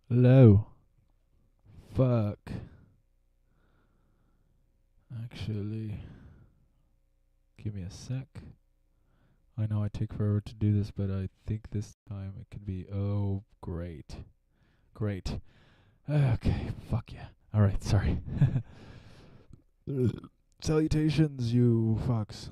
Hello. Fuck. Actually, give me a sec. I know I take forever to do this, but I think this time it can be. Oh, great. Great. Okay, fuck yeah. Alright, sorry. Salutations, you fucks.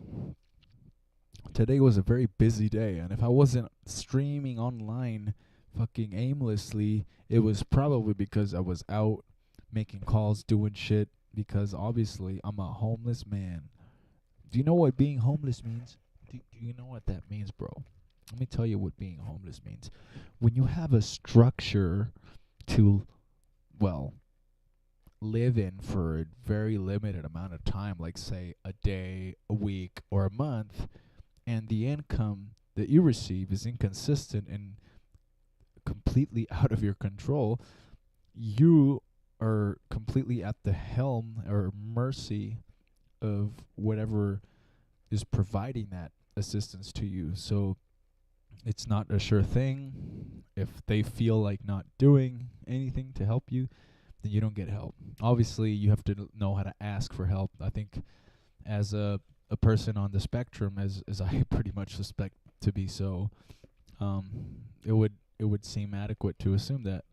Today was a very busy day, and if I wasn't streaming online fucking aimlessly, it was probably because I was out making calls, doing shit, because obviously I'm a homeless man. Do you know what being homeless means? Do you know what that means, bro? Let me tell you what being homeless means. When you have a structure to, well, live in for a very limited amount of time, like say a day, a week, or a month, and the income that you receive is inconsistent and completely out of your control, you are completely at the helm or mercy of whatever is providing that assistance to you. So it's not a sure thing. If they feel like not doing anything to help you, then you don't get help. Obviously, you have to know how to ask for help. I think as a person on the spectrum, as I pretty much suspect to be so, um, it would seem adequate to assume that.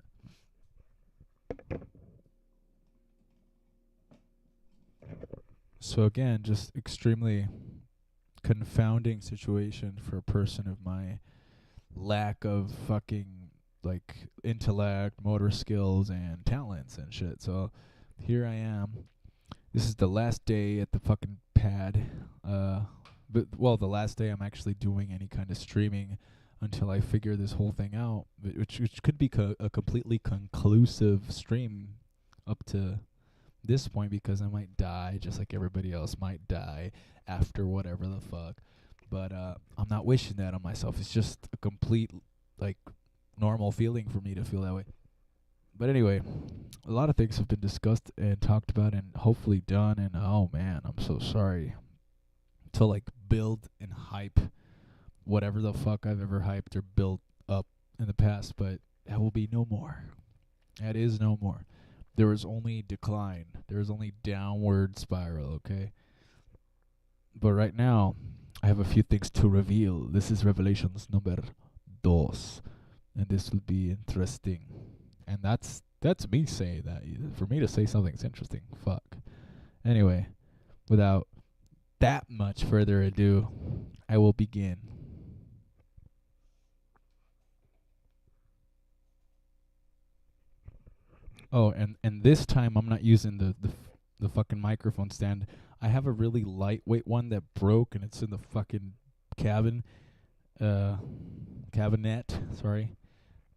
So again, just extremely confounding situation for a person of my lack of fucking like intellect, motor skills, and talents and shit. So here I am. This is the last day at the fucking pad. But well, the last day I'm actually doing any kind of streaming until I figure this whole thing out, which could be a completely conclusive stream up to this point because I might die just like everybody else might die after whatever the fuck. But I'm not wishing that on myself. It's just a complete like normal feeling for me to feel that way. But anyway, a lot of things have been discussed and talked about and hopefully done. And oh man, I'm so sorry to like build and hype whatever the fuck I've ever hyped or built up in the past. But that will be no more. That is no more. There is only decline. There is only downward spiral. Okay. But right now, I have a few things to reveal. This is Revelations number dos, and this will be interesting. And that's me saying that. For me to say something's interesting, fuck. Anyway, without that much further ado, I will begin. Oh, and this time I'm not using the fucking microphone stand. I have a really lightweight one that broke, and it's in the fucking cabin, uh, cabinet. Sorry.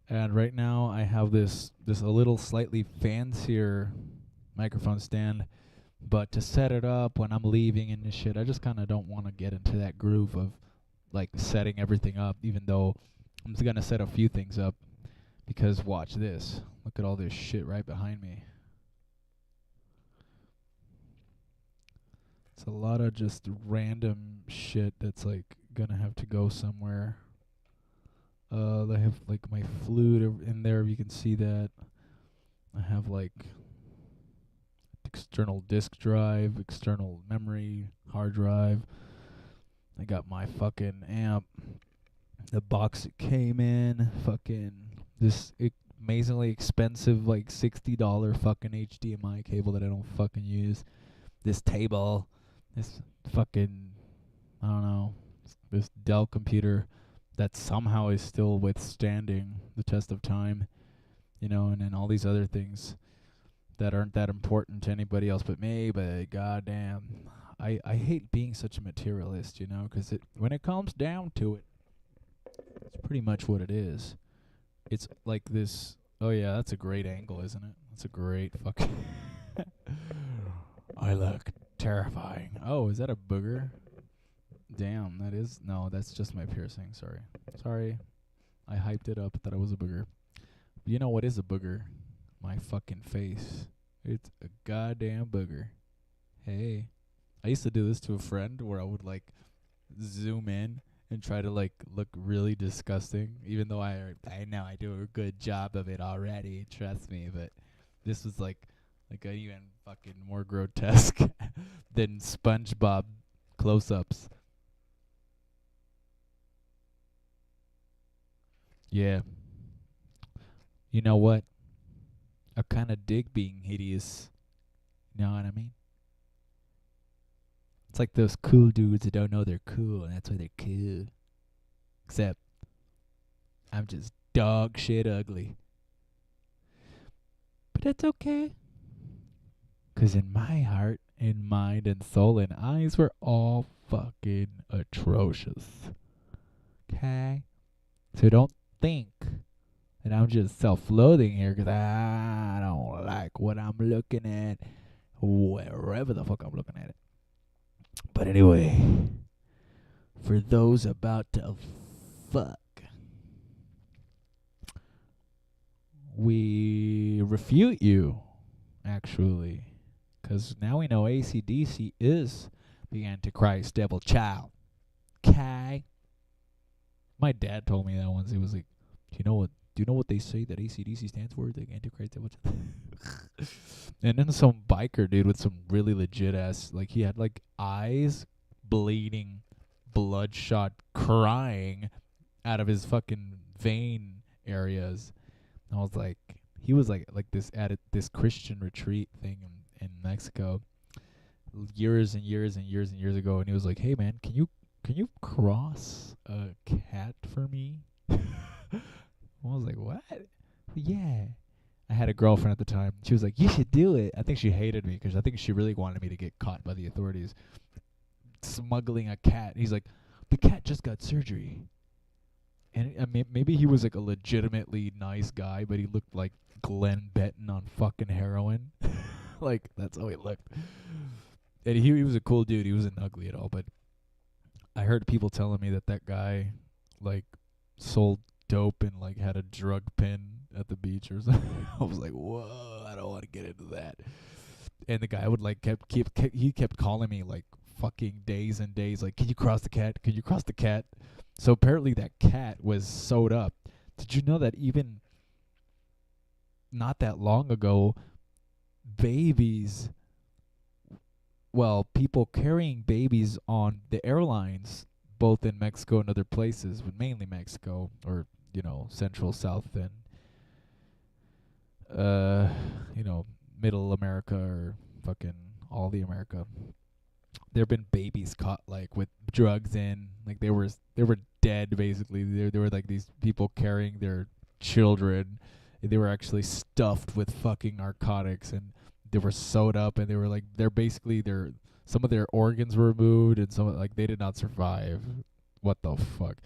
And right now I have this a little slightly fancier microphone stand, but to set it up when I'm leaving and this shit, I just kind of don't want to get into that groove of like setting everything up, even though I'm just gonna set a few things up. Because watch this, look at all this shit right behind me. It's a lot of just random shit that's like gonna have to go somewhere. They have like my flute in there. You can see that. I have like external disk drive, external memory, hard drive. I got my fucking amp, the box it came in, fucking this amazingly expensive like $60 fucking HDMI cable that I don't fucking use. This table, this fucking I don't know, this Dell computer that somehow is still withstanding the test of time, and then all these other things that aren't that important to anybody else but me. But goddamn, I hate being such a materialist, because when it comes down to it, it's pretty much what it is. It's like this. Oh yeah, that's a great angle, isn't it? That's a great fucking. I look terrifying. Oh, is that a booger? Damn, that is no. That's just my piercing. Sorry. I hyped it up. Thought it was a booger. You know what is a booger? My fucking face. It's a goddamn booger. Hey. I used to do this to a friend where I would like zoom in and try to like look really disgusting, even though I know I do a good job of it already. Trust me, but this was like even fucking more grotesque than SpongeBob close-ups. Yeah, you know what? I kind of dig being hideous. You know what I mean? It's like those cool dudes that don't know they're cool, and that's why they're cool. Except I'm just dog shit ugly. But that's okay. 'Cause in my heart and mind and soul and eyes, we're all fucking atrocious. Okay? So don't think that I'm just self-loathing here 'cause I don't like what I'm looking at, wherever the fuck I'm looking at it. But anyway, for those about to fuck, we refute you, actually. 'Cause now we know AC/DC is the Antichrist devil child. Okay? My dad told me that once. He was like, Do you know what they say that AC/DC stands for? The Antichrist devil child. And then some biker dude with some really legit ass, like he had like eyes bleeding, bloodshot, crying out of his fucking vein areas. And I was like, he was like this at this Christian retreat thing in Mexico years and years and years and years ago, and he was like, "Hey man, can you cross a cat for me?" I was like, "What?" Yeah. I had a girlfriend at the time. She was like, "You should do it." I think she hated me because I think she really wanted me to get caught by the authorities smuggling a cat. He's like, "The cat just got surgery." And I mean, maybe he was like a legitimately nice guy, but he looked like Glenn Benton on fucking heroin. Like, that's how he looked. And he was a cool dude. He wasn't ugly at all, but I heard people telling me that guy, like, sold dope and, like, had a drug pen at the beach or something. I was like, whoa, I don't want to get into that. And the guy would, like, he kept calling me, like, fucking days and days, like, "Can you cross the cat? Can you cross the cat?" So apparently that cat was sewed up. Did you know that even not that long ago, babies, people carrying babies on the airlines, both in Mexico and other places, but mainly Mexico, or, Central, South, and, Middle America, or fucking all the America. There have been babies caught, like, with drugs in, like, they were dead, basically. There were, like, these people carrying their children. They were actually stuffed with fucking narcotics, and they were sewed up, and they were, like, some of their organs were removed, and some, like, they did not survive. What the fuck?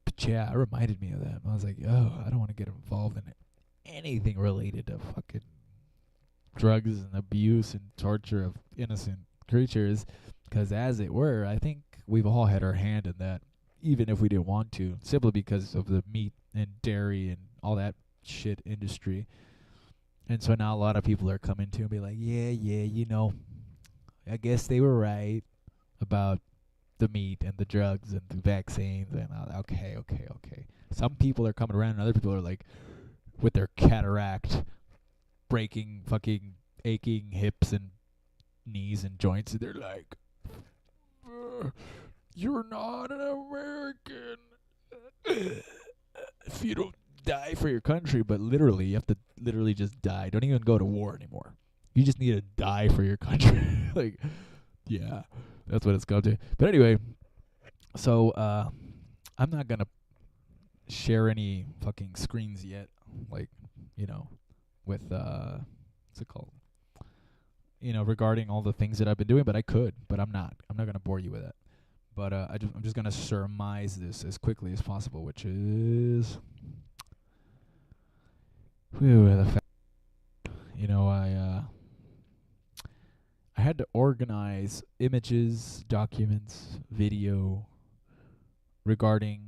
But yeah, it reminded me of that. I was like, oh, I don't want to get involved in anything related to fucking drugs and abuse and torture of innocent creatures, because, as it were, I think we've all had our hand in that, even if we didn't want to, simply because of the meat and dairy and all that shit industry. And so now a lot of people are coming to and be like, yeah, I guess they were right about the meat and the drugs and the vaccines and all. Okay. Some people are coming around and other people are like, with their cataract, breaking fucking aching hips and knees and joints, and they're like, "You're not an American if you don't die for your country." But literally, you have to literally just die. Don't even go to war anymore. You just need to die for your country. Like, yeah, that's what it's come to. But anyway, so I'm not gonna share any fucking screens yet, like, with what's it called? Regarding all the things that I've been doing, but I could, but I'm not. I'm not gonna bore you with it. But I'm just gonna surmise this as quickly as possible, which is, I had to organize images, documents, video regarding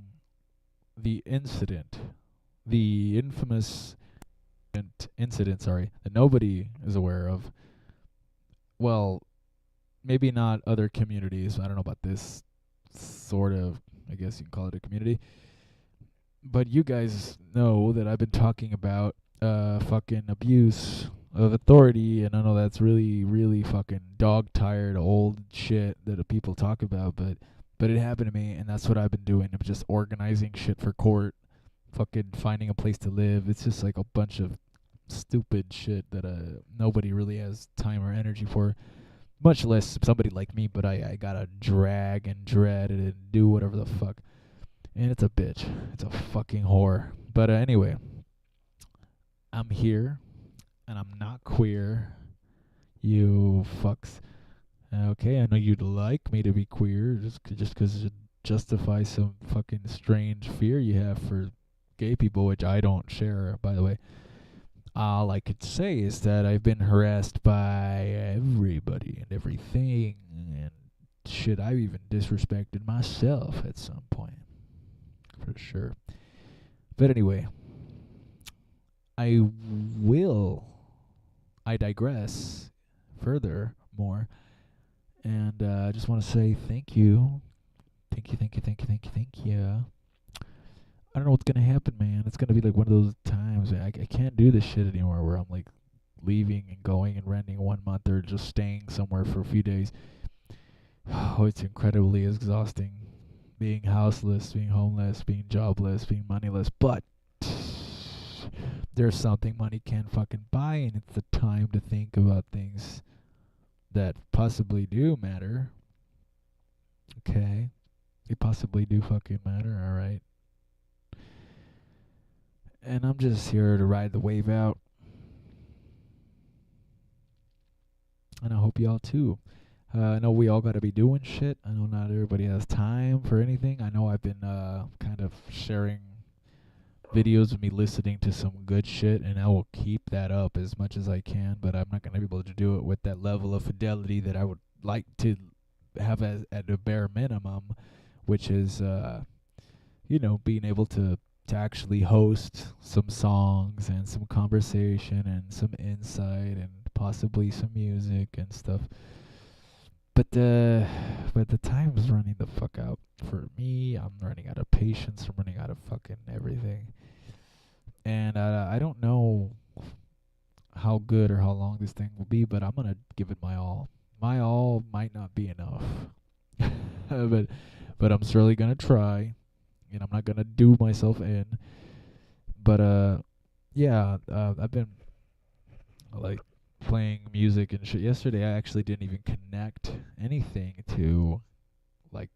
the incident, the infamous incident, that nobody is aware of. Well, maybe not other communities. I don't know about this sort of I guess you can call it a community. But you guys know that I've been talking about fucking abuse of authority, and I know that's really, really fucking dog-tired old shit that people talk about, but it happened to me, and that's what I've been doing. I'm just organizing shit for court, fucking finding a place to live. It's just like a bunch of stupid shit that nobody really has time or energy for, much less somebody like me, but I gotta drag and dread it and do whatever the fuck. And it's a bitch. It's a fucking whore. But anyway, I'm here, and I'm not queer. You fucks. Okay, I know you'd like me to be queer, just 'cause it justifies some fucking strange fear you have for gay people, which I don't share, by the way. All I could say is that I've been harassed by everybody and everything, and shit, I've even disrespected myself at some point, for sure. But anyway, I digress furthermore, and I just want to say thank you. Thank you. I don't know what's gonna happen, man. It's gonna be like one of those times I can't do this shit anymore where I'm like leaving and going and renting 1 month or just staying somewhere for a few days. Oh, it's incredibly exhausting. Being houseless, being homeless, being jobless, being moneyless. But there's something money can't fucking buy, and it's the time to think about things that possibly do matter. Okay? They possibly do fucking matter, alright? And I'm just here to ride the wave out. And I hope y'all too. I know we all gotta be doing shit. I know not everybody has time for anything. I know I've been kind of sharing videos of me listening to some good shit, and I will keep that up as much as I can, but I'm not gonna be able to do it with that level of fidelity that I would like to have as at a bare minimum, which is being able to actually host some songs and some conversation and some insight and possibly some music and stuff. But the time's running the fuck out for me. I'm running out of patience. I'm running out of fucking everything. And I don't know how good or how long this thing will be, but I'm gonna give it my all. My all might not be enough, but I'm certainly gonna try. And I'm not gonna do myself in. But I've been like playing music and shit. Yesterday I actually didn't even connect anything to like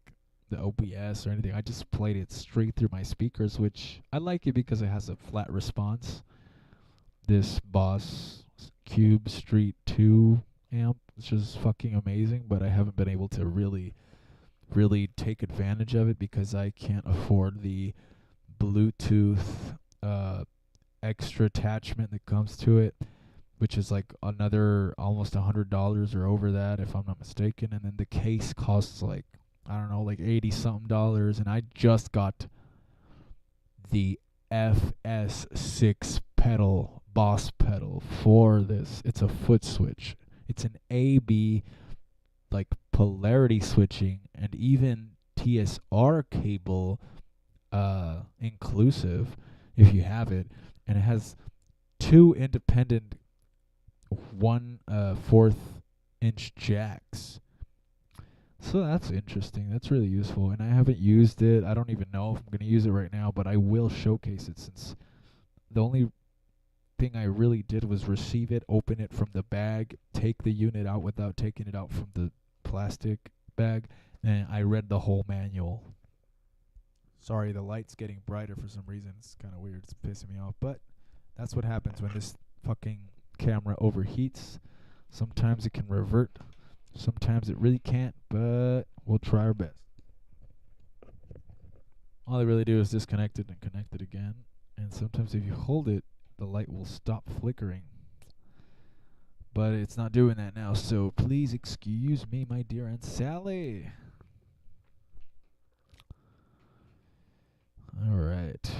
the OBS or anything. I just played it straight through my speakers, which I like it because it has a flat response. This Boss Cube Street 2 amp, which is fucking amazing, but I haven't been able to really take advantage of it because I can't afford the Bluetooth extra attachment that comes to it, which is like another almost $100 or over that if I'm not mistaken. And then the case costs like, I don't know, like $80-something, and I just got the FS6 pedal, Boss pedal for this. It's a foot switch. It's an AB like polarity switching and even TSR cable inclusive if you have it, and it has two independent 1/4 inch jacks. So that's interesting. That's really useful, and I haven't used it. I don't even know if I'm going to use it right now, but I will showcase it, since the only thing I really did was receive it, open it from the bag, take the unit out without taking it out from the plastic bag, and I read the whole manual. Sorry, the light's getting brighter for some reason. It's kind of weird. It's pissing me off, but that's what happens when this fucking camera overheats. Sometimes it can revert. Sometimes it really can't, but we'll try our best. All I really do is disconnect it and connect it again, and sometimes if you hold it, the light will stop flickering. But it's not doing that now, so please excuse me, my dear Aunt Sally. Alright.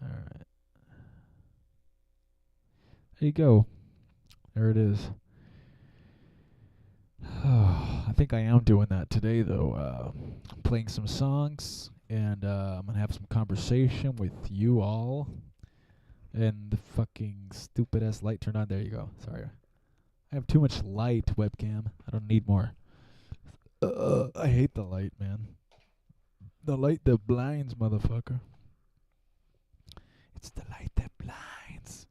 There you go. There it is. I think I am doing that today, though. I'm playing some songs, and I'm gonna have some conversation with you all. And the fucking stupid ass light turned on. There you go. Sorry, I have too much light. Webcam. I don't need more. I hate the light, man. The light that blinds, motherfucker. It's the light that blinds.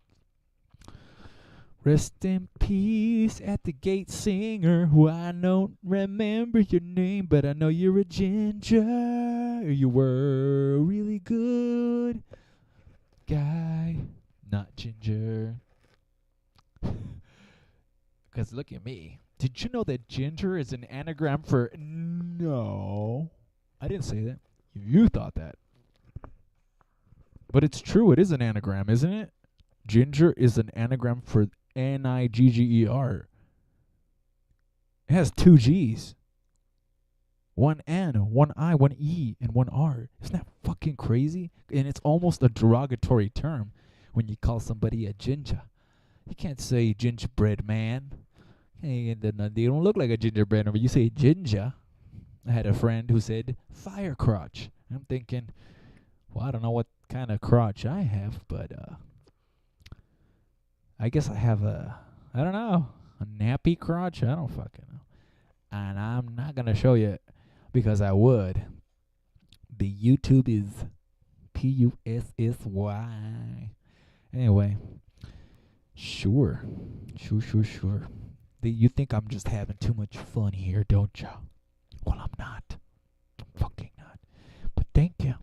Rest in peace at the gate singer, who I don't remember your name, but I know you're a ginger. You were a really good guy, not ginger. Because look at me. Did you know that ginger is an anagram for no? I didn't say that. You thought that. But it's true. It is an anagram, isn't it? Ginger is an anagram for Nigger. It has two G's. One N, one I, one E, and one R. Isn't that fucking crazy? And it's almost a derogatory term when you call somebody a ginger. You can't say gingerbread man. Hey, they don't look like a gingerbread man, but you say ginger. I had a friend who said fire crotch. I'm thinking, well, I don't know what kind of crotch I have, but I guess I have I don't know, a nappy crotch? I don't fucking know. And I'm not going to show you because I would. The YouTube is PUSSY. Anyway, sure. You think I'm just having too much fun here, don't you? Well, I'm not. I'm fucking not. But thank you.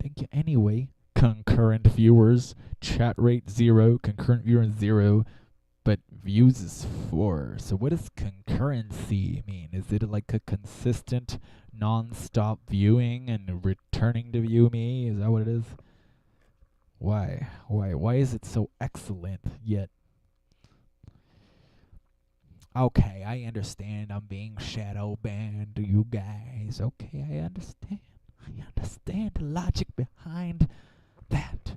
Thank you anyway. Concurrent viewers, chat rate 0, concurrent viewers 0, but views is 4. So what does concurrency mean? Is it like a consistent, non-stop viewing and returning to view me? Is that what it is? Why? Why is it so excellent yet? Okay, I understand I'm being shadow banned, you guys. Okay, I understand. I understand the logic behind that.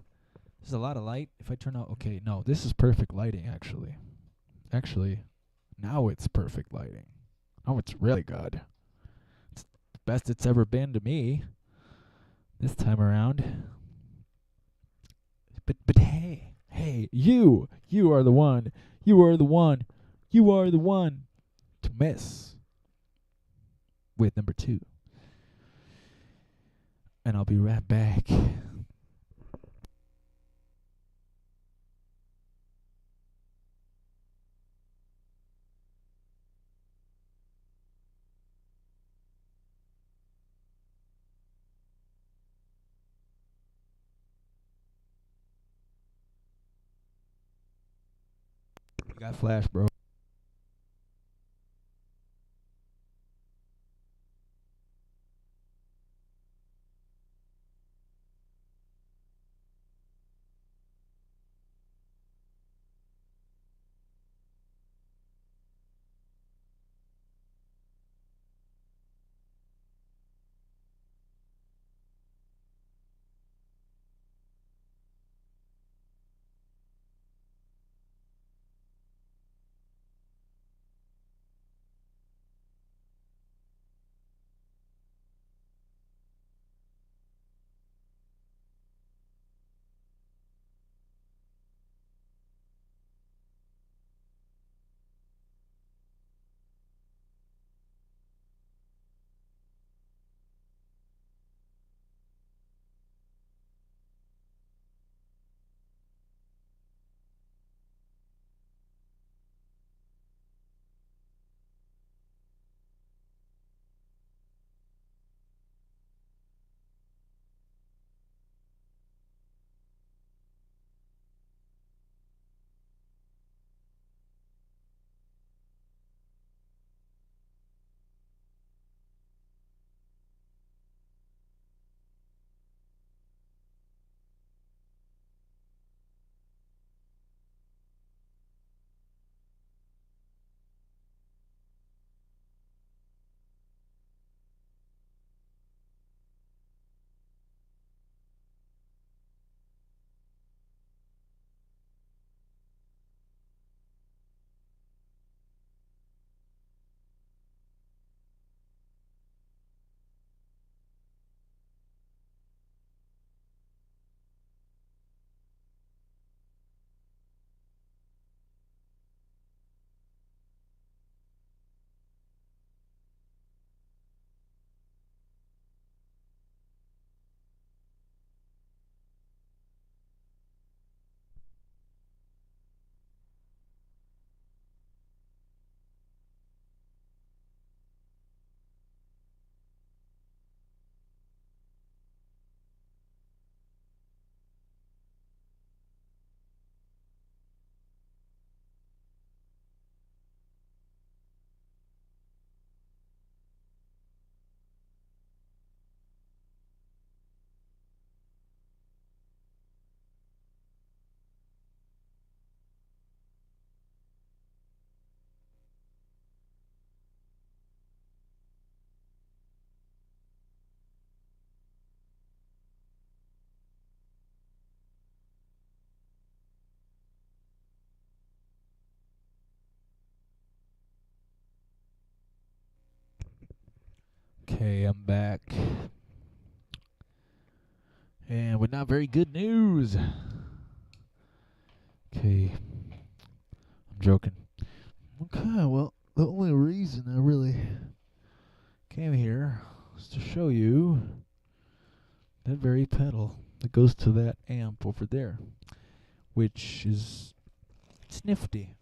There's a lot of light. If I turn out, okay, no, this is perfect lighting, actually. Actually, now it's perfect lighting. Oh, it's really good. It's the best it's ever been to me this time around. But hey, you are the one. You are the one to mess with number 2. And I'll be right back. You got flash, bro. I'm back. And with not very good news. Okay. I'm joking. Okay, well, the only reason I really came here was to show you that very pedal that goes to that amp over there, which is, it's nifty.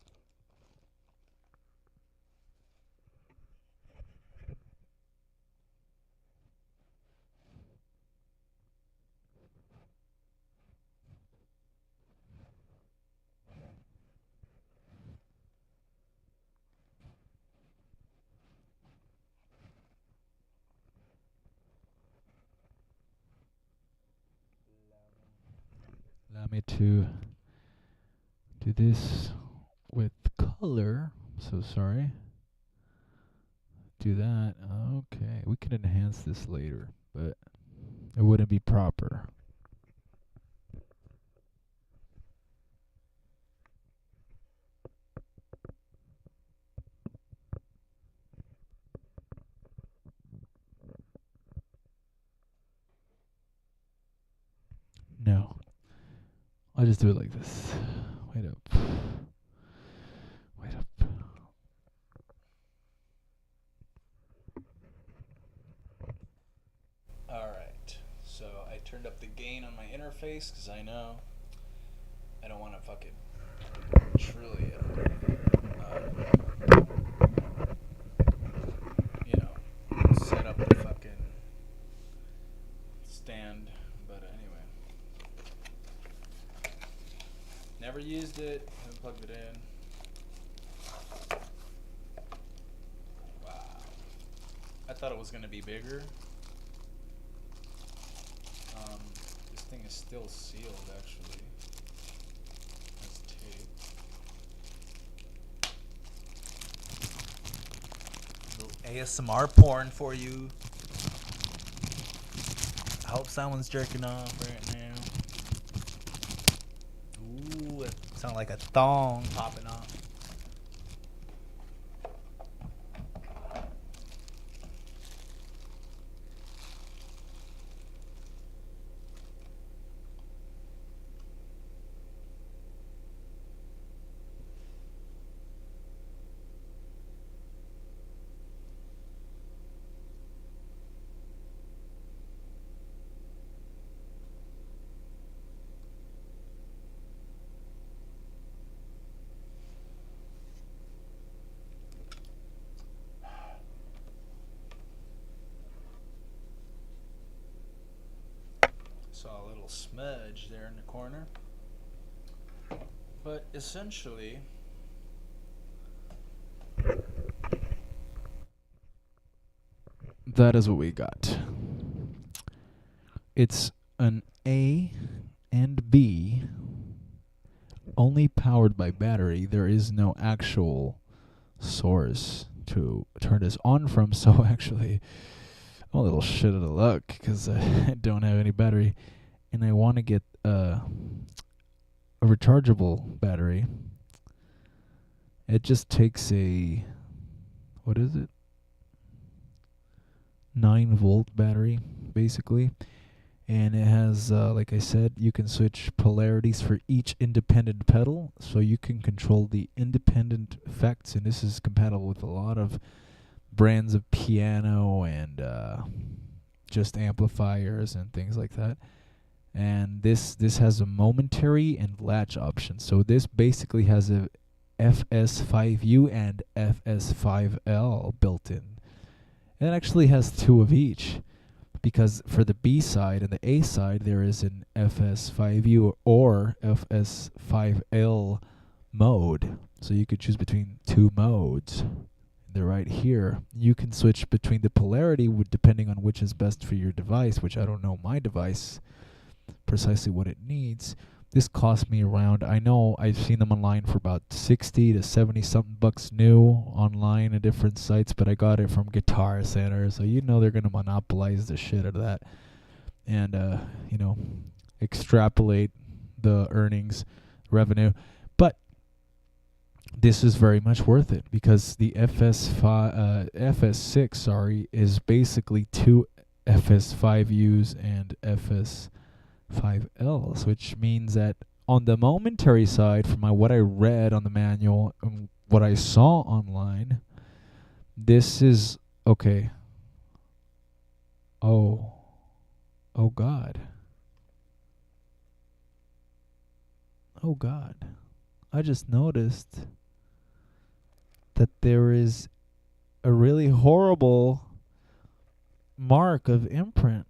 Allow me to do this with color. So sorry. Do that. Okay. We can enhance this later, but it wouldn't be proper. No. I'll just do it like this. Wait up. Wait up. Alright. So I turned up the gain on my interface because I know I don't want to fucking truly, set up the fucking stand. But anyway. Never used it. Haven't plugged it in. Wow. I thought it was going to be bigger. This thing is still sealed, actually. That's tape. Little ASMR porn for you. I hope someone's jerking off right now. Ooh, it sounds like a thong popping off. Saw a little smudge there in the corner. But essentially, that is what we got. It's an A and B, only powered by battery. There is no actual source to turn this on from, so actually I'm a little shit out of luck because I don't have any battery, and I want to get a rechargeable battery. It just takes a, what is it? 9-volt battery, basically. And it has, like I said, you can switch polarities for each independent pedal, so you can control the independent effects, and this is compatible with a lot of brands of piano and just amplifiers and things like that. And this has a momentary and latch option. So this basically has a FS5U and FS5L built in. It actually has 2 of each, because for the B side and the A side there is an FS5U or FS5L mode. So you could choose between 2 modes. They're right here. You can switch between the polarity depending on which is best for your device, which I don't know my device precisely what it needs. This cost me around, I know I've seen them online for about 60 to 70 something bucks new online at different sites, but I got it from Guitar Center, so you know they're going to monopolize the shit out of that and extrapolate the earnings revenue. But this is very much worth it because the FS6, sorry, is basically two FS5Us and FS5Ls, which means that on the momentary side, from what I read on the manual and what I saw online, this is okay. Oh, oh God, oh God! I just noticed that there is a really horrible mark of imprint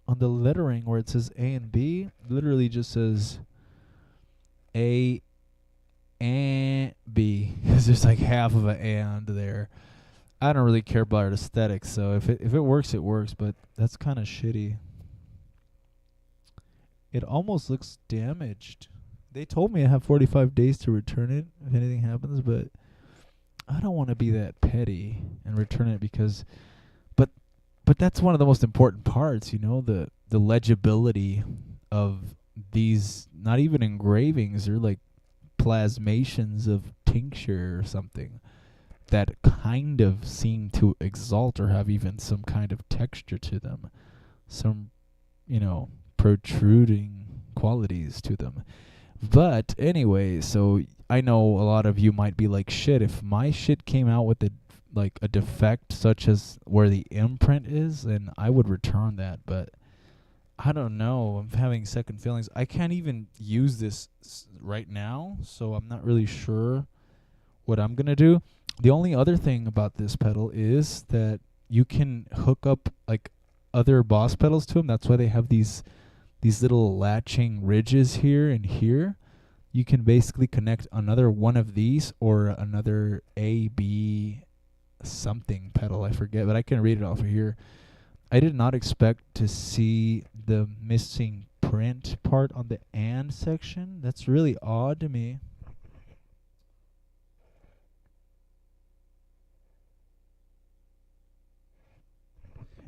on the lettering where it says A and B. Literally just says A and B because there's like half of an and there. I don't really care about aesthetics, so if it works, it works. But that's kind of shitty. It almost looks damaged. They told me I have 45 days to return it if anything happens, but I don't want to be that petty and return it because, but that's one of the most important parts, the legibility of these, not even engravings, they're like plasmations of tincture or something that kind of seem to exalt or have even some kind of texture to them, some, protruding qualities to them. But anyway, so I know a lot of you might be like, shit, if my shit came out with a defect such as where the imprint is, then I would return that. But I don't know. I'm having second feelings. I can't even use this right now, so I'm not really sure what I'm going to do. The only other thing about this pedal is that you can hook up like other Boss pedals to them. That's why they have these little latching ridges here and here. You can basically connect another one of these or another A, B, something pedal. I forget, but I can read it off of here. I did not expect to see the missing print part on the and section. That's really odd to me.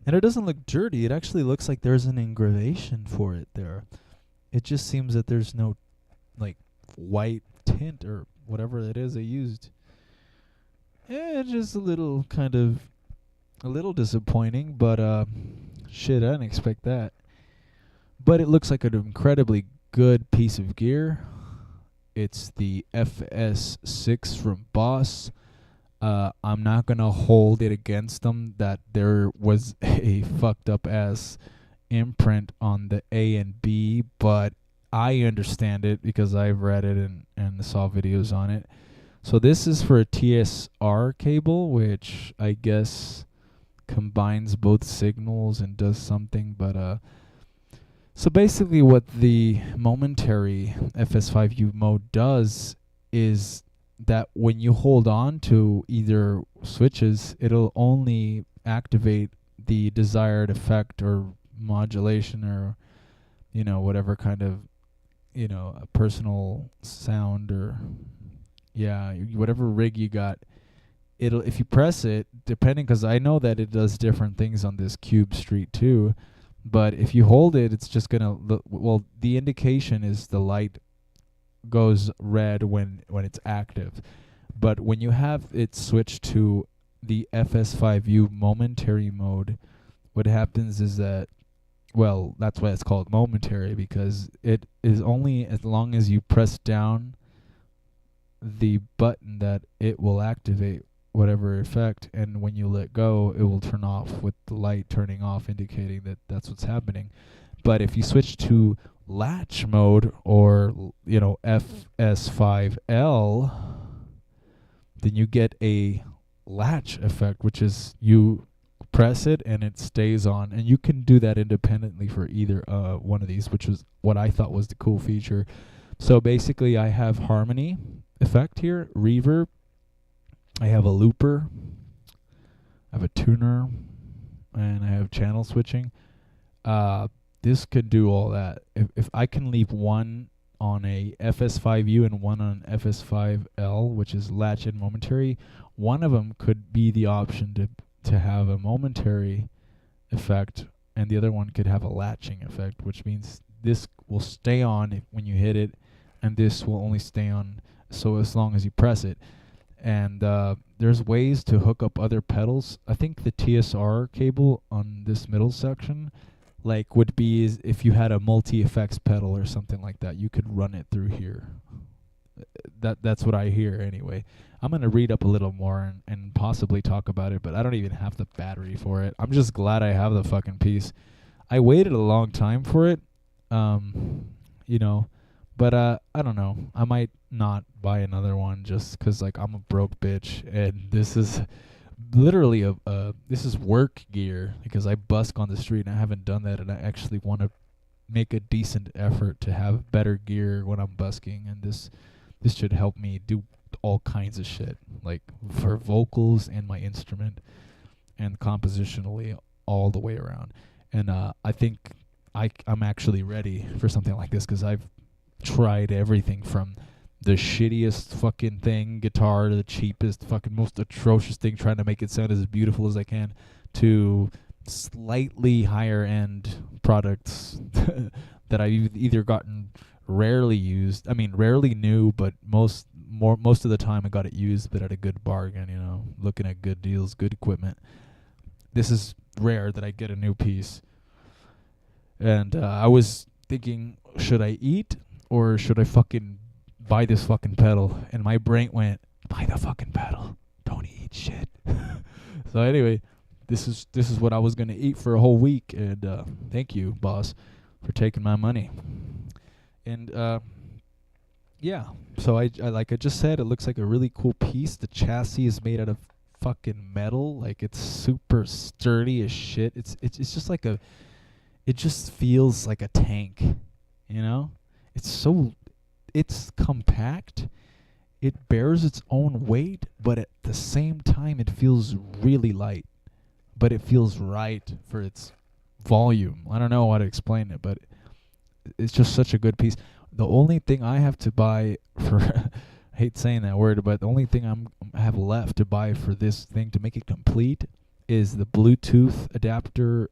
And it doesn't look dirty. It actually looks like there's an engravation for it there. It just seems that there's no like white tint or whatever it is they used. Just a little disappointing, but shit, I didn't expect that. But it looks like an incredibly good piece of gear. It's the FS6 from Boss. I'm not going to hold it against them that there was a fucked up ass imprint on the A and B, but I understand it because I've read it and saw videos on it. So this is for a TSR cable, which I guess combines both signals and does something, but so basically what the momentary FS5U mode does is that when you hold on to either switches, it'll only activate the desired effect or modulation or, whatever kind of, a personal sound or, whatever rig you got. It'll, if you press it, depending, because I know that it does different things on this Cube Street too, but if you hold it, it's just going to, the indication is the light goes red when it's active. But when you have it switched to the FS5U momentary mode, what happens is that, that's why it's called momentary, because it is only as long as you press down the button that it will activate whatever effect, and when you let go, it will turn off with the light turning off, indicating that that's what's happening. But if you switch to latch mode or FS5L, then you get a latch effect, which is you press it and it stays on, and you can do that independently for either one of these, which was what I thought was the cool feature. So basically I have harmony effect here, reverb, I have a looper, I have a tuner, and I have channel switching. This could do all that. If I can leave one on a FS5U and one on FS5L, which is latch and momentary, one of them could be the option to have a momentary effect, and the other one could have a latching effect, which means this will stay on when you hit it, and this will only stay on so as long as you press it. And there's ways to hook up other pedals. I think the TSR cable on this middle section, like, would be if you had a multi-effects pedal or something like that, you could run it through here. That's what I hear anyway. I'm gonna read up a little more and possibly talk about it, but I don't even have the battery for it. I'm just glad I have the fucking piece. I waited a long time for it, you know, but I don't know. I might not buy another one just 'cause like I'm a broke bitch, and this is literally this is work gear because I busk on the street and I haven't done that, and I actually want to make a decent effort to have better gear when I'm busking, and this should help me do all kinds of shit, like for vocals and my instrument and compositionally all the way around. And I think I'm actually ready for something like this because I've tried everything from the shittiest fucking thing guitar to the cheapest fucking most atrocious thing, trying to make it sound as beautiful as I can, to slightly higher end products that I've either gotten rarely used. I mean, rarely new, but most of the time I got it used, but at a good bargain. You know, looking at good deals, good equipment. This is rare that I get a new piece. And I was thinking, should I eat or should I fucking buy this fucking pedal? And my brain went, buy the fucking pedal. Don't eat shit. So anyway, this is what I was gonna eat for a whole week. And thank you, boss, for taking my money. And yeah, so I like I just said, it looks like a really cool piece. The chassis is made out of fucking metal. Like, it's super sturdy as shit. It's just like it just feels like a tank, you know? It's compact. It bears its own weight, but at the same time it feels really light. But it feels right for its volume. I don't know how to explain it, but it's just such a good piece. The only thing I have to buy for I hate saying that word, but the only thing I have left to buy for this thing to make it complete is the Bluetooth adapter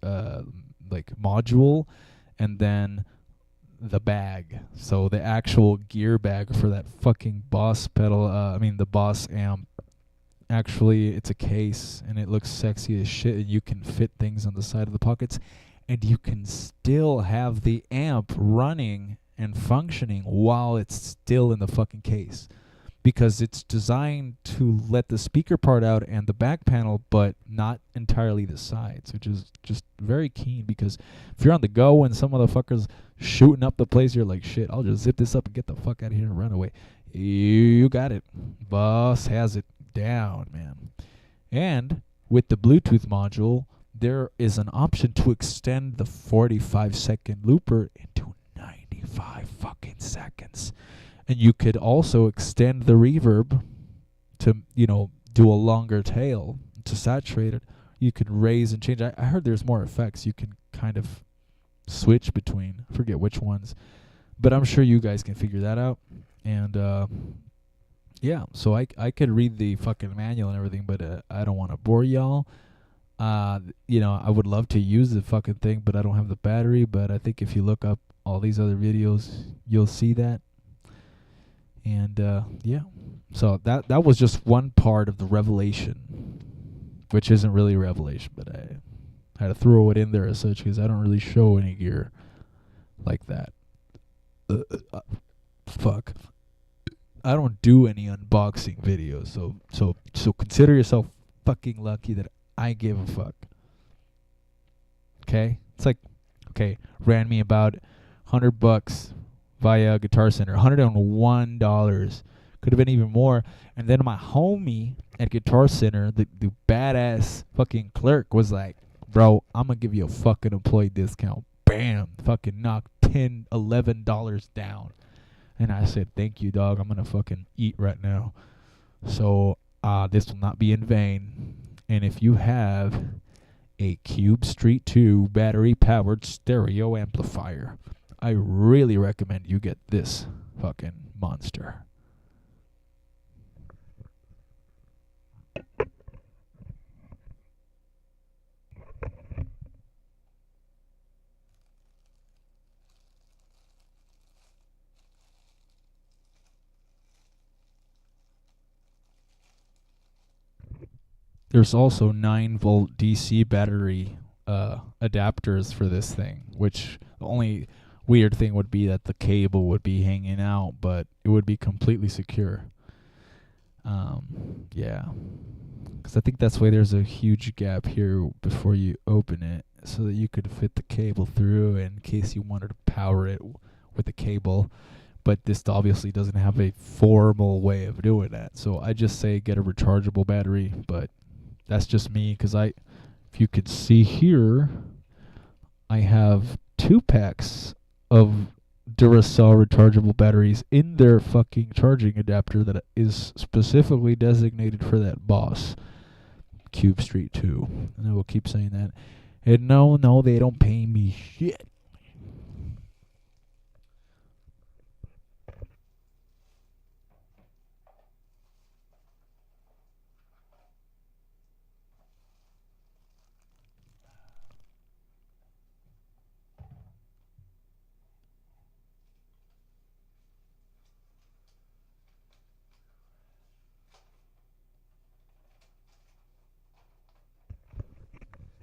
like module, and then the bag. So the actual gear bag for that fucking Boss pedal, the Boss amp. Actually, it's a case, and it looks sexy as shit, and you can fit things on the side of the pockets, and you can still have the amp running and functioning while it's still in the fucking case, because it's designed to let the speaker part out and the back panel, but not entirely the sides, which is just very keen, because if you're on the go and some motherfucker's shooting up the place, you're like, shit, I'll just zip this up and get the fuck out of here and run away. You got it. Boss has it down, man. And with the Bluetooth module, there is an option to extend the 45-second looper into 95 fucking seconds. And you could also extend the reverb to, do a longer tail to saturate it. You could raise and change. I heard there's more effects you can kind of switch between. I forget which ones. But I'm sure you guys can figure that out. And, yeah, so I could read the fucking manual and everything, but I don't want to bore y'all. I would love to use the fucking thing, but I don't have the battery. But I think if you look up all these other videos, you'll see that. And yeah, so that was just one part of the revelation, which isn't really a revelation, but I had to throw it in there as such because I don't really show any gear like that. Fuck, I don't do any unboxing videos, so consider yourself fucking lucky that I give a fuck. Okay, it's like, okay, ran me about $100 via Guitar Center, $101. Could have been even more. And then my homie at Guitar Center, the badass fucking clerk, was like, bro, I'm going to give you a fucking employee discount. Bam. Fucking knocked $10, $11 down. And I said, thank you, dog. I'm going to fucking eat right now. So this will not be in vain. And if you have a Cube Street 2 battery-powered stereo amplifier, I really recommend you get this fucking monster. there's also 9-volt DC battery adapters for this thing, which the only weird thing would be that the cable would be hanging out, but it would be completely secure. Yeah, because I think that's why there's a huge gap here before you open it, so that you could fit the cable through in case you wanted to power it with the cable. But this obviously doesn't have a formal way of doing that, so I just say get a rechargeable battery. But that's just me, because if you could see here, I have 2 packs of Duracell rechargeable batteries in their fucking charging adapter that is specifically designated for that Boss Cube Street 2. And I will keep saying that. And no, they don't pay me shit.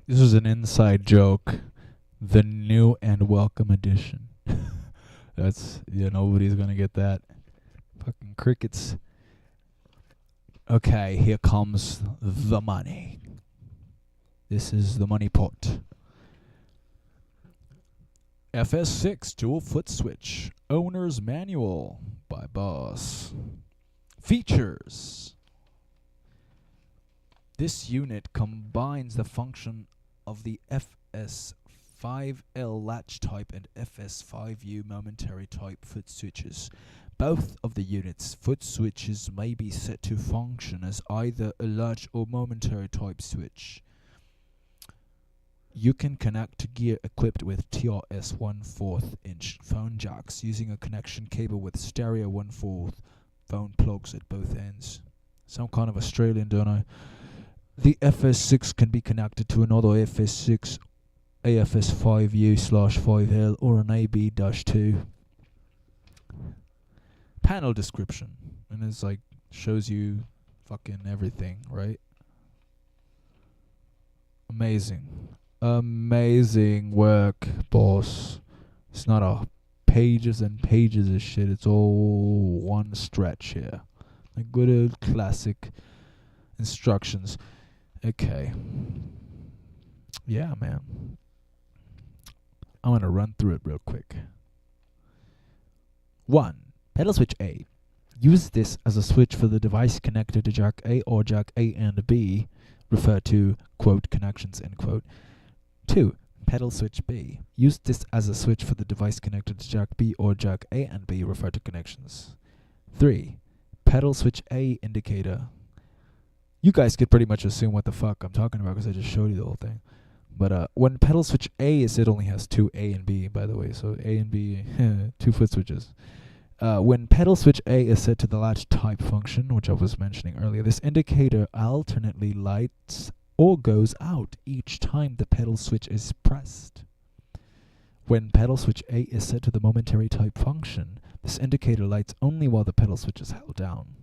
This is an inside joke. The new and welcome edition. That's, nobody's gonna get that. Fucking crickets. Okay, here comes the money. This is the money pot. FS6 dual foot switch. Owner's manual by Boss. Features. This unit combines the function of the FS5L latch type and FS5U momentary type foot switches. Both of the unit's foot switches may be set to function as either a latch or momentary type switch. You can connect to gear equipped with TRS 1/4 inch phone jacks using a connection cable with stereo 1/4 phone plugs at both ends. Some kind of Australian, don't I? The FS6 can be connected to another FS6, AFS5U/5L, or an AB-2. Panel description. And it's like, shows you fucking everything, right? Amazing work, Boss. It's not a pages and pages of shit. It's all one stretch here. Like good old classic instructions. Okay. Yeah, man. I'm going to run through it real quick. 1. Pedal switch A. Use this as a switch for the device connected to jack A or jack A and B, referred to, quote, connections, end quote. 2. Pedal switch B. Use this as a switch for the device connected to jack B or jack A and B, referred to connections. 3. Pedal switch A indicator. You guys could pretty much assume what the fuck I'm talking about because I just showed you the whole thing. But when pedal switch A is, it only has 2 A and B, by the way. So A and B, 2 foot switches. When pedal switch A is set to the latch type function, which I was mentioning earlier, this indicator alternately lights or goes out each time the pedal switch is pressed. When pedal switch A is set to the momentary type function, this indicator lights only while the pedal switch is held down.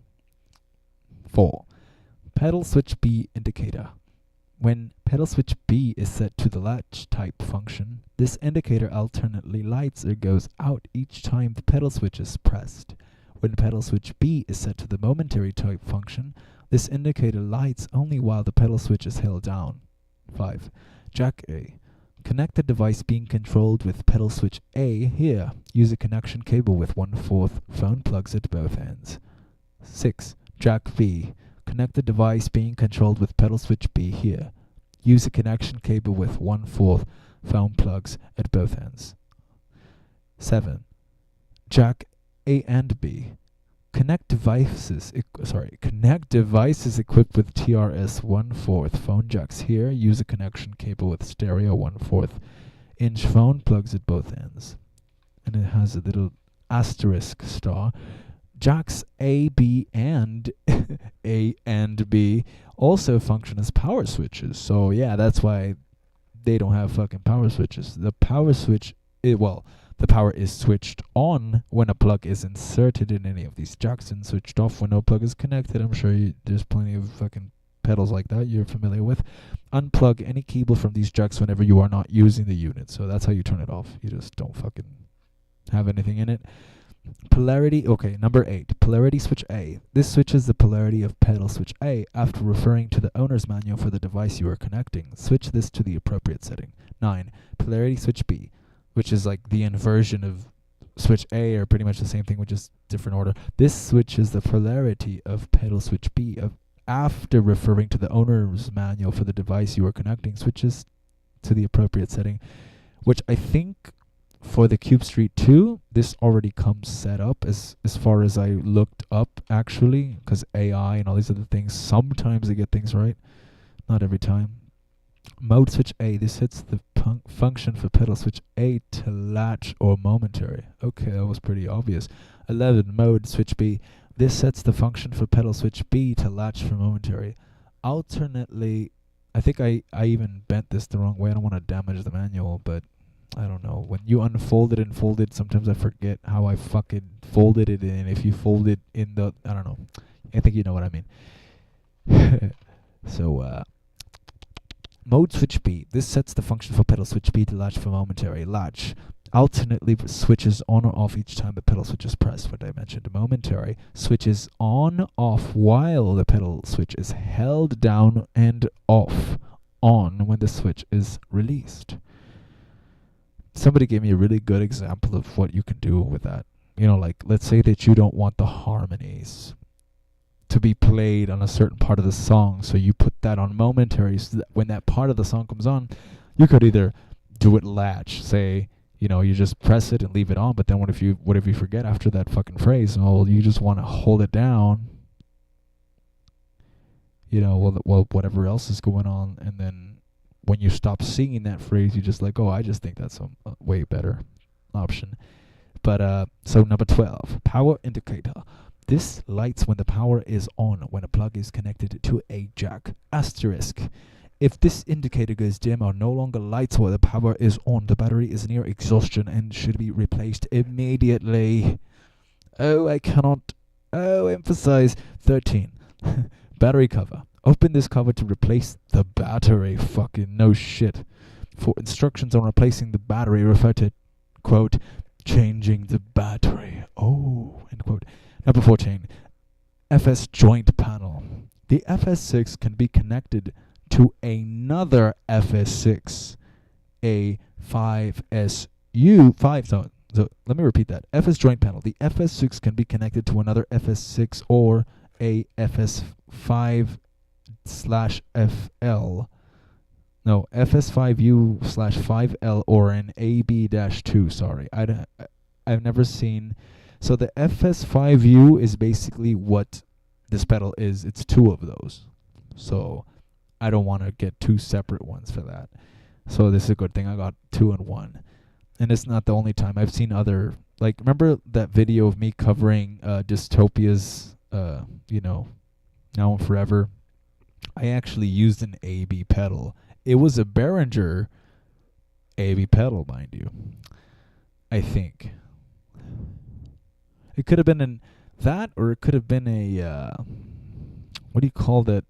4. Pedal switch B indicator. When pedal switch B is set to the latch type function, this indicator alternately lights or goes out each time the pedal switch is pressed. When pedal switch B is set to the momentary type function, this indicator lights only while the pedal switch is held down. 5. Jack A. Connect the device being controlled with pedal switch A here. Use a connection cable with 1/4 phone plugs at both ends. 6. Jack B. Connect the device being controlled with pedal switch B here. Use a connection cable with 1/4 phone plugs at both ends. 7. Jack A and B. Connect devices equipped with TRS 1/4 phone jacks here. Use a connection cable with stereo 1/4 inch phone plugs at both ends. And it has a little asterisk star. Jacks A, B, and A and B also function as power switches. So yeah, that's why they don't have fucking power switches. The power switch, the power is switched on when a plug is inserted in any of these jacks and switched off when no plug is connected. I'm sure there's plenty of fucking pedals like that you're familiar with. Unplug any cable from these jacks whenever you are not using the unit. So that's how you turn it off. You just don't fucking have anything in it. Polarity, okay, number 8. Polarity switch A. This switches the polarity of pedal switch A after referring to the owner's manual for the device you are connecting. Switch this to the appropriate setting. 9. Polarity switch B, which is like the inversion of switch A, or pretty much the same thing with just different order. This switches the polarity of pedal switch B after referring to the owner's manual for the device you are connecting. Switches to the appropriate setting, which I think for the Cube Street 2, this already comes set up as far as I looked up, actually, because AI and all these other things, sometimes they get things right, not every time. Mode switch A, this hits the function for pedal switch A to latch or momentary. Okay, that was pretty obvious. 11. Mode switch B, this sets the function for pedal switch B to latch for momentary. Alternately, I think I even bent this the wrong way. I don't want to damage the manual, but I don't know. When you unfold it and fold it, sometimes I forget how I fucking folded it in. If you fold it in the, I don't know. I think you know what I mean. So, mode switch B. This sets the function for pedal switch B to latch for momentary. Latch alternately switches on or off each time the pedal switch is pressed. What I mentioned, momentary switches on off while the pedal switch is held down, and off on when the switch is released. Somebody gave me a really good example of what you can do with that. You know, like, let's say that you don't want the harmonies to be played on a certain part of the song, so you put that on momentary, so that when that part of the song comes on, you could either do it latch, say, you know, you just press it and leave it on, but then what if you forget after that fucking phrase? Well, you just want to hold it down, you know, well, whatever else is going on, and then when you stop singing that phrase, you just like, oh, I just think that's a way better option. But so number 12, power indicator. This lights when the power is on when a plug is connected to a jack. Asterisk. If this indicator goes dim or no longer lights while the power is on, the battery is near exhaustion and should be replaced immediately. Oh, I cannot. Oh, emphasize. 13. Battery cover. Open this cover to replace the battery. Fucking no shit. For instructions on replacing the battery, refer to, quote, changing the battery. Oh, end quote. Number 14. FS joint panel. The FS6 can be connected to another FS6, a 5SU. So let me repeat that. FS joint panel. The FS6 can be connected to another FS6 or a FS5/FL. No, FS5U/5L or an AB-2. Sorry, I've never seen. So the FS5U is basically what this pedal is. It's two of those. So I don't want to get two separate ones for that. So this is a good thing. I got 2 in 1. And it's not the only time. I've seen other, like, remember that video of me covering Dystopia's, Now and Forever? I actually used an AB pedal. It was a Behringer AB pedal, mind you. I think. It could have been that, or it could have been a, what do you call that?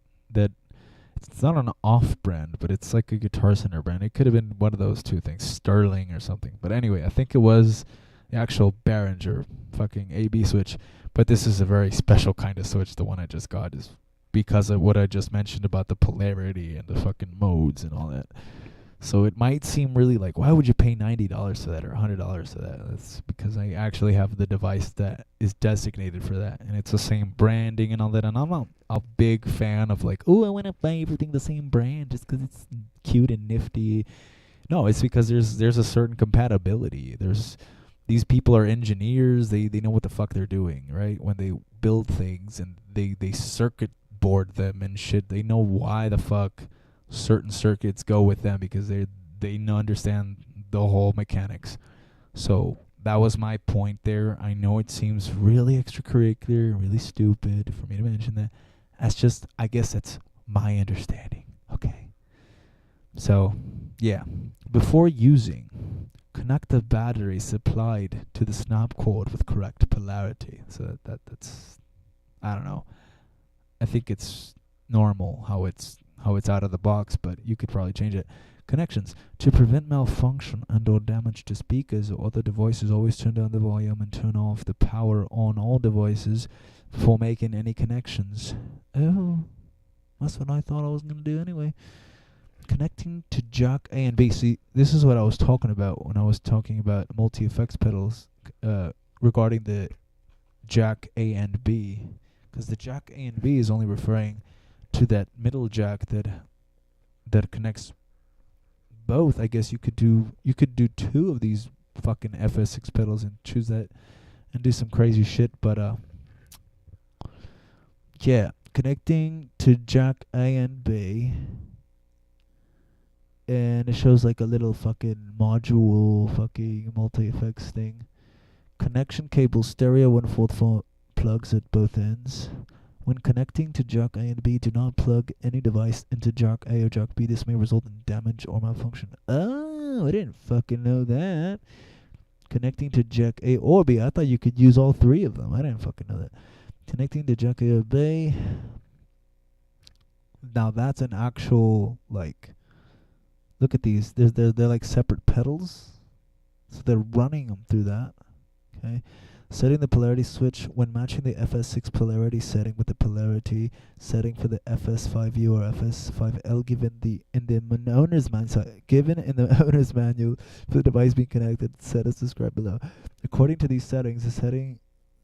It's not an off-brand, but it's like a Guitar Center brand. It could have been one of those two things, Sterling or something. But anyway, I think it was the actual Behringer fucking AB switch. But this is a very special kind of switch. The one I just got is because of what I just mentioned about the polarity and the fucking modes and all that. So it might seem really like, why would you pay $90 for that or $100 for that? That's because I actually have the device that is designated for that, and it's the same branding and all that. And I'm not a big fan of like, oh, I want to buy everything the same brand just because it's cute and nifty. No, it's because there's a certain compatibility. These people are engineers. They know what the fuck they're doing, right? When they build things and they circuit board them and shit, they know why the fuck certain circuits go with them because they understand the whole mechanics. So that was my point there. I know it seems really extracurricular, really stupid for me to mention that. That's just, I guess that's my understanding. Okay. So, yeah. Before using, connect the battery supplied to the snap cord with correct polarity. So that's, I don't know. I think it's normal, how it's out of the box, but you could probably change it. Connections. To prevent malfunction and or damage to speakers or other devices, always turn down the volume and turn off the power on all devices before making any connections. Oh, that's what I thought I was going to do anyway. Connecting to jack A and B. See, this is what I was talking about when I was talking about multi-effects pedals regarding the jack A and B. Because the jack A and B is only referring to that middle jack that connects both. I guess you could do 2 of these fucking FS6 pedals and choose that and do some crazy shit, but yeah, connecting to jack A and B, and it shows like a little fucking module fucking multi-effects thing. Connection cable, stereo 1/4 plugs at both ends. When connecting to jack A and B, do not plug any device into jack A or jack B. This may result in damage or malfunction. Oh, I didn't fucking know that. Connecting to jack A or B. I thought you could use all 3 of them. I didn't fucking know that. Connecting to jack A or B. Now that's an actual, like, look at these. They're like separate pedals. So they're running them through that. Okay. Setting the polarity switch when matching the FS6 polarity setting with the polarity setting for the FS5U or FS5L given in the owner's manual for the device being connected, set as described below. According to these settings, the setting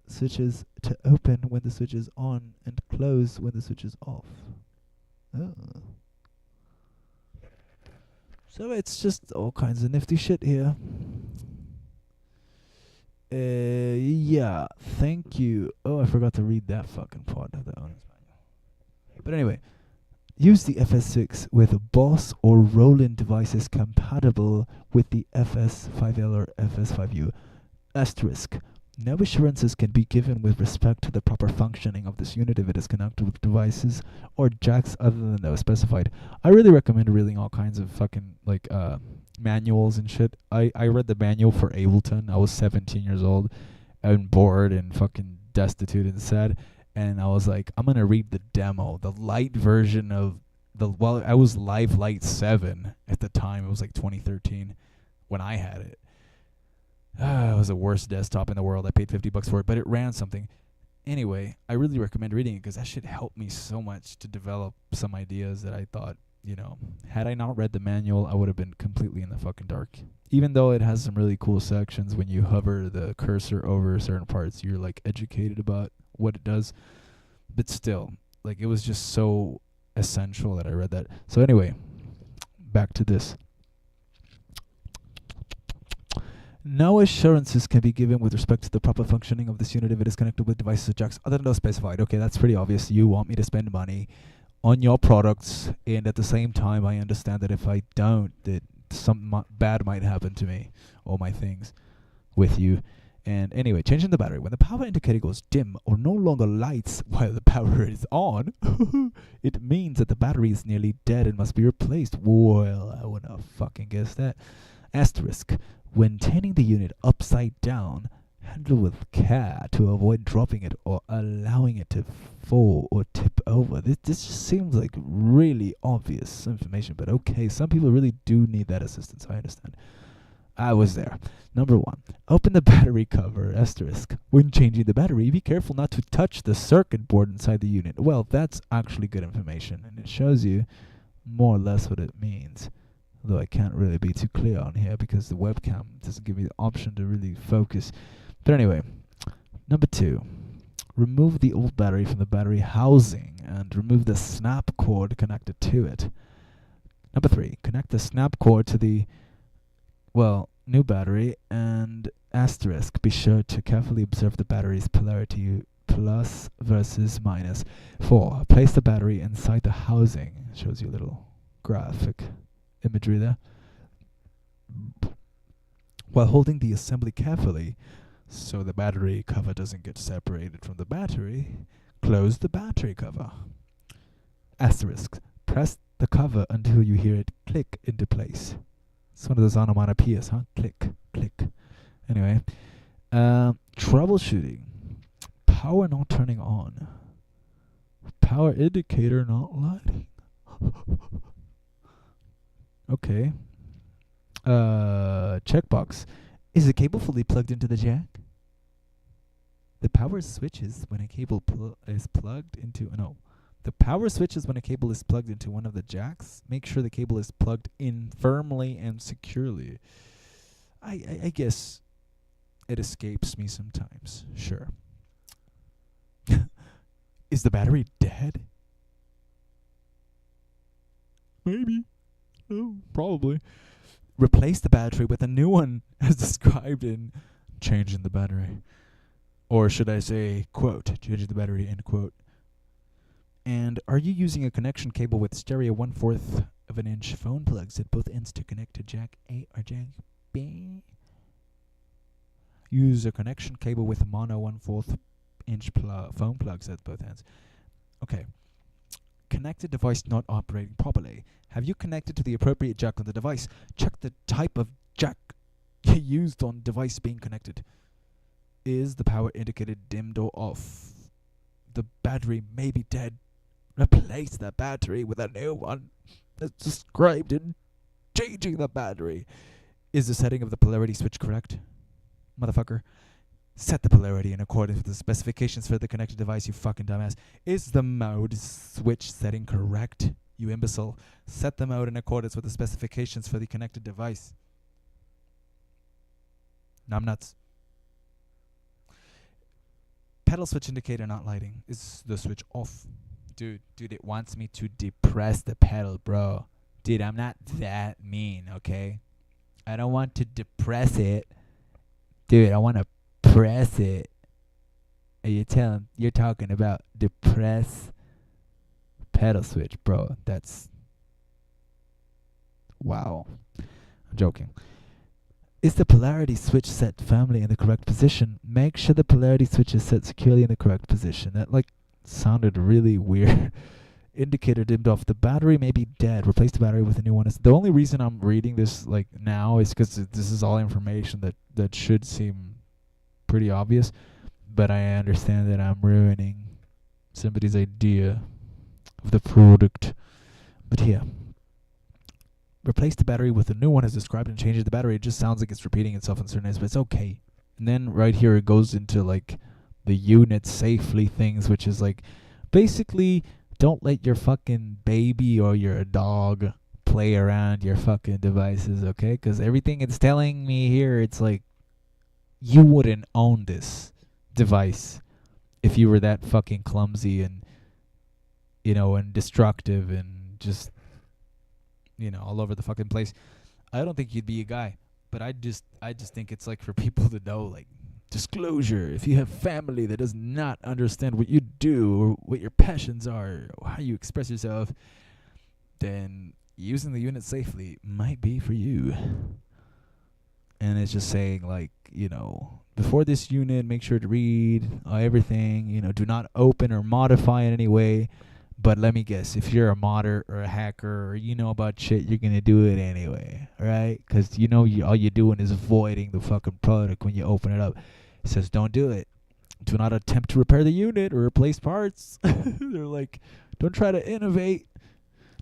switches to open when the switch is on and close when the switch is off. Oh. So it's just all kinds of nifty shit here. Yeah, thank you. Oh, I forgot to read that fucking part of the owner's manual. But anyway, use the FS6 with Boss or Roland devices compatible with the FS5L or FS5U. Asterisk. No assurances can be given with respect to the proper functioning of this unit if it is connected with devices or jacks other than those specified. I really recommend reading all kinds of fucking like manuals and shit. I read the manual for Ableton. I was 17 years old and bored and fucking destitute and sad, and I was like, I'm gonna read the demo, the light version of I was Live Light 7 at the time. It was like 2013 when I had it. It was the worst desktop in the world. I paid $50 for it, but it ran something. Anyway, I really recommend reading it because that shit helped me so much to develop some ideas that I thought, had I not read the manual, I would have been completely in the fucking dark. Even though it has some really cool sections, when you hover the cursor over certain parts, you're like educated about what it does. But still, like, it was just so essential that I read that. So anyway, back to this. No assurances can be given with respect to the proper functioning of this unit if it is connected with devices or jacks other than those specified. Okay, that's pretty obvious. You want me to spend money on your products, and at the same time, I understand that if I don't, that something bad might happen to me or my things with you. And anyway, changing the battery. When the power indicator goes dim or no longer lights while the power is on, it means that the battery is nearly dead and must be replaced. Well, I would not fucking guess that. Asterisk. When turning the unit upside down, handle with care to avoid dropping it or allowing it to fall or tip over. This just seems like really obvious information, but okay, some people really do need that assistance. I understand. I was there. Number 1, open the battery cover, asterisk. When changing the battery, be careful not to touch the circuit board inside the unit. Well, that's actually good information, and it shows you more or less what it means. Though I can't really be too clear on here because the webcam doesn't give me the option to really focus. But anyway, number 2, remove the old battery from the battery housing and remove the snap cord connected to it. Number 3, connect the snap cord to the, new battery, and asterisk, be sure to carefully observe the battery's polarity plus versus minus. 4, place the battery inside the housing. Shows you a little graphic imagery there. While holding the assembly carefully so the battery cover doesn't get separated from the battery, close the battery cover. Asterisk, press the cover until you hear it click into place. It's one of those onomatopoeias, huh? Click, click. Anyway, troubleshooting. Power not turning on. power indicator not lighting. Okay. Checkbox. Is the cable fully plugged into the jack? The power switches when a cable is plugged into... No. The power switches when a cable is plugged into one of the jacks. Make sure the cable is plugged in firmly and securely. I guess it escapes me sometimes. Sure. Is the battery dead? Maybe. No, probably. Replace the battery with a new one as described in Changing the Battery. Or should I say, quote, Changing the Battery, end quote. And are you using a connection cable with stereo 1/4 of an inch phone plugs at both ends to connect to jack A or jack B? Use a connection cable with mono 1/4 inch phone plugs at both ends. Okay. Connected device not operating properly. Have you connected to the appropriate jack on the device? Check the type of jack used on device being connected. Is the power indicator dimmed or off? The battery may be dead. Replace the battery with a new one as described in Changing the Battery. Is the setting of the polarity switch correct? Motherfucker. Set the polarity in accordance with the specifications for the connected device, you fucking dumbass. Is the mode switch setting correct? You imbecile. Set the mode in accordance with the specifications for the connected device. Numbnuts. Pedal switch indicator not lighting. Is the switch off? Dude, it wants me to depress the pedal, bro. Dude, I'm not that mean, okay? I don't want to depress it. Dude, I want to press it. And you're talking about depress pedal switch, bro. That's... Wow. I'm joking. Is the polarity switch set firmly in the correct position? Make sure the polarity switch is set securely in the correct position. That, sounded really weird. Indicator dimmed off. The battery may be dead. Replace the battery with a new one. The only reason I'm reading this, now is because this is all information that should seem pretty obvious. But I understand that I'm ruining somebody's idea of the product. But yeah. Replace the battery with a new one as described and change the battery. It just sounds like it's repeating itself in certain areas, but it's okay. And then right here it goes into the unit safely things, which is basically don't let your fucking baby or your dog play around your fucking devices, okay? Because everything it's telling me here, it's you wouldn't own this device if you were that fucking clumsy and and destructive and just all over the fucking place. I don't think you'd be a guy, but I just think it's for people to know, disclosure. If you have family that does not understand what you do or what your passions are or how you express yourself, then using the unit safely might be for you. And it's just saying before this unit, make sure to read everything, do not open or modify in any way. But let me guess, if you're a modder or a hacker or you know about shit, you're going to do it anyway, right? Because all you're doing is voiding the fucking product when you open it up. It says don't do it. Do not attempt to repair the unit or replace parts. They're don't try to innovate.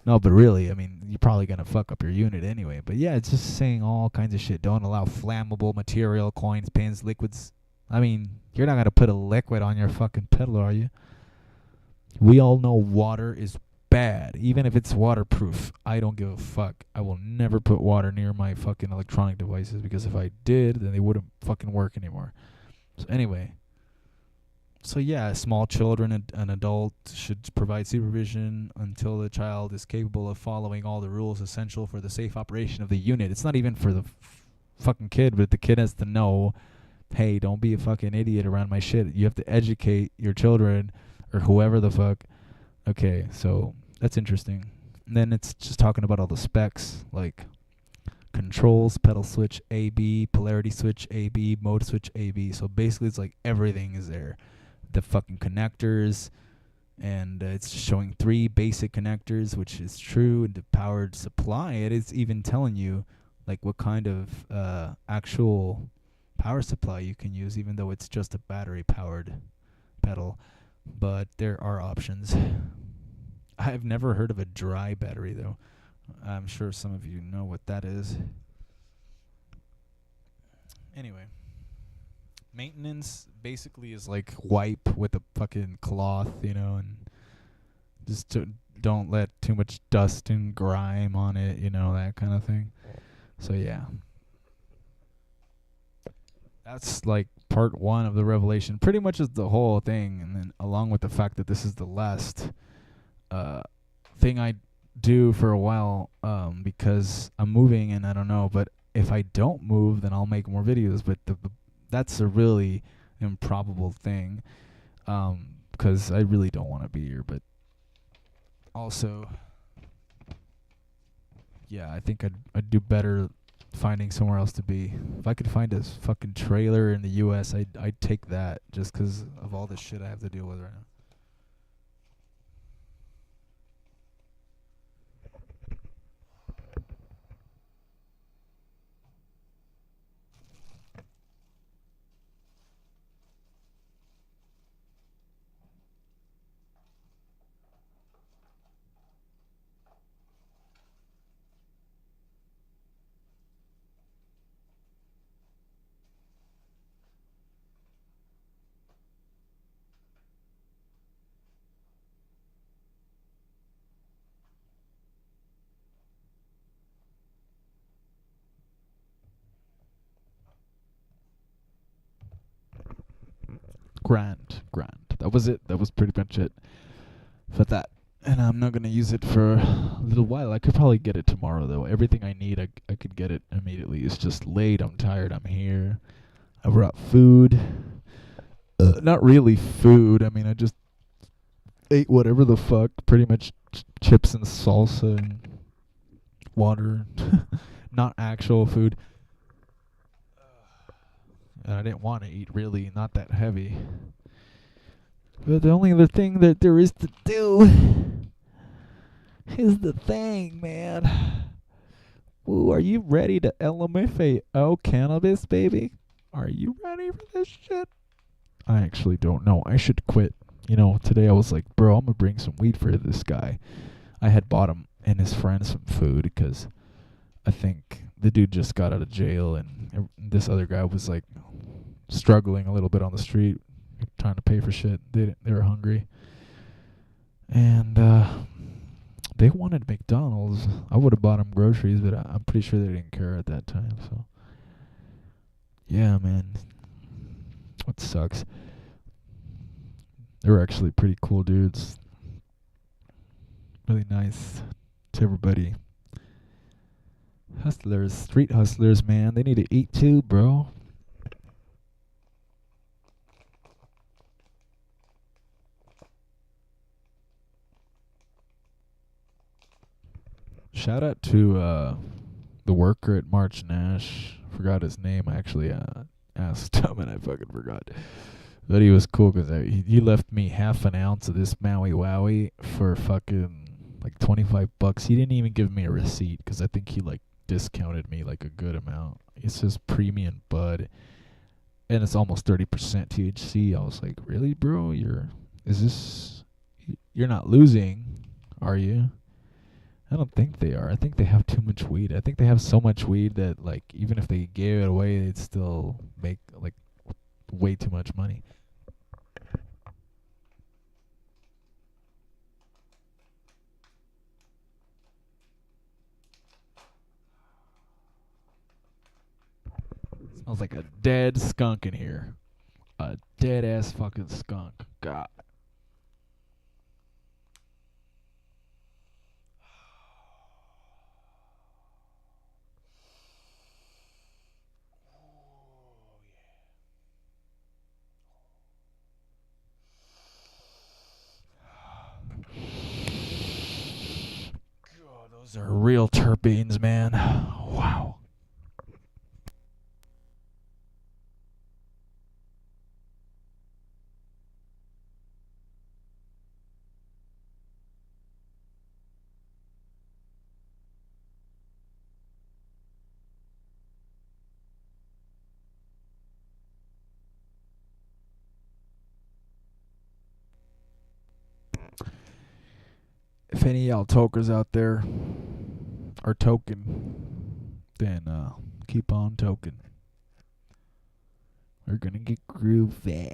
No, but really, you're probably going to fuck up your unit anyway. But yeah, it's just saying all kinds of shit. Don't allow flammable material, coins, pins, liquids. You're not going to put a liquid on your fucking pedal, are you? We all know water is bad, even if it's waterproof. I don't give a fuck. I will never put water near my fucking electronic devices because if I did, then they wouldn't fucking work anymore. So anyway. So yeah, small children and an adult should provide supervision until the child is capable of following all the rules essential for the safe operation of the unit. It's not even for the fucking kid, but the kid has to know, hey, don't be a fucking idiot around my shit. You have to educate your children or whoever the fuck. Okay, so that's interesting. And then it's just talking about all the specs, controls, pedal switch AB, polarity switch AB, mode switch AB. So basically it's everything is there. The fucking connectors, and it's showing 3 basic connectors, which is true. And the powered supply, it is even telling you what kind of actual power supply you can use, even though it's just a battery powered pedal. but there are options. I've never heard of a dry battery though. I'm sure some of you know what that is. Anyway, maintenance basically is like wipe with a fucking cloth, and just don't let too much dust and grime on it, that kind of thing. So yeah, that's like part one of the revelation. Pretty much is the whole thing, and then along with the fact that this is the last uh, thing I do for a while, because I'm moving and I don't know, but if I don't move, then I'll make more videos. But that's a really improbable thing, because I really don't want to be here. But also, yeah, I think I'd do better finding somewhere else to be. If I could find a fucking trailer in the U.S., I'd take that just 'cause of all the shit I have to deal with right now. Grand. That was it. That was pretty much it for that. And I'm not gonna use it for a little while. I could probably get it tomorrow though. Everything I need, I could get it immediately. It's just late. I'm tired. I'm here. I brought food. Not really food. I mean, I just ate whatever the fuck. Pretty much chips and salsa and water. Not actual food. And I didn't want to eat really. Not that heavy. But the only other thing that there is to do is the thing, man. Ooh, are you ready to LMFAO cannabis, baby? Are you ready for this shit? I actually don't know. I should quit. Today I was like, bro, I'm going to bring some weed for this guy. I had bought him and his friend some food because I think the dude just got out of jail and this other guy was like struggling a little bit on the street, trying to pay for shit. They were hungry. And they wanted McDonald's. I would have bought them groceries, but I'm pretty sure they didn't care at that time. So, yeah, man. It sucks. They were actually pretty cool dudes. Really nice to everybody. Hustlers, street hustlers, man. They need to eat too, bro. Shout out to the worker at March Nash. Forgot his name. I actually asked him and I fucking forgot. But he was cool because he left me half an ounce of this Maui Wowie for fucking like $25. He didn't even give me a receipt because I think he like discounted me like a good amount. It's just premium bud, and it's almost 30% THC. I was like, really, bro? You're not losing, are you? I don't think they are. I think they have too much weed. I think they have so much weed that like even if they gave it away, they'd still make like way too much money. Smells like a dead skunk in here. A dead ass fucking skunk. God. God, those are real terpenes, man. Wow. any of y'all tokers out there are token, then keep on token. We're gonna get groovy.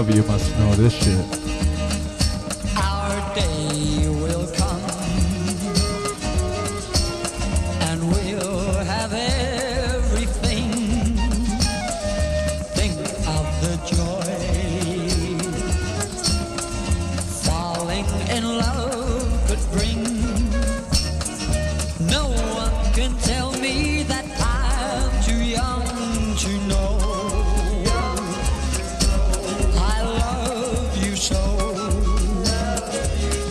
of you must know this shit. Our day will come, and we'll have everything. Think of the joy falling in love could bring. No one can tell me that I'm too young to know. I love you so,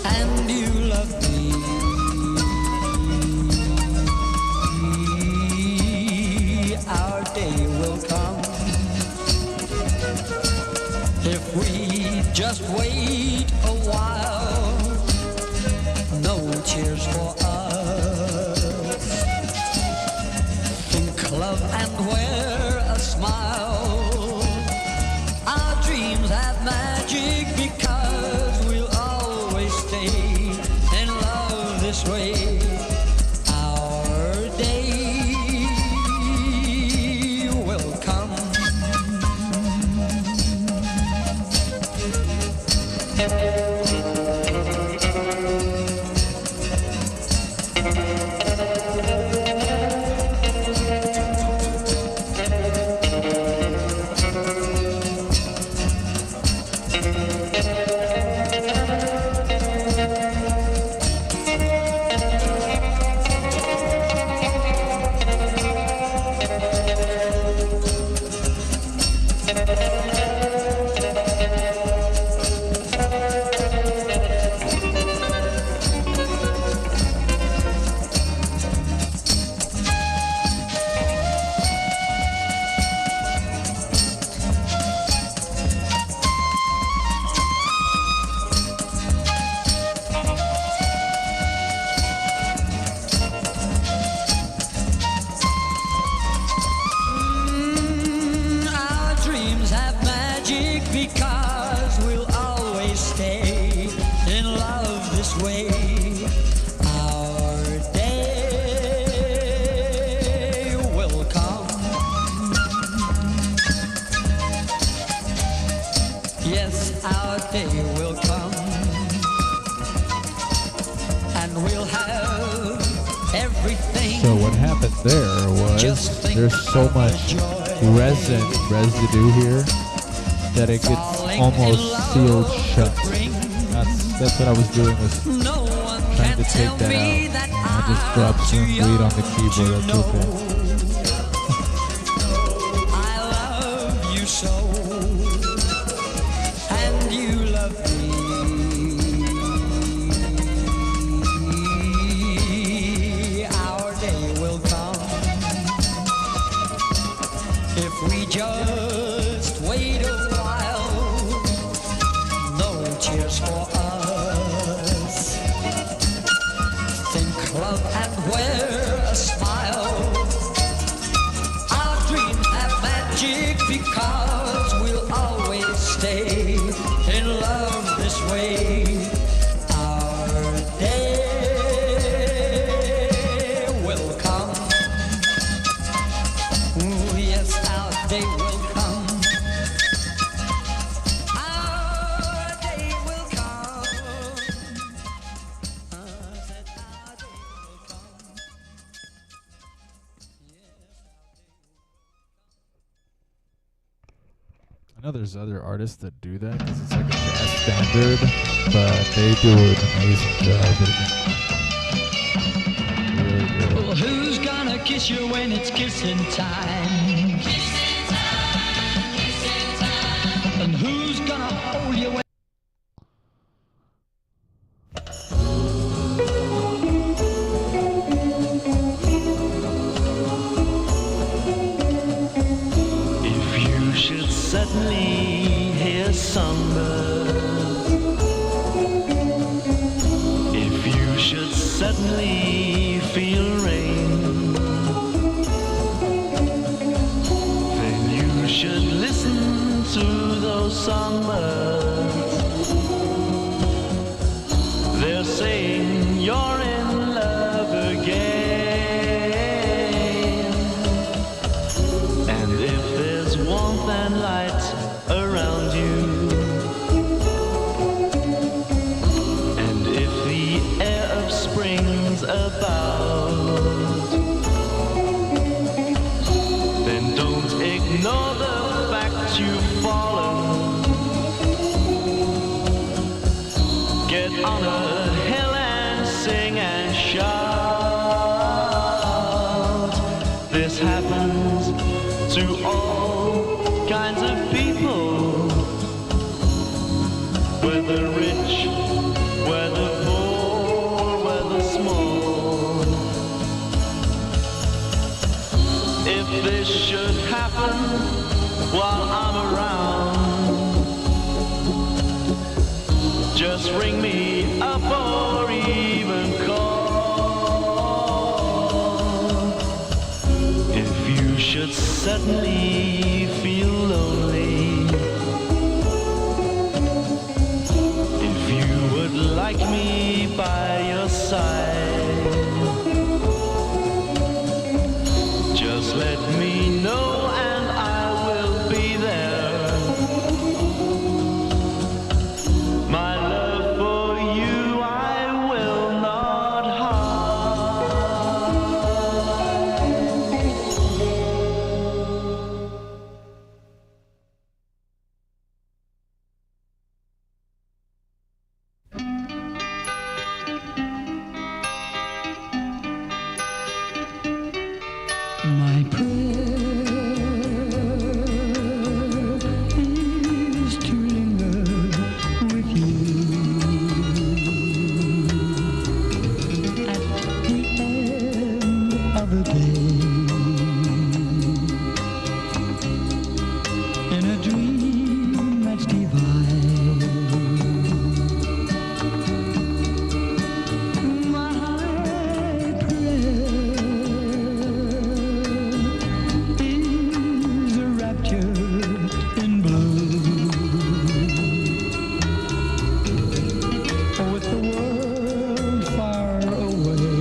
and you love me. Our day will come if we just wait a while. No tears for us. Think love and wear a smile. Our dreams have magic because we'll always stay in love this way. Our day will come. Our dreams have magic because we'll always stay in love this way. Our day will come. Yes, our day will come, and we'll have everything. So what happened there was there's so much residue here that it gets almost sealed shut. That's what I was doing, was trying to take that out. And I just dropped some weed on the keyboard. That's okay. I love you so, and you love me. Our day will come if we just wait a while. No tears for us. Think love and wear a smile. Our dreams have magic because we'll always stay in love this way. Our day will come. Ooh, yes, our day will come. Our day will come. I said our day will come. I know there's other artists that do that because it's like a jazz standard, but they do an amazing job. Really good. Well, who's gonna kiss you when it's kissing time? Kissing time, kissing time. And who's gonna hold you when If you should suddenly hear sunbird, if you should suddenly feel rain, then you should listen to those songbirds. They're saying you're in love again. And if there's warmth and light around you, This happens to all kinds of people, whether rich, whether poor, whether small. If this should happen while I'm around, just ring me up or even call. If you should suddenly feel lonely, if you would like me by your side, just let me know and I will be there. My love for you I will not hide. My prayer is to linger with you at the end of the day, in a dream that's divine. My prayer is a rapture in blue, with the world far away,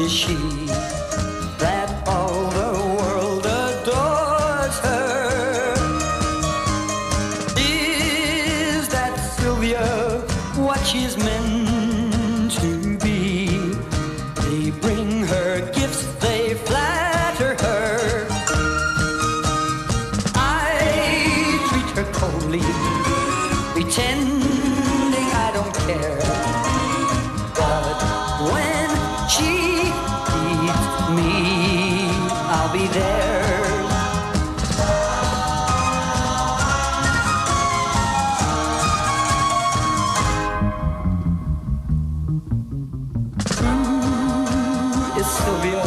is she that all the world adores her? Is that Sylvia what she's meant to be? They bring her gifts, they flatter her. I treat her coldly, pretending I don't care. But when she needs me, I'll be there. Is Sylvia?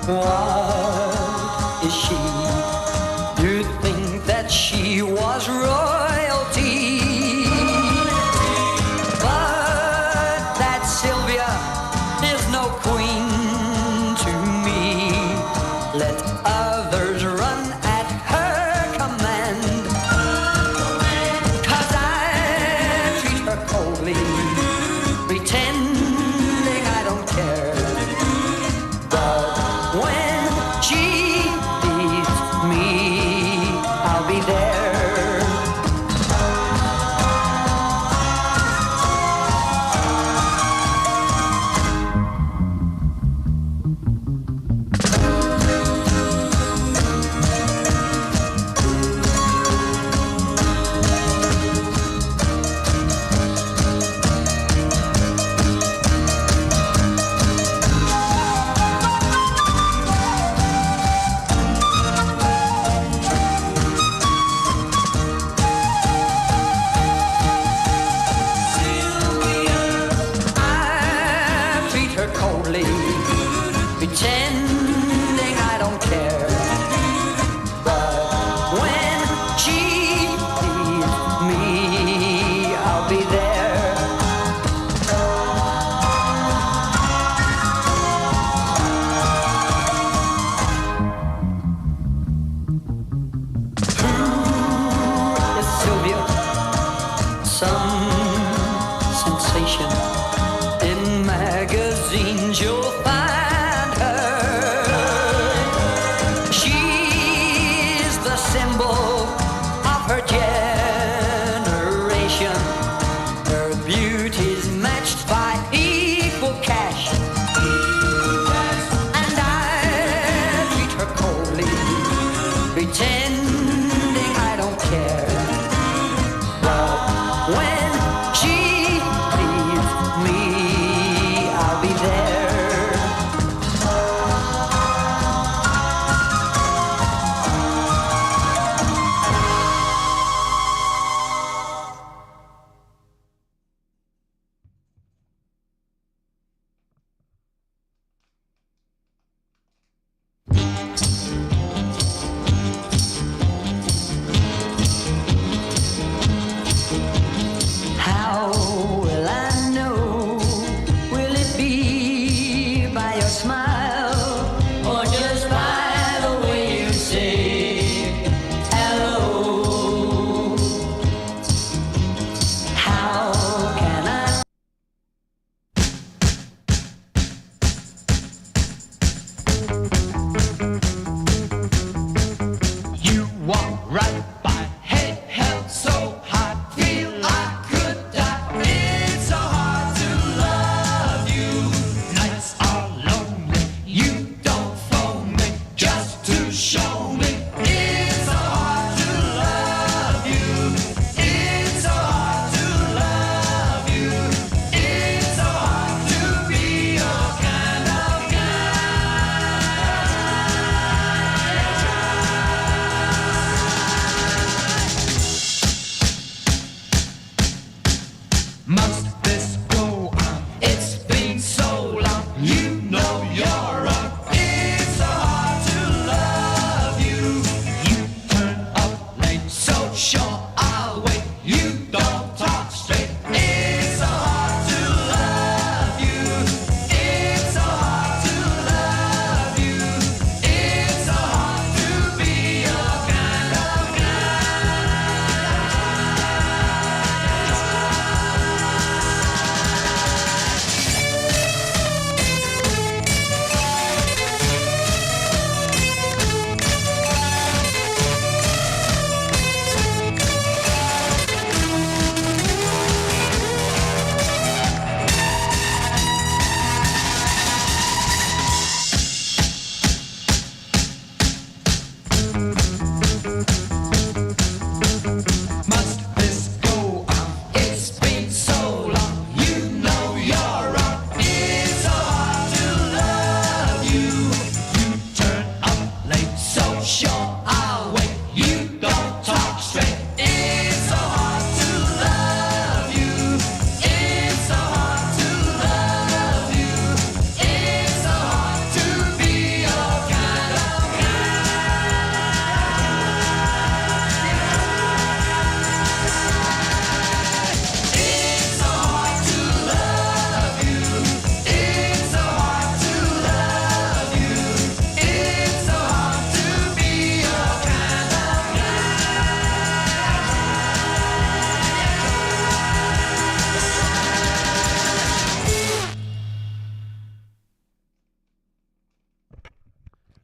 What is she? You'd think that she was royalty, but that Sylvia is no queen to me. Let others run at her command, 'cause I treat her coldly, pretending I don't care. But when she needs me, I'll be there. I treat her coldly, pretending I don't care. But when she needs me, I'll be there. Who is Sylvia? Some sensation. In magazines you'll find her. She's the symbol of her generation. Her beauty's matched by equal cash. And I treat her coldly, pretending I don't care. But when she needs me, I'll be there.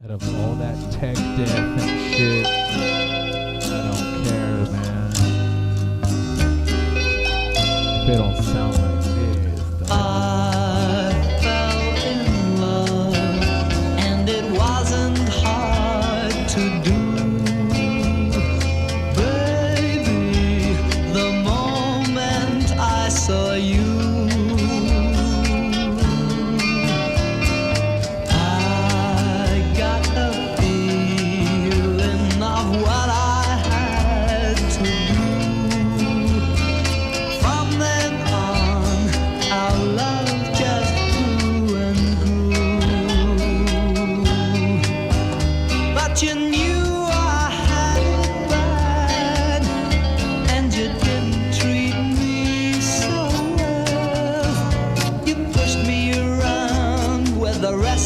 Out of all that tech death and shit, I don't care, man. If it don't sound like this, I fell in love, and it wasn't hard to do. Baby, the moment I saw you,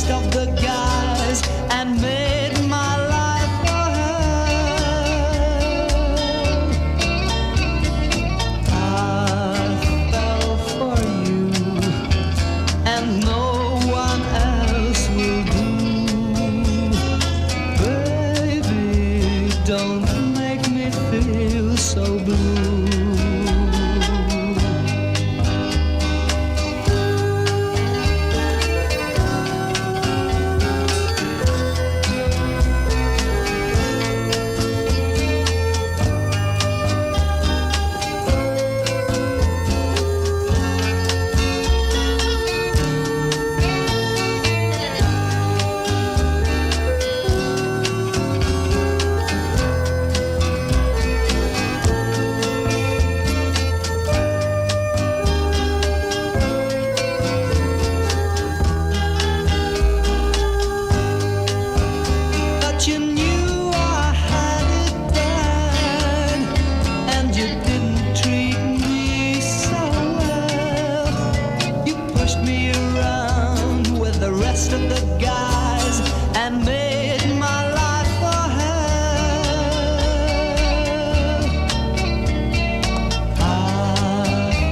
of the guys and made my life a hell. I fell for you, and no one else will do. Baby, don't make me feel so blue. Of the guys and made my life a hell. I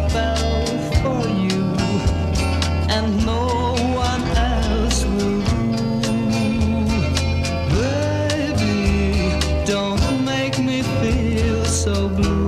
fell for you, and no one else will do. Baby, don't make me feel so blue.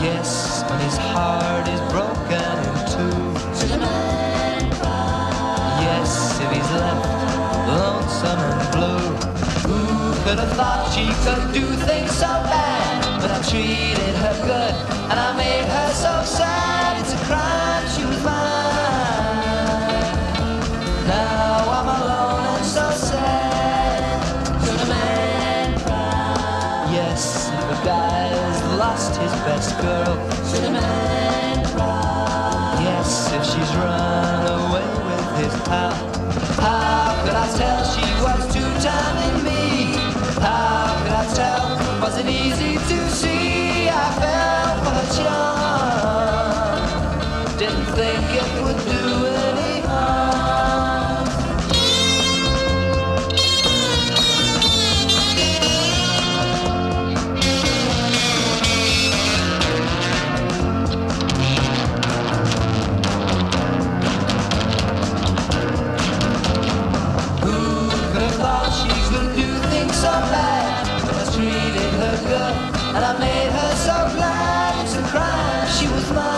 Yes, when his heart is broken in two. Yes, if he's left lonesome and blue. Who could have thought she could do things so bad? But I treated her good, and I made her so sad. It's a crime, she was mine. Now I'm alone and so sad. Should a man cry? Yes, the guy's lost his best girl. Should a man cry? Yes, if she's run away with his pal. How could I tell she was two-timing me? How could I tell? Was it easy to see? I fell for her charm. Didn't think it would do any harm. So bad, but I treated her good, and I made her so glad. It's a crime, she was mine.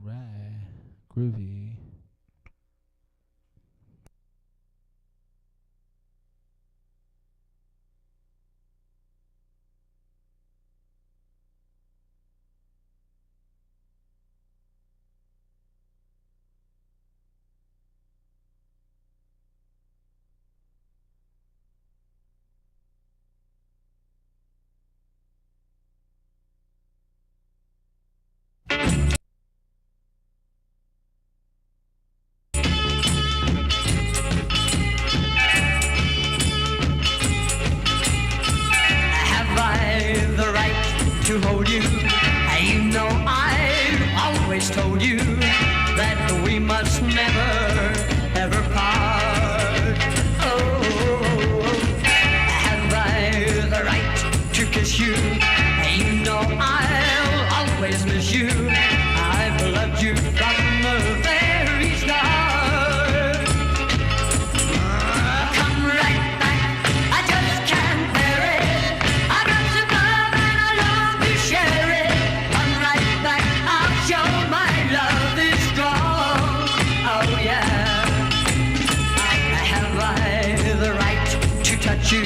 Alright. Groovy. Have I the right to hold you? You know I've always told you that we must never, ever part. Oh, have I the right to kiss you? You know I'll always miss you. I've loved you from the very start. Come right back, I just can't bear it. I got some love and I long to share it. Come right back, I'll show my love is strong. Oh yeah. Have I the right to touch you?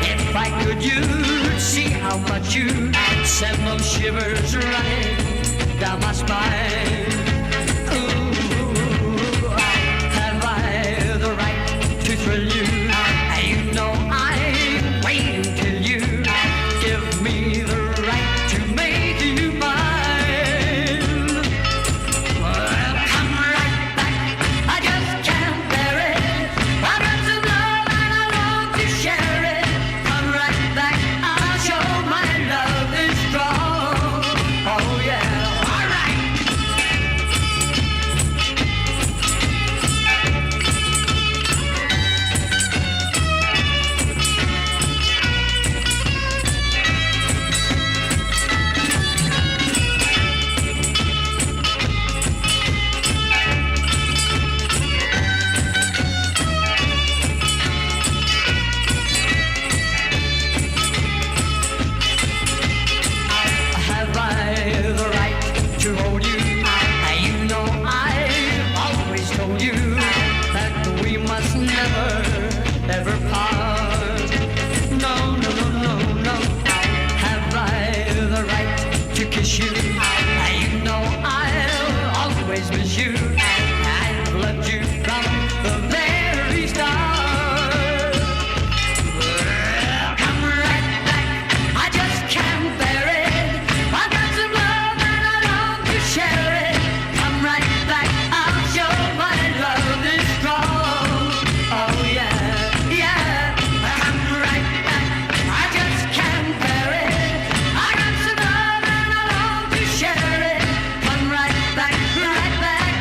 If I could, you'd see how much you send those shivers running down my spine. Ooh, have I the right to thrill you? You know I'm waiting till you give me the right to make you mine. Well, come right back, I just can't bear it. I got some love and I long to share it. Come right back, I'll show my love is strong. Oh yeah, all right. Have I the right to hold you? You know I've always told you that we must never, ever part. No, no, no, no, no. Have I the right to kiss you? You know I'll always miss you. I've loved you from the very start. Come right back, I just can't bear it. I got some love and I long to share it. Come right back, I'll show my love is strong. Oh yeah, yeah. Come right back, I just can't bear it. I got some love and I long to share it. Come right back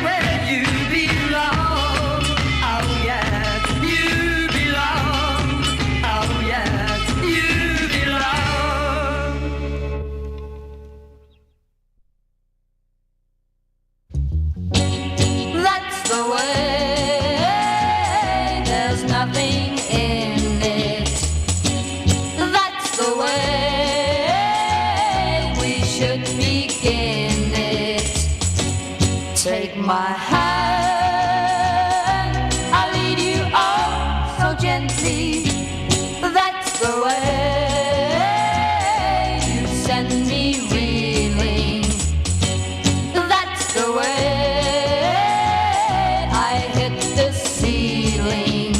where you belong. Oh yeah, you belong. Oh yeah, you belong. That's the way, there's nothing in it. That's the way we should begin it. Take my hand, I'll lead you on so gently. That's the way you send me reeling. That's the way I hit the ceiling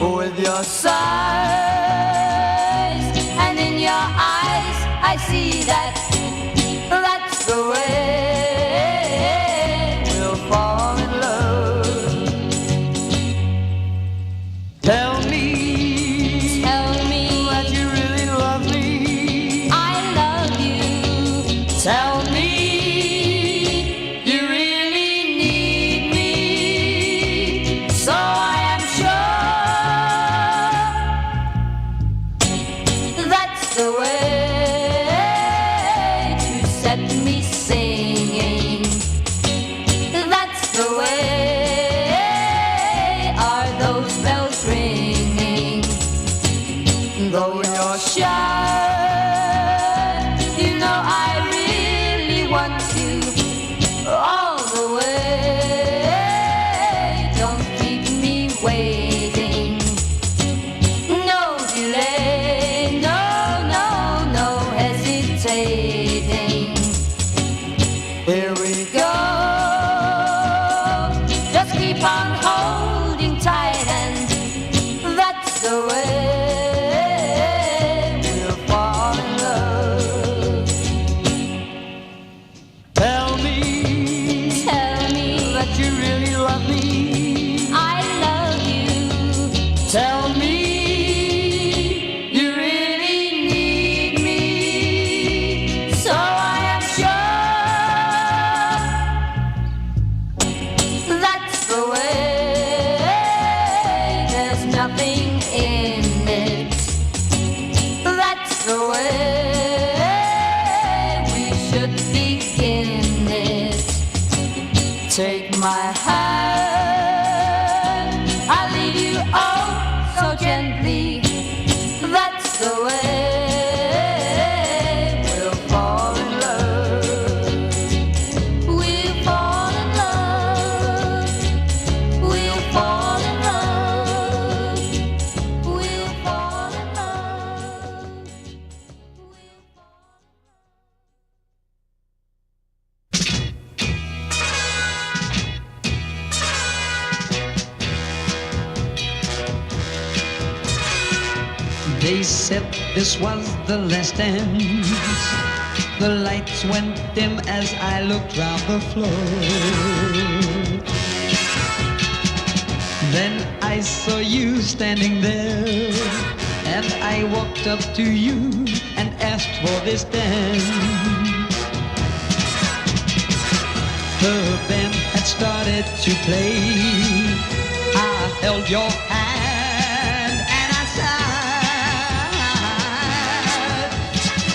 with your sighs, and in your eyes I see that. That's the way we'll fall in love. Tell me that you really love me. I love you. Tell me you really need me. So I am sure that's the way to set me singing. That's the way are those bells ringing. Though you're shy, you know I really want to. the way we'll fall in love. Tell me that you really love me. I love you. Tell me you really need me. So I am sure that's the way. There's nothing in it. That's the way we should begin it. Take my hand, I'll lead you oh so gently. That's the way we'll fall in love. We'll fall in love. We'll fall in love. We'll fall in love. We'll fall. They said this was the last dance. The lights went dim as I looked round the floor. Then I saw you standing there, and I walked up to you and asked for this dance. The band had started to play. I held your hand and I sighed.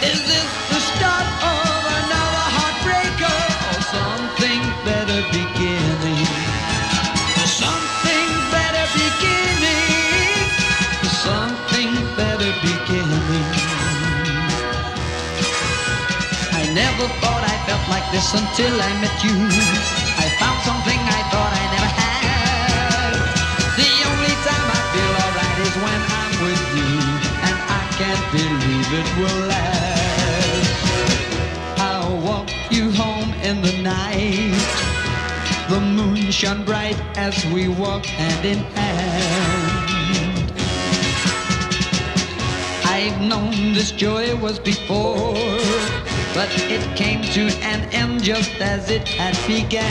Is this the start of another heartbreaker, or something better beginning? Something better beginning. Something better beginning. I never thought I felt like this until I met you. I found something I thought I never had. The only time I feel alright is when I'm with you, and I can't believe it will last. I'll walk you home in the night. The moon shone bright as we walked hand in hand. I've known this joy was before, but it came to an end just as it had began.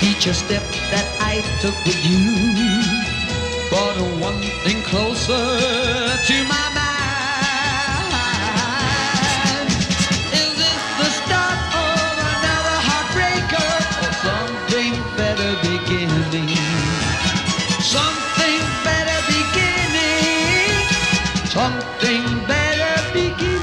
Each step that I took with you brought one thing closer to my mind. Is this the start of another heartbreaker, or something better beginning? Something better beginning. Something better beginning.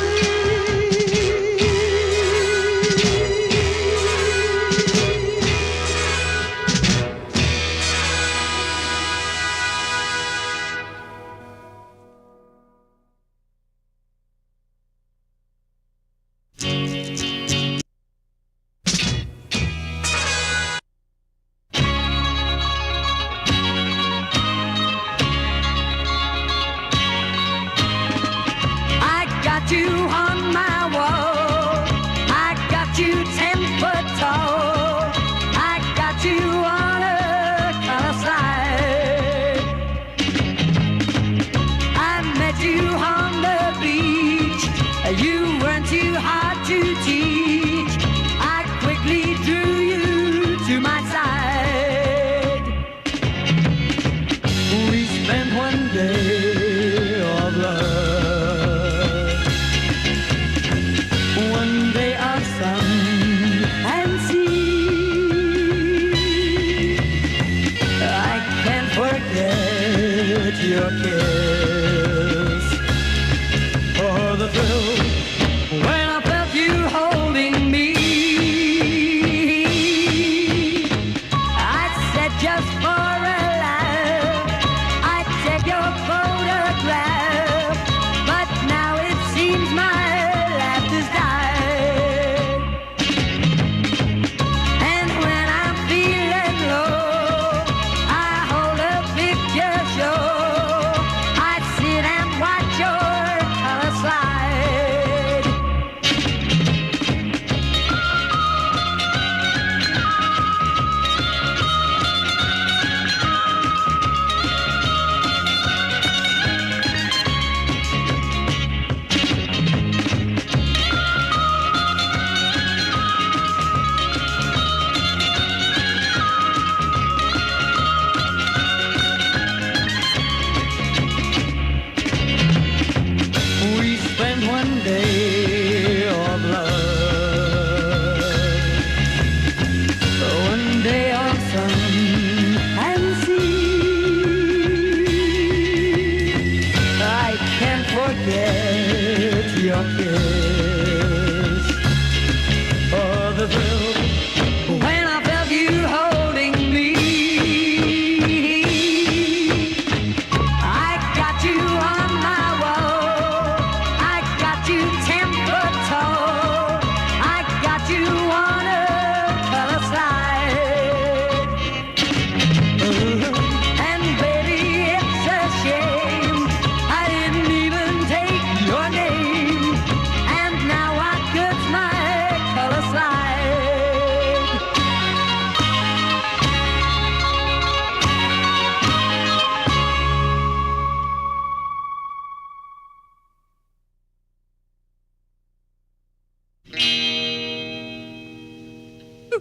I got you on my wall. I got you 10 foot tall. I got you on a color slide. I met you on the beach. You weren't too hard to teach. I quickly drew you to my side. We spent one day of love, one day of sun and sea. I can't forget your kiss or the thrill when I felt you holding me. I said just for a laugh, I'd take your photograph, but now it seems my laughter's died. And when I'm feeling low, I hold a picture show. I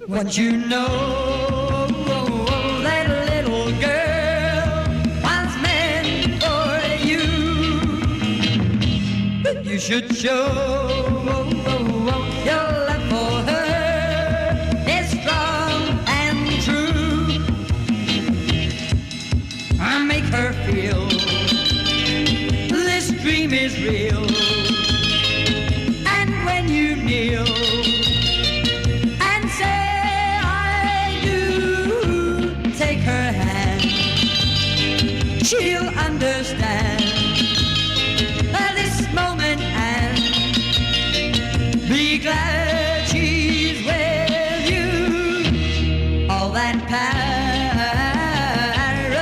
Once you know that little girl was meant for you, you should show your love for her is strong and true. I make her feel this dream is real. And when you kneel and say I do, take her hand, she'll understand this moment and be glad she's with you. All that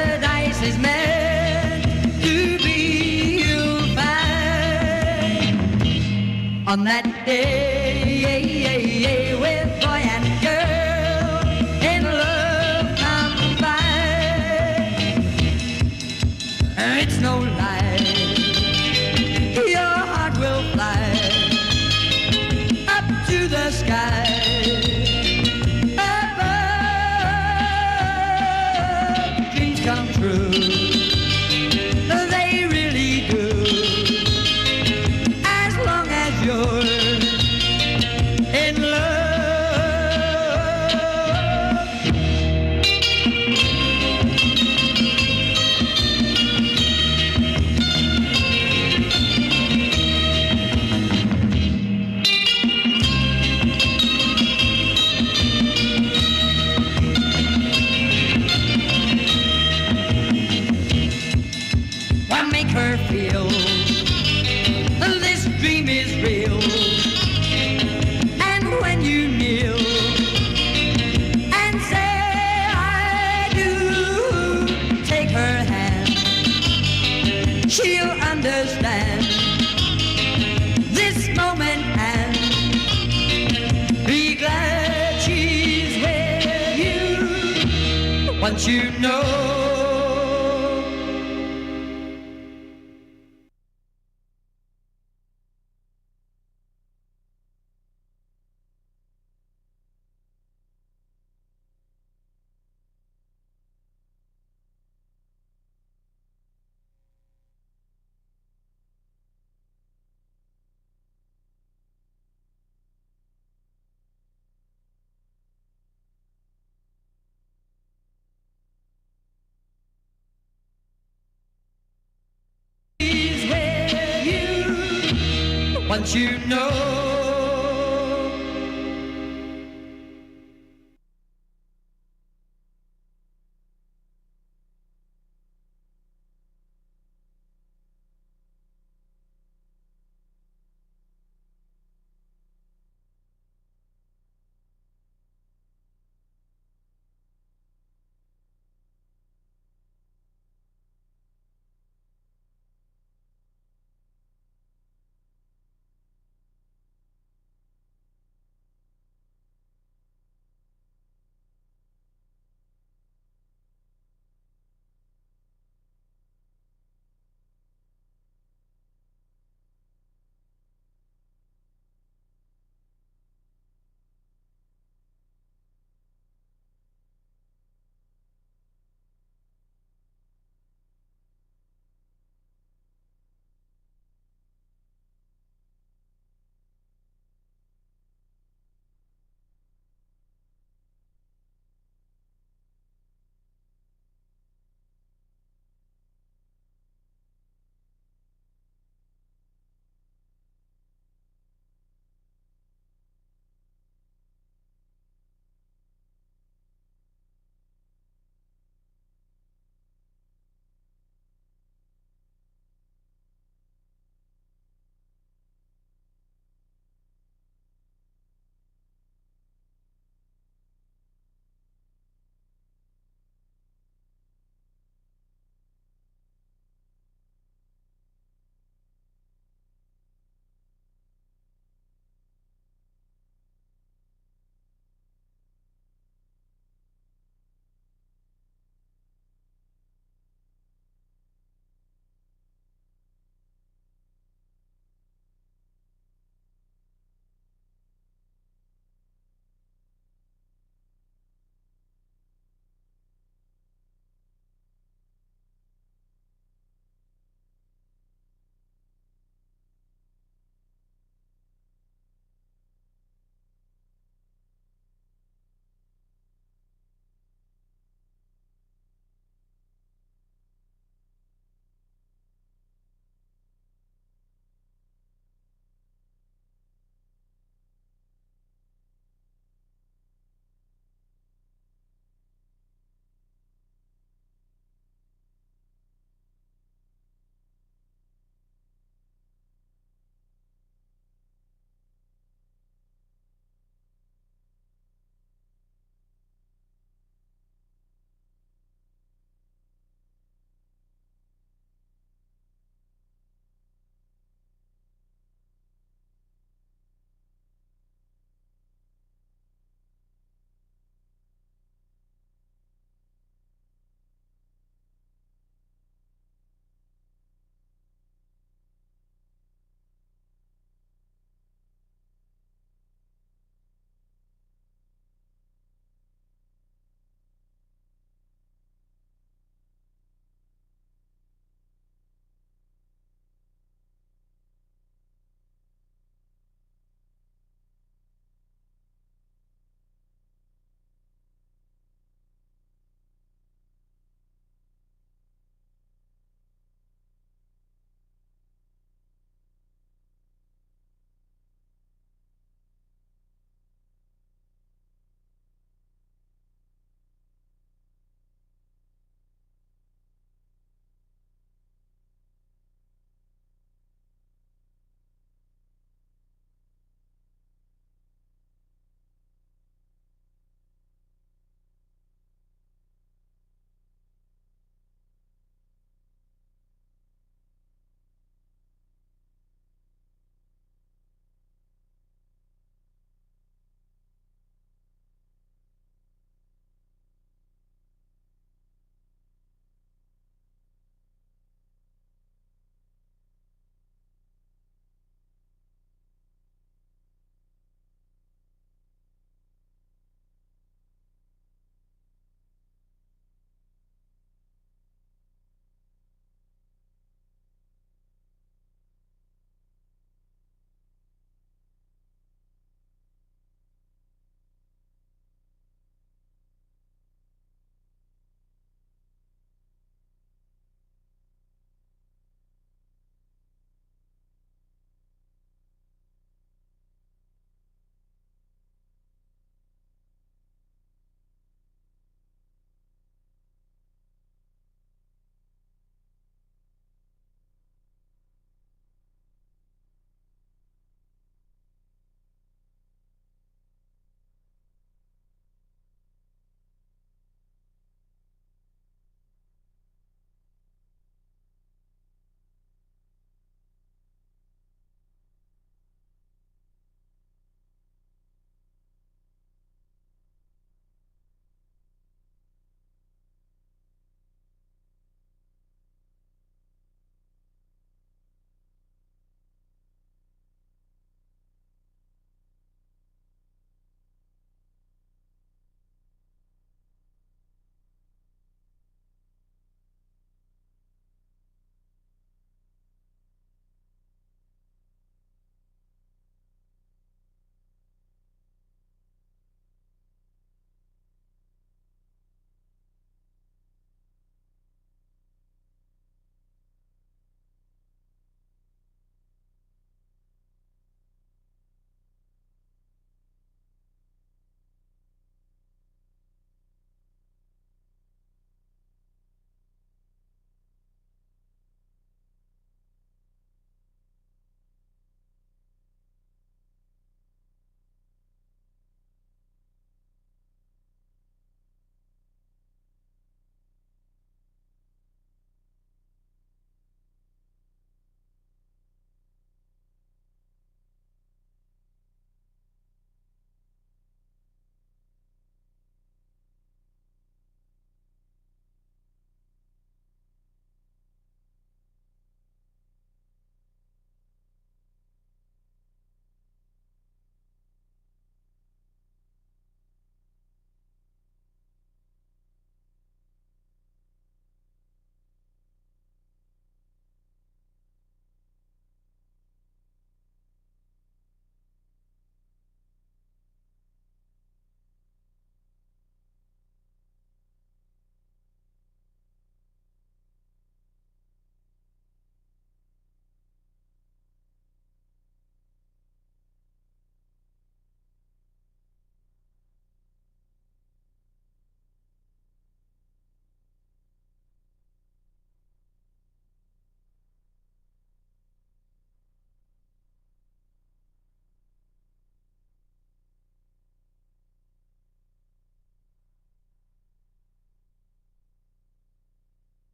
paradise is meant to be, you'll find on that day with boy and girl in love combined. It's no lie, your heart will fly up to the sky above. Dreams come true, they really do, as long as you're in love. Why make her feel this dream is real? And when you kneel and say I do, take her hand, she'll understand this moment and be glad she's with you. Once you know. She's with you. Once you know.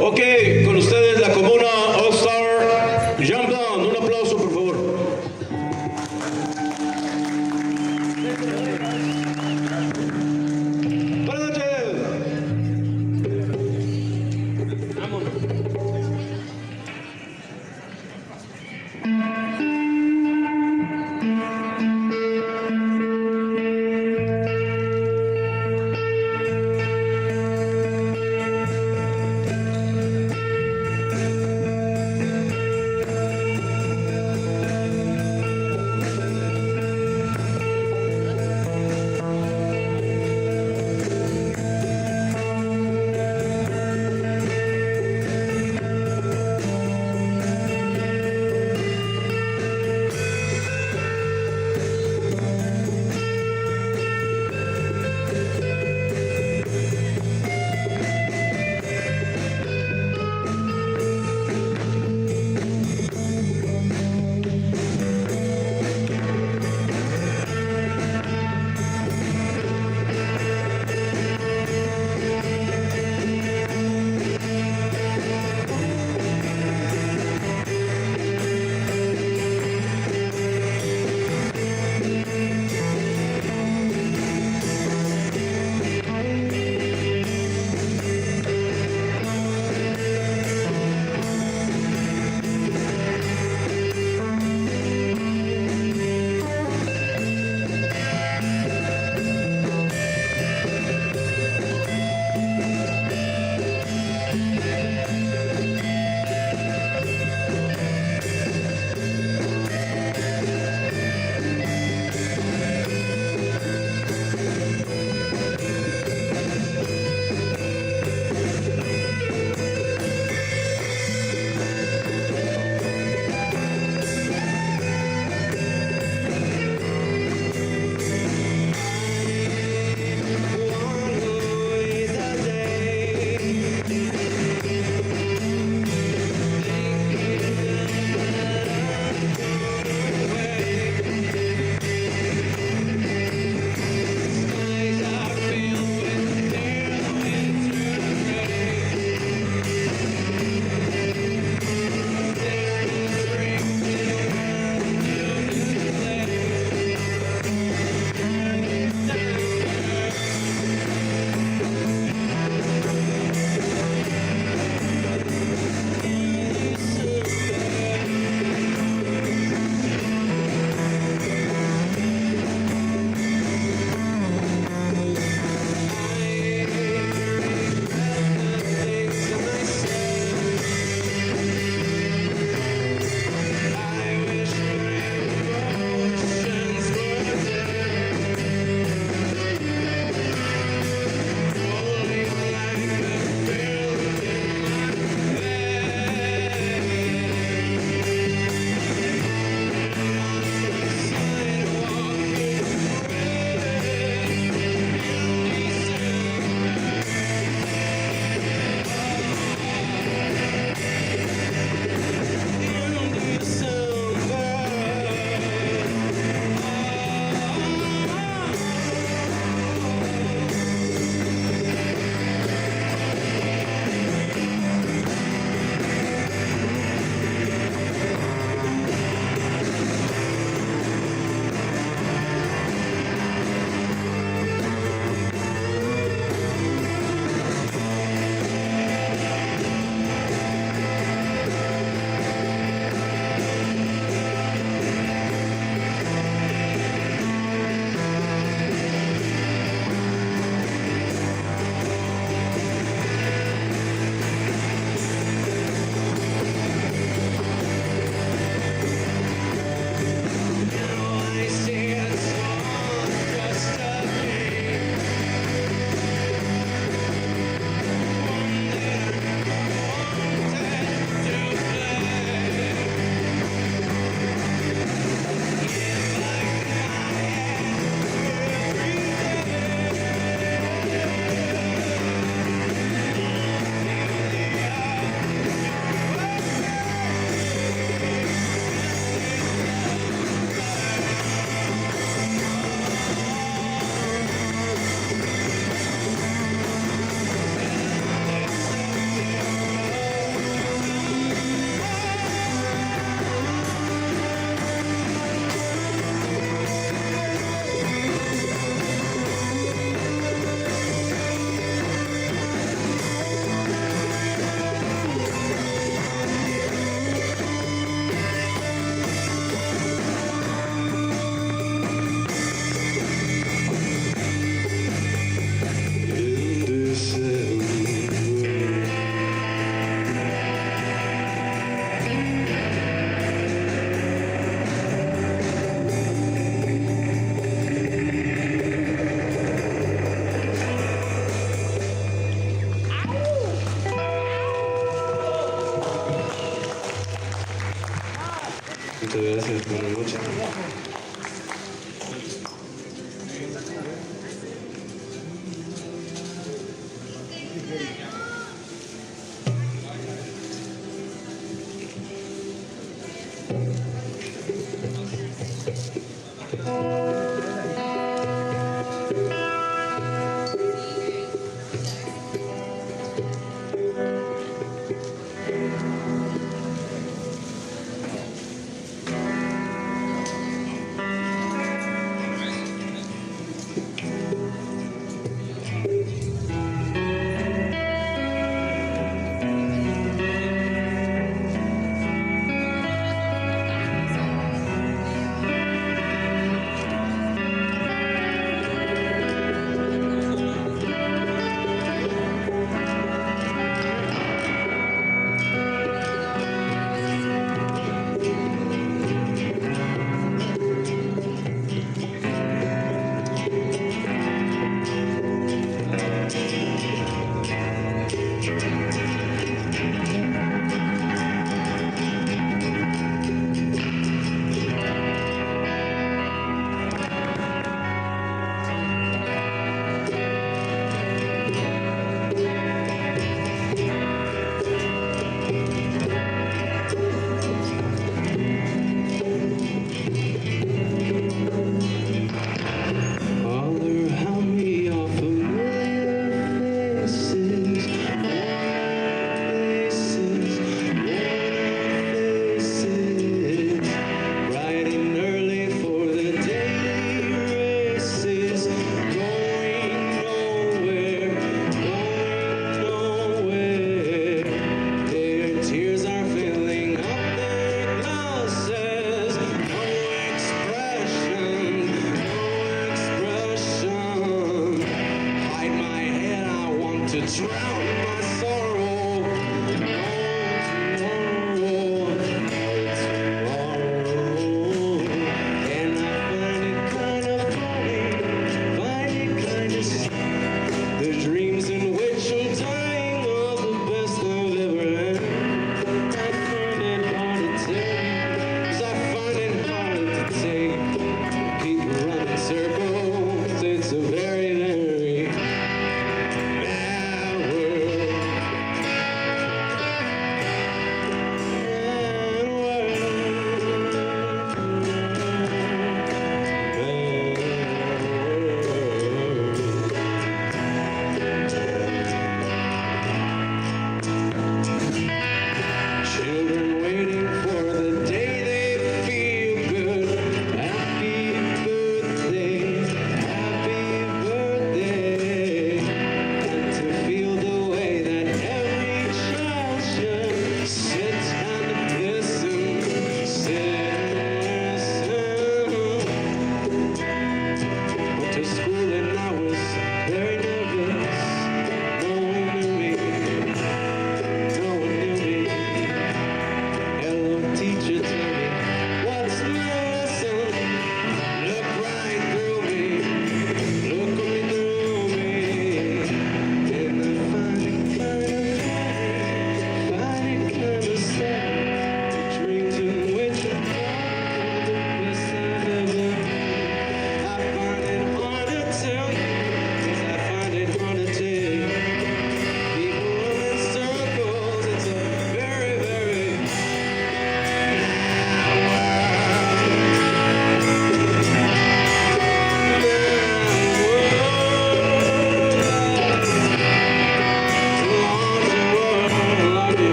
Ok, con ustedes la comuna All Star Jump Down. Un aplauso, por favor. Buenas noches. Vámonos. Muchas gracias, buenas noches.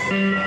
Okay.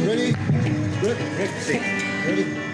Ready? Good. Ready?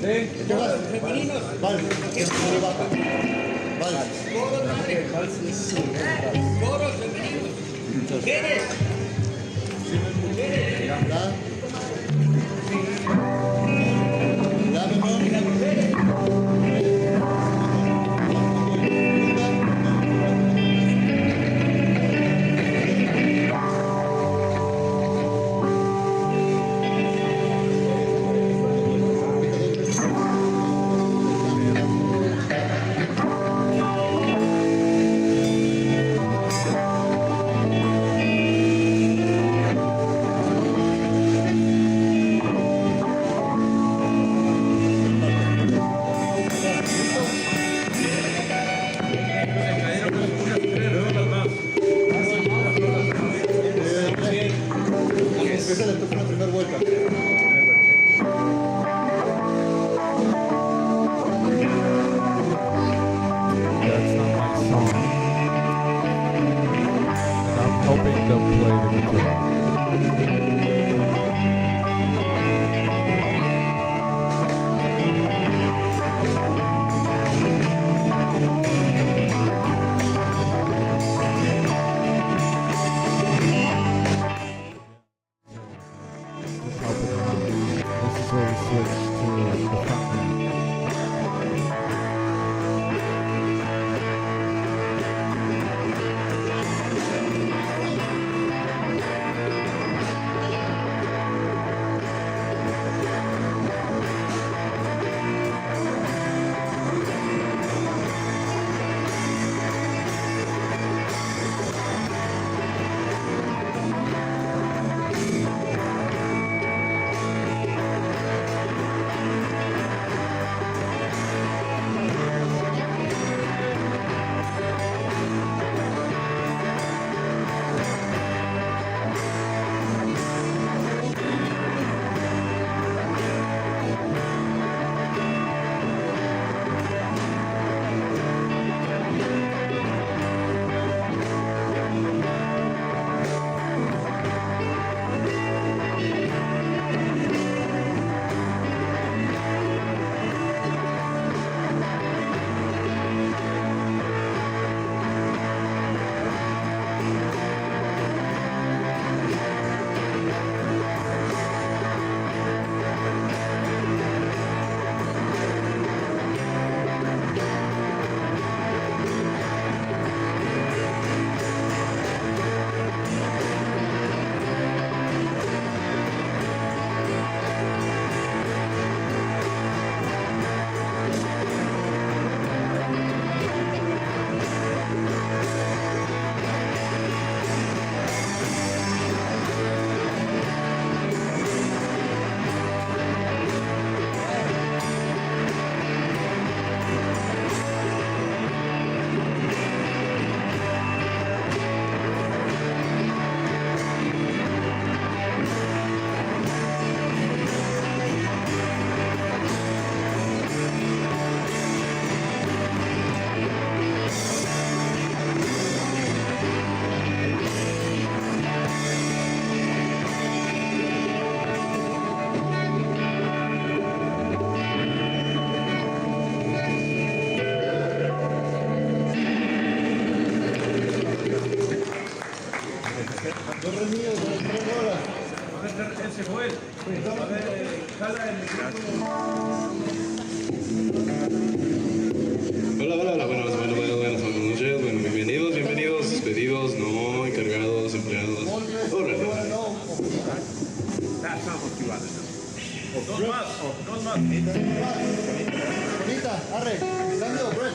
¿Qué vas? Vals. Empieza la primera vuelta. That's not my song. And I'm hoping they'll play the guitar. Just helping out. This is where we switch to the frontman. Hola, hola, buenas noches, bueno, bienvenidos, despedidos, no, encargados, empleados. Hola, Dos más. Bonita, arre, cambio, break.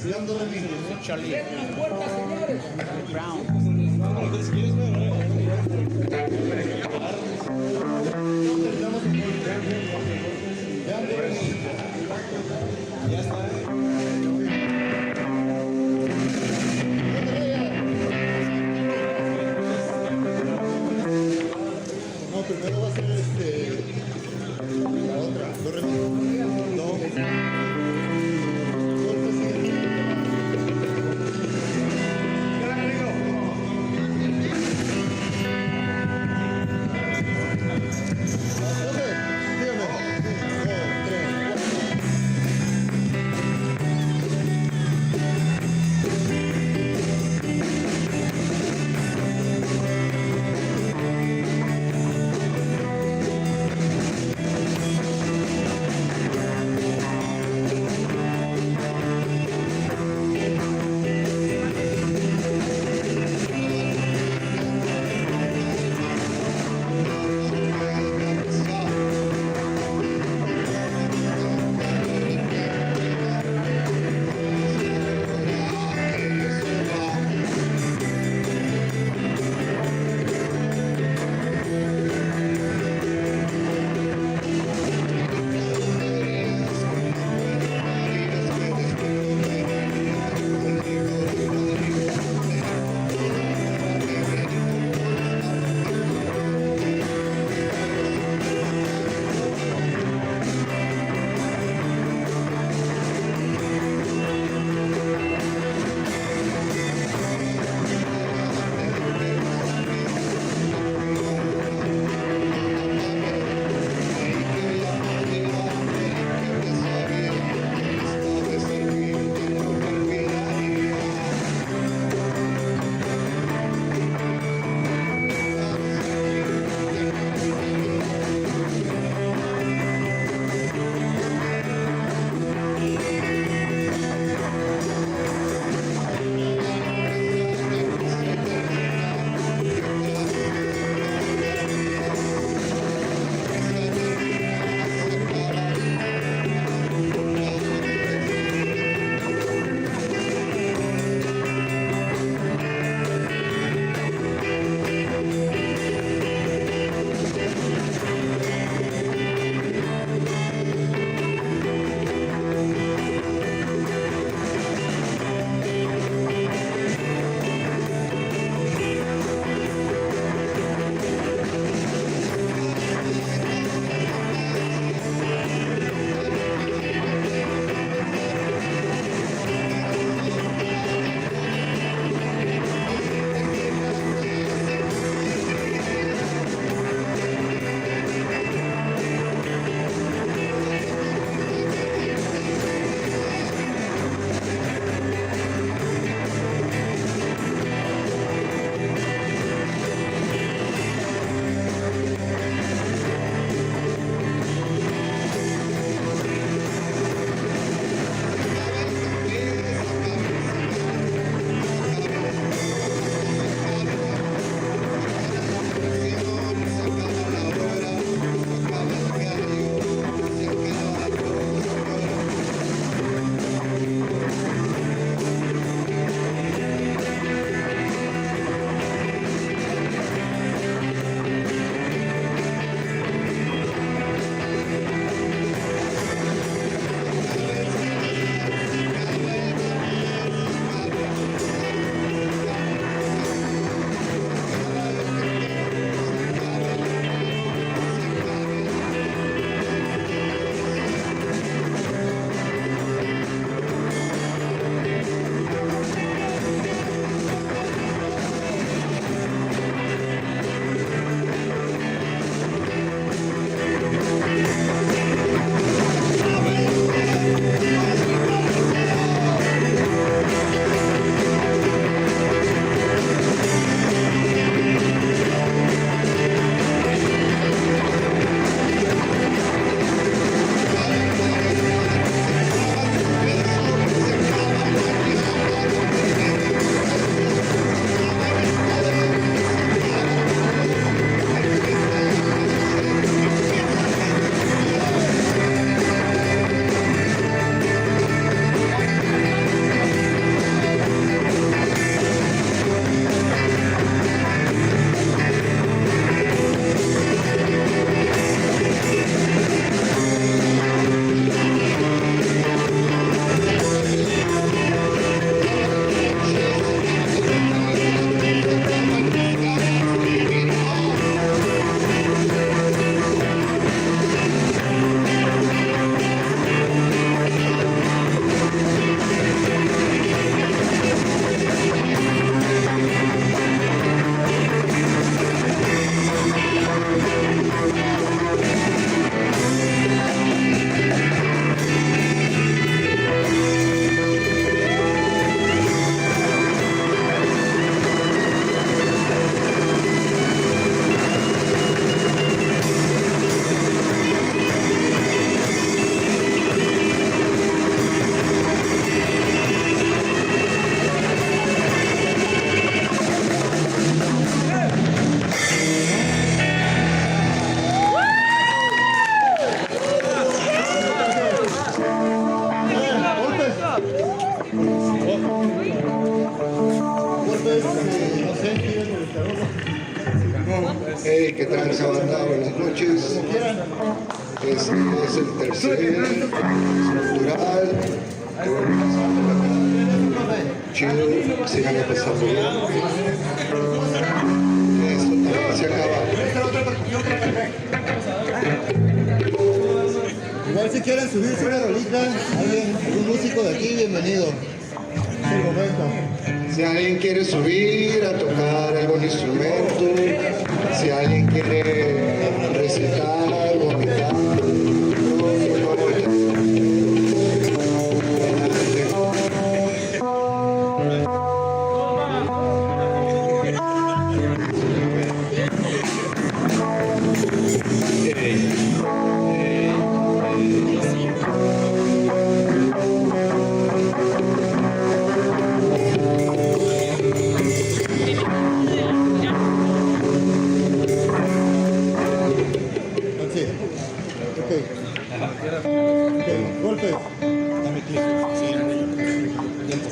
Leandro Remí. Charlie Brown. Terminamos con Leandro Remí. Ya está. No, primero va a ser la otra, do re mi. Do. Sol, fa, si, re. Dígame. 1, 2, 3, 4. No sé, ¿quieren molestar uno? Hey, ¿qué tal, banda? Buenas noches. Como quieran. Este es el tercer cultural. Qué bueno que están por acá. Chido, sigan pasando bien. Esto también se acaba. Igual si quieren subirse una rolita, algún músico de aquí, bienvenido. Es el momento. Si alguien quiere subir a tocar algún instrumento, si alguien quiere recitar, vomitar, Así. Ok. Ok, golpe. Dame clic. Sí. Tiempo.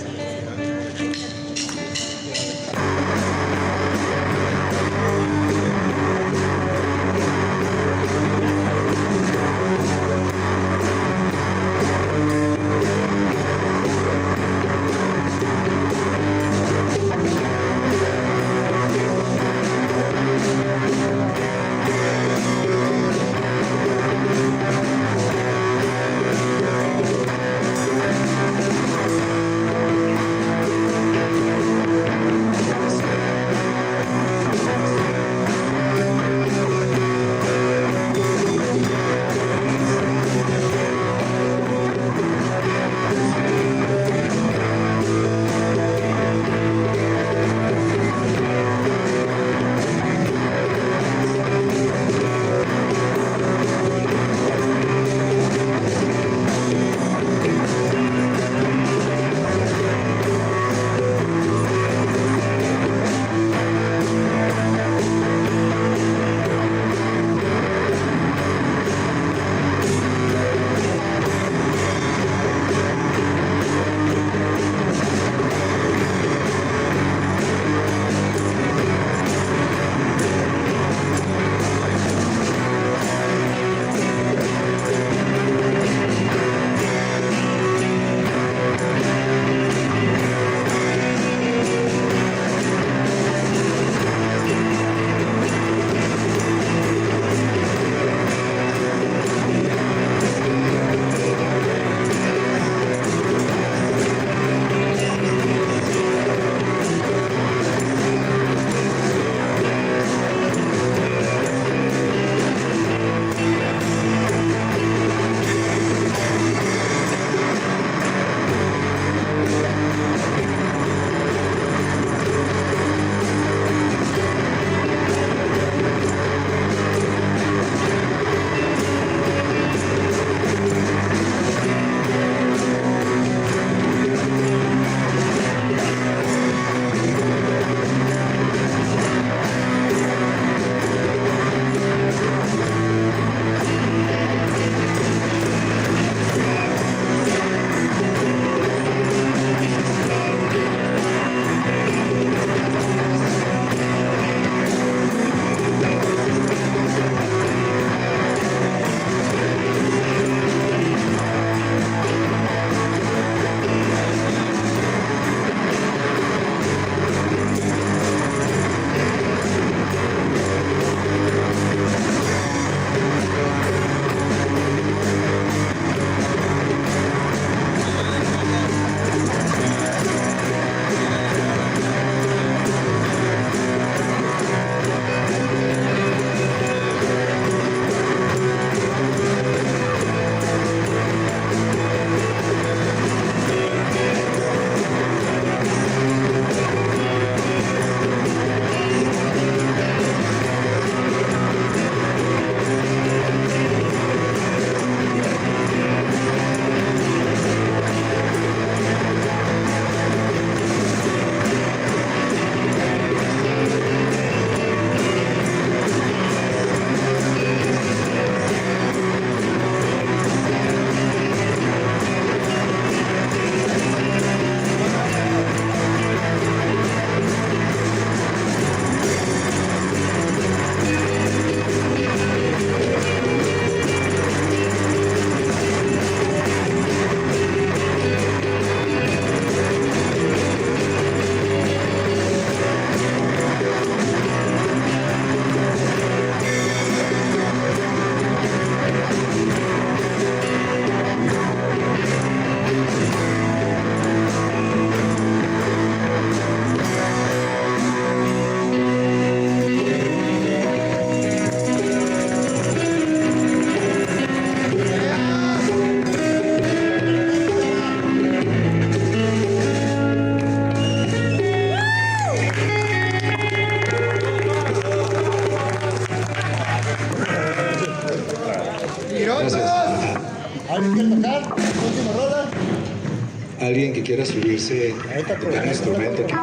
alguien que quiera subirse a tocar un instrumento aquí.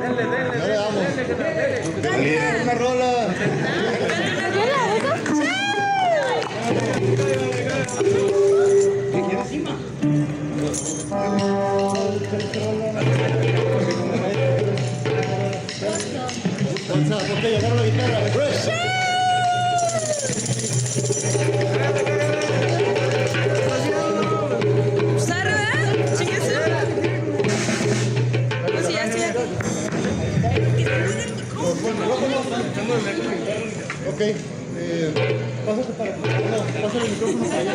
Ya le damos. ¿Alguien? Una rola. Ok, agarra la guitarra. Ok, pásate para acá. No, pásale el micrófono para allá.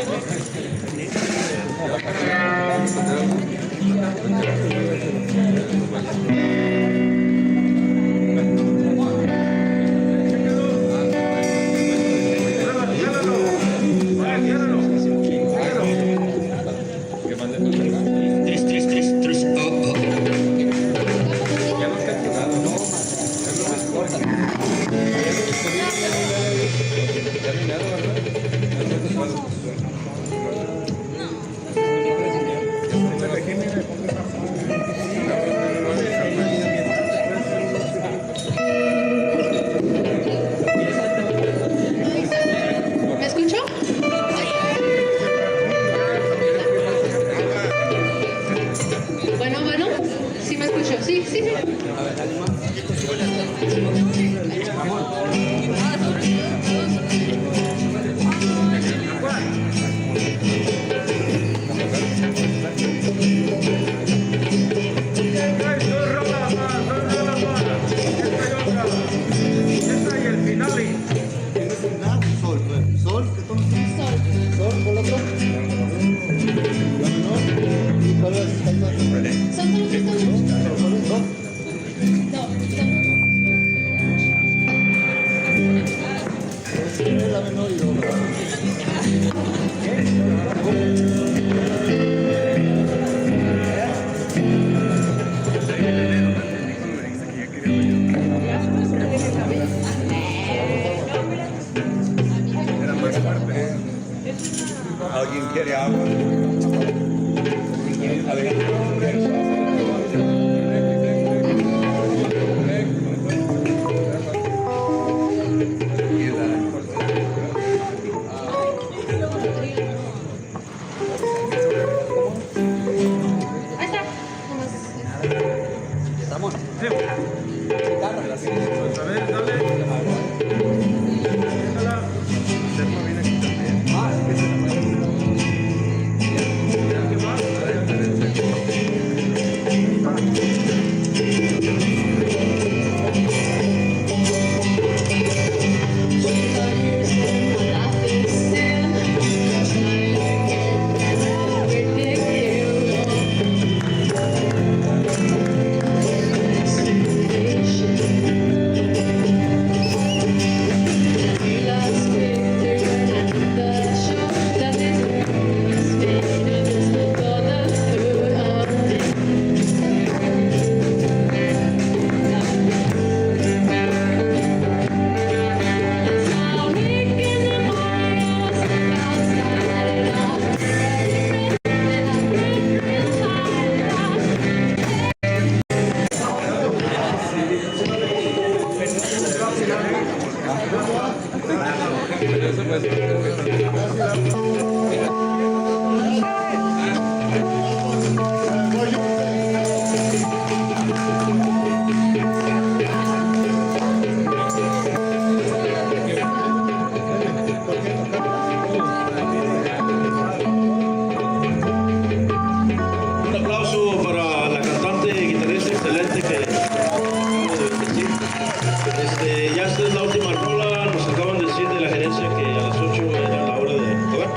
¿Me escuchó? Bueno, sí me escuchó, sí. Sol, sol, ¿qué tono? Sol, ¿cuál otro? La menor. ¿Y cuál es el más? Son todos los tonos. Sol. La menor y do. ¿Alguien quiere agua? Ahí está. Un aplauso para la cantante y guitarrista excelente que acabamos de bendecir. Ya esta es la última rola, nos acaban de decir de la gerencia que a las 8 era la hora de tocar.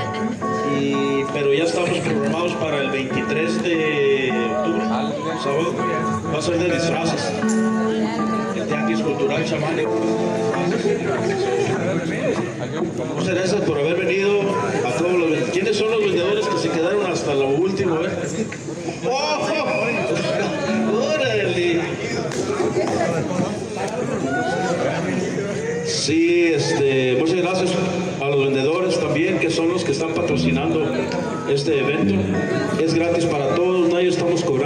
Pero ya estamos programados para el 23 de octubre, sábado. Va a ser de disfraces. El Tianguis Cultural Chamánico. Muchas gracias por haber venido a todos los... ¿Quiénes son los vendedores que se quedaron hasta lo último? ¡Oh! ¡Órale! Sí, muchas gracias a los vendedores también, que son los que están patrocinando este evento. Es gratis para todos, nadie estamos cobrando.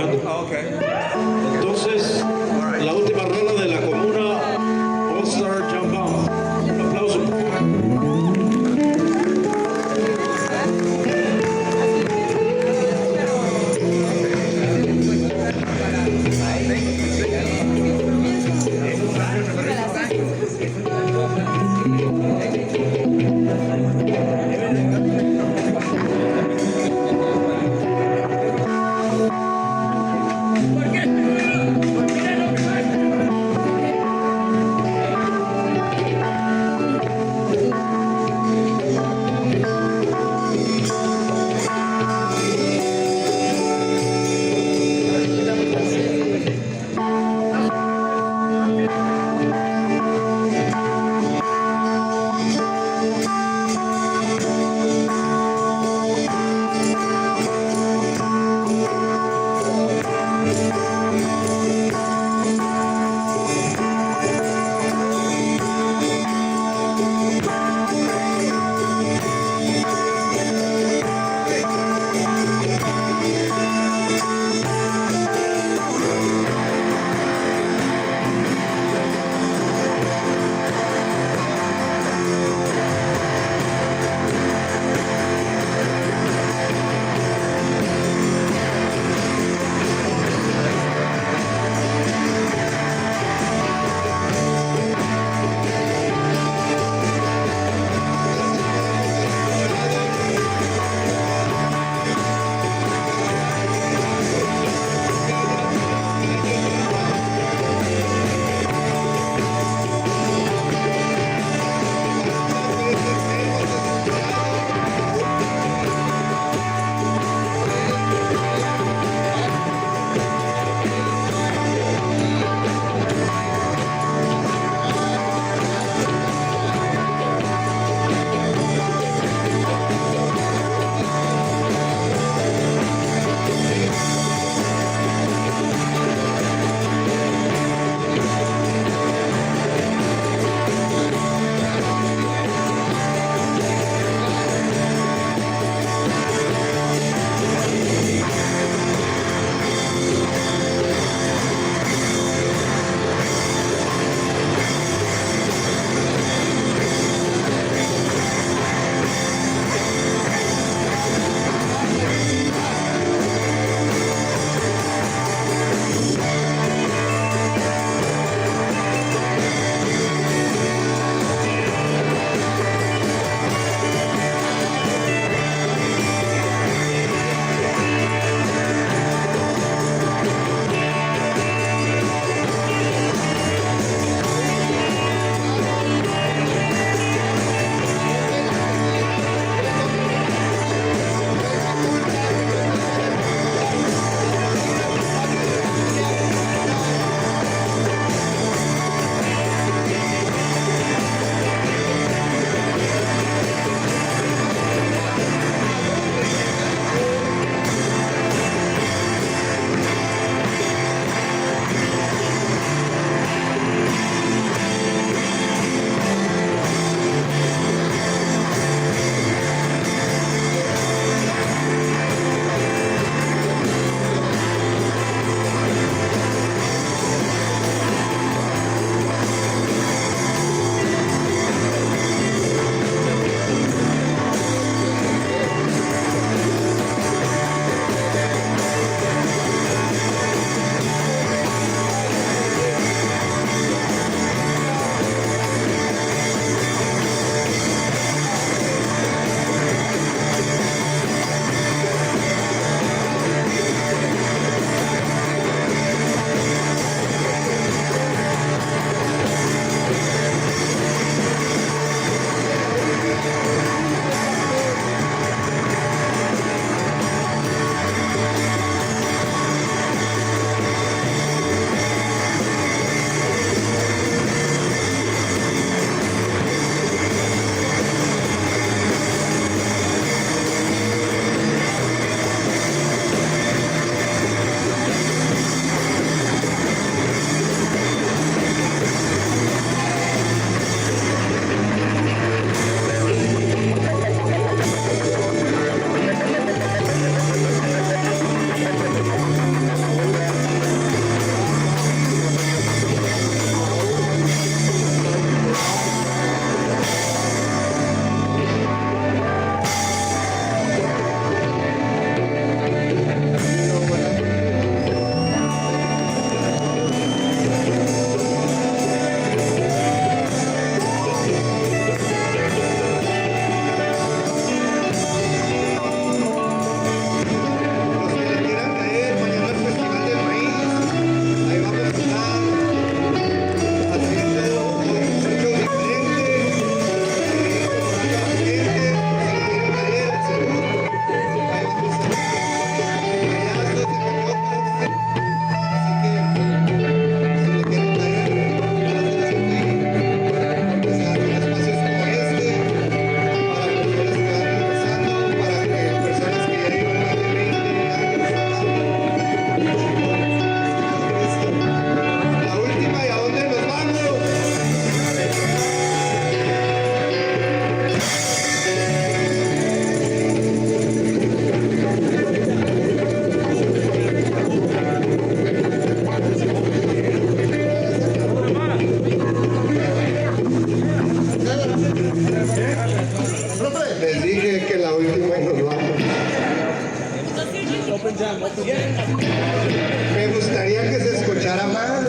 Me gustaría que se escuchara más,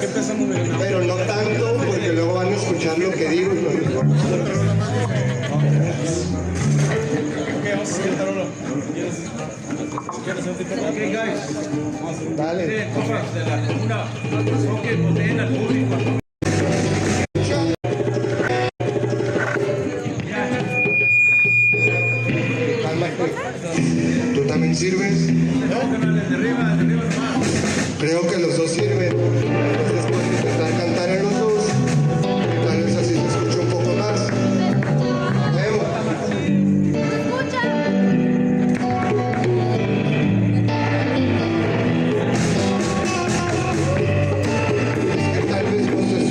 pero no tanto, porque luego van a escuchar lo que digo y no les va a gustar. Dale. Cálmate. ¿Tú también sirves? Creo que los dos sirven. Entonces pueden intentar cantar en los dos. Y tal vez así se escucha un poco más. Vemos. Es que tal vez no se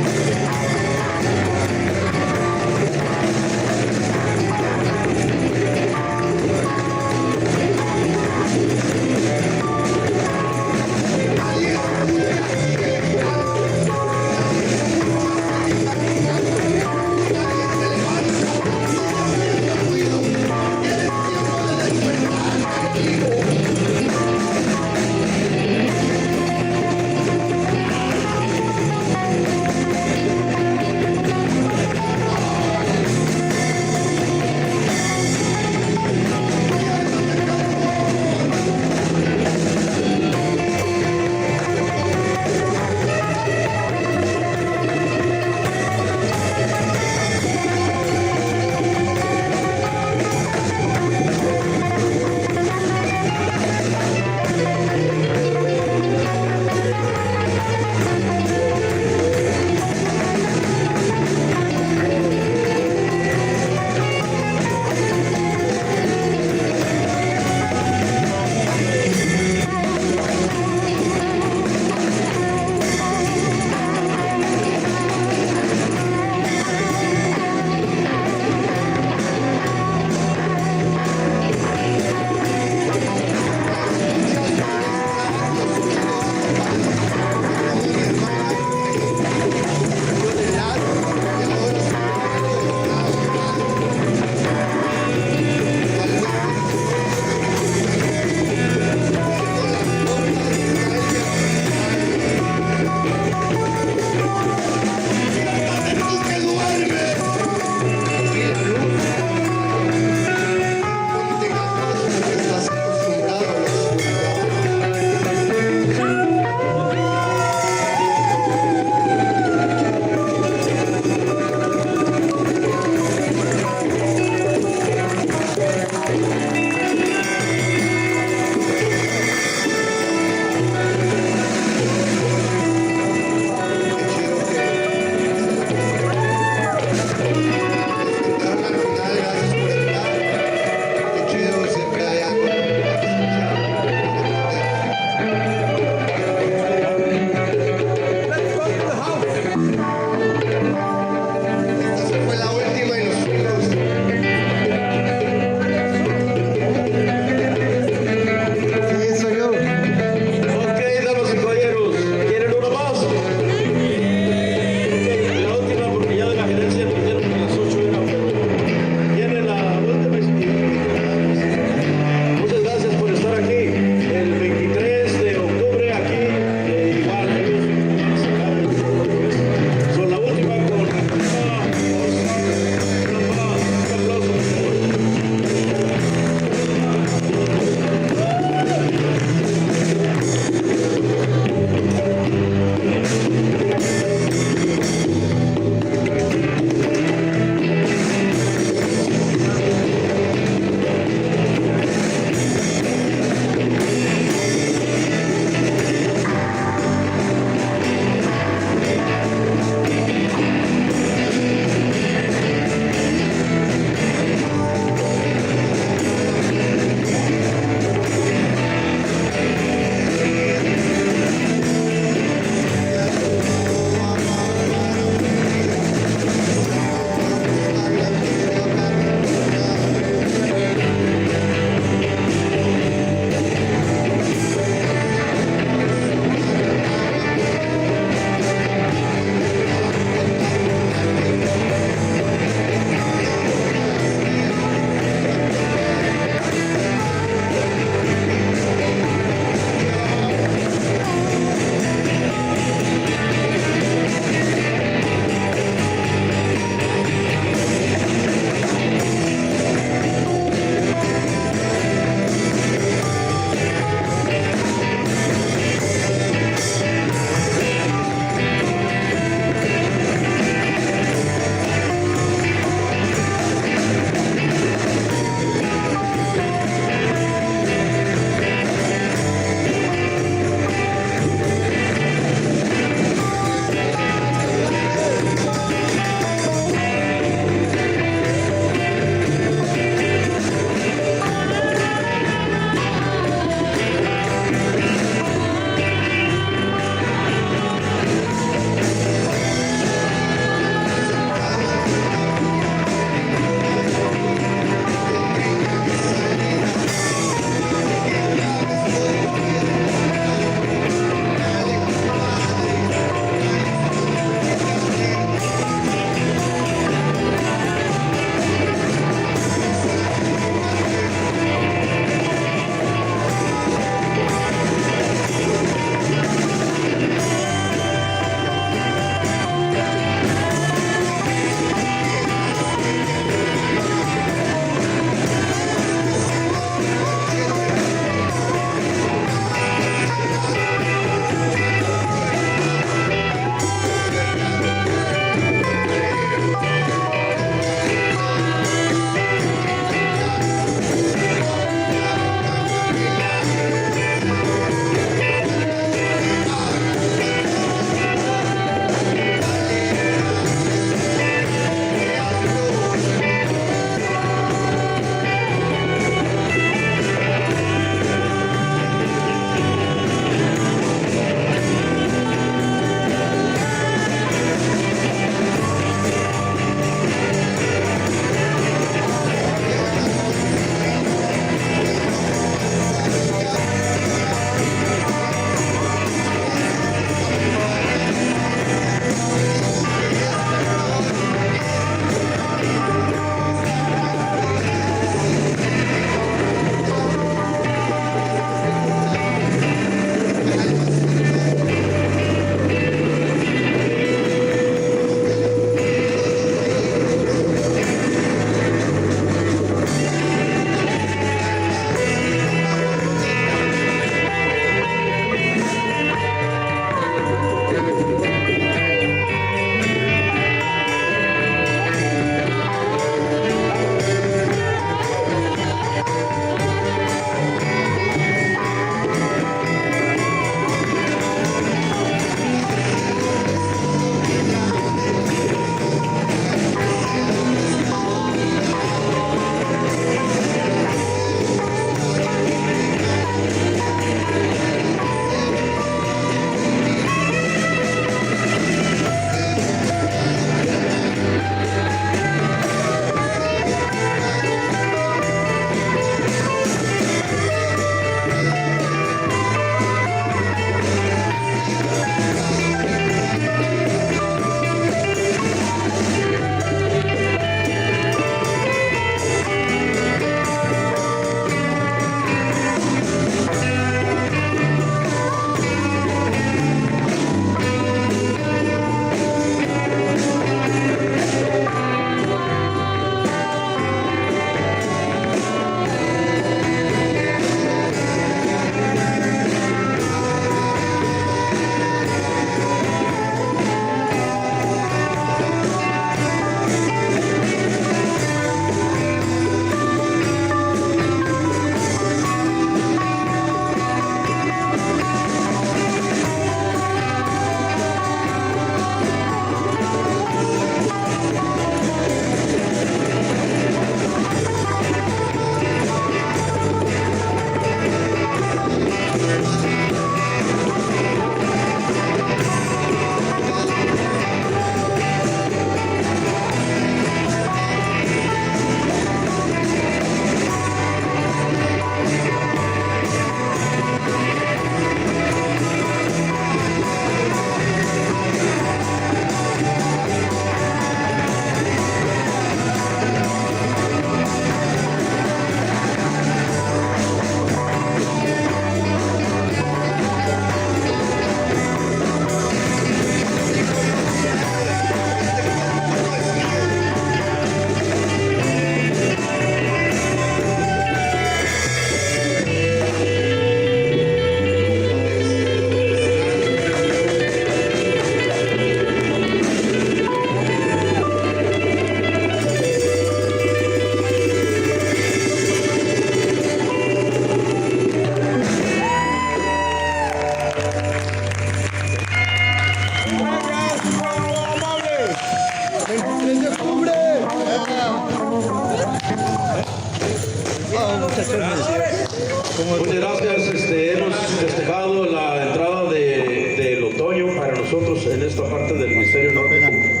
Muchas gracias. Hemos festejado la entrada del otoño para nosotros en esta parte del hemisferio norte.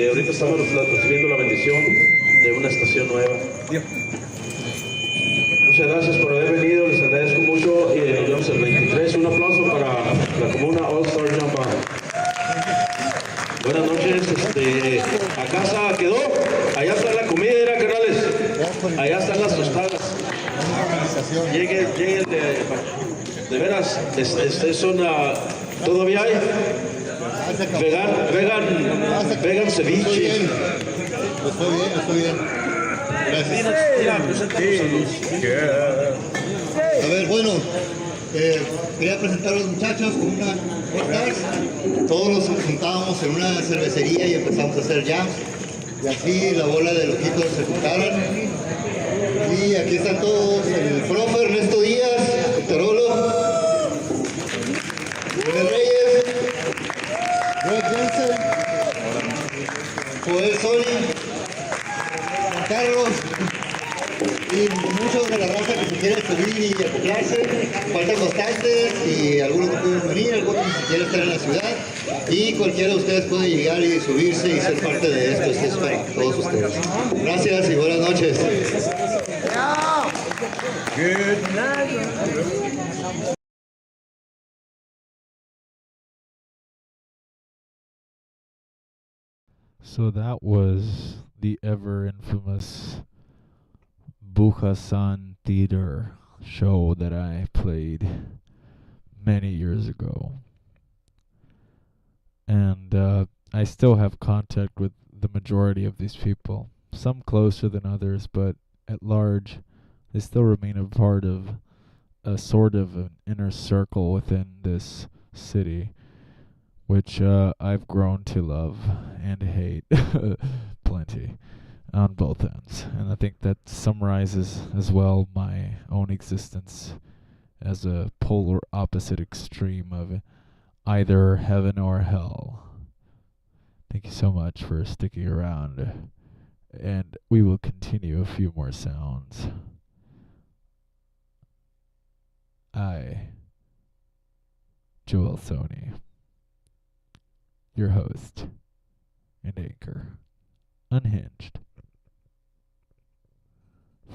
Ahorita estamos recibiendo la bendición de una estación nueva. Muchas gracias por haber venido, les agradezco mucho y nos vemos el 23. Un aplauso para la comuna All Star Jump Band. Buenas noches, a casa quedó, allá está la comida, canales, allá están las tostadas. Lleguen de veras, es una, todavía hay vegan ceviche. Estoy bien. Gracias. A ver, bueno, quería presentar a los muchachos con una podcast. Todos nos juntábamos en una cervecería y empezamos a hacer jams. Y así la bola de loquitos se juntaron. Y aquí están todos, el profe Ernesto Díaz, el Tarolo, René Reyes, Greg Jensen, Joel Soli, Juan Carlos y muchos de la raza que se quiere subir y acoplarse. Faltan bastantes y algunos no pueden venir, algunos ni siquiera están en la ciudad. Y cualquiera de ustedes puede llegar y subirse y ser parte de esto. Esto es para todos ustedes. Gracias y buenas noches. So that was the ever infamous Buhasan Theater show that I played many years ago. And I still have contact with the majority of these people, some closer than others, but at large, they still remain a part of a sort of an inner circle within this city, which I've grown to love and hate plenty on both ends. And I think that summarizes as well my own existence as a polar opposite extreme of either heaven or hell. Thank you so much for sticking around, and we will continue a few more sounds. I, Joel Sony, your host and anchor, unhinged,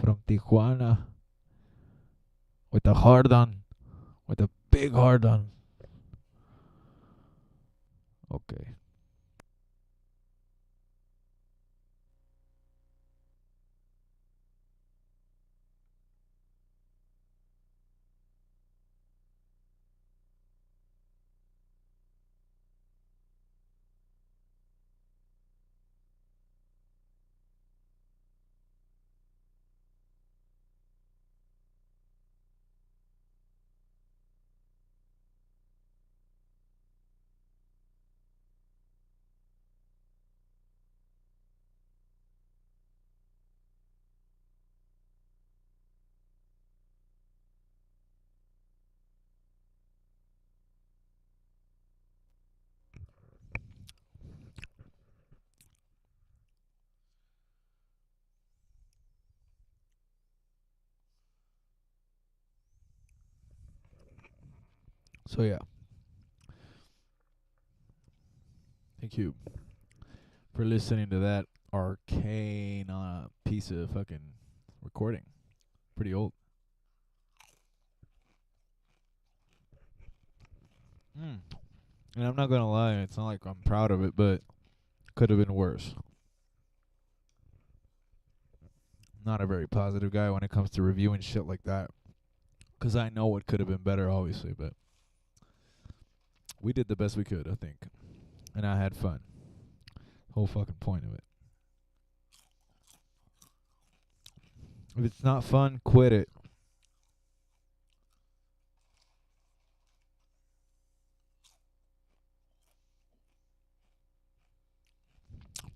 from Tijuana, with a hard on, with a big hard on. Okay. So yeah. Thank you for listening to that arcane piece of fucking recording. Pretty old. And I'm not gonna lie, it's not like I'm proud of it, but could have been worse. Not a very positive guy when it comes to reviewing shit like that, 'cause I know it could have been better, obviously, but we did the best we could, I think, and I had fun. Whole fucking point of it. If it's not fun, quit it.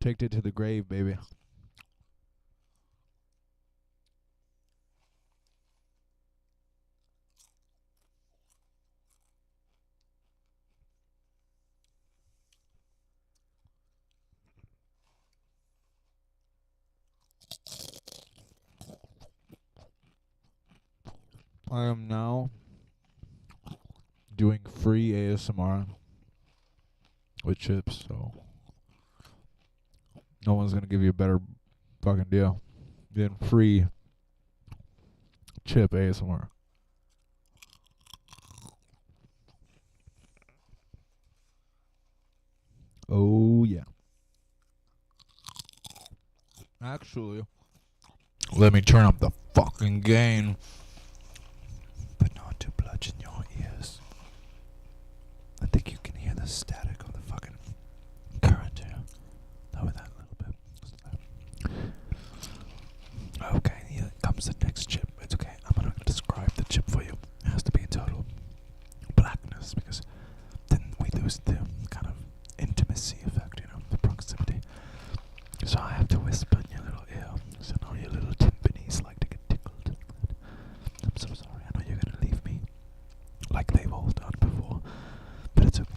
Take it to the grave, baby. I am now doing free ASMR with chips, so no one's gonna give you a better fucking deal than free chip ASMR. Oh yeah. Actually, let me turn up the fucking gain, but not to bludgeon your ears. I think you can hear the static of the fucking current here. Lower that a little bit. Okay, here comes the next chip. It's okay. I'm gonna describe the chip for you. It has to be in total blackness because then we lose the kind of intimacy effect, the proximity. So I have to whisper in your little ear. So now your little timpanis like to get tickled. I'm so sorry. I know you're gonna leave me like they've all done before, but it's okay.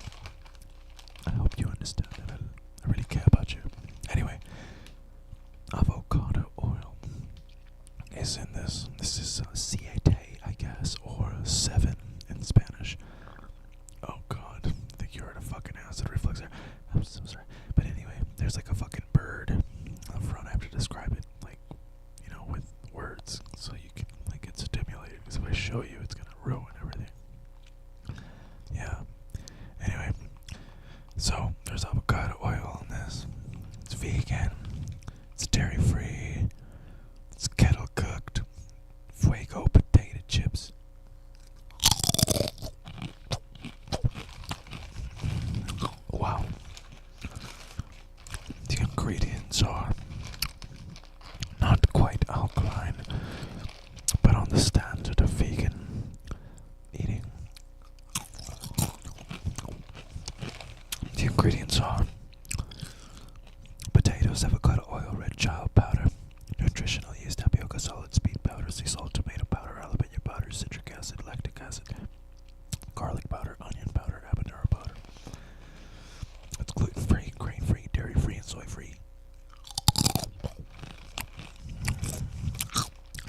I hope you understand that I really care about you. Anyway, avocado oil is in this. This is siete, I guess, or 7 in Spanish. Oh God, I think you heard a fucking acid reflux there. I'm so sorry. But anyway, there's like a fucking bird up front. I have to describe it, like, with words, so you can get stimulated. Because if I show you, it's gonna ruin everything. Yeah. Anyway, so there's avocado oil in this. It's vegan. It's dairy free. It's kettle cooked. Fuego potato chips. Wow. The ingredients are not quite alkaline, but on the standard of vegan eating. The ingredients are potatoes, avocado oil, red child powder, nutritional yeast, tapioca, solid speed powder, sea salt, tomato powder, jalapeno powder, citric acid, lactic acid, garlic powder, onion powder, habanero powder. It's gluten-free, grain-free, dairy-free, and soy-free.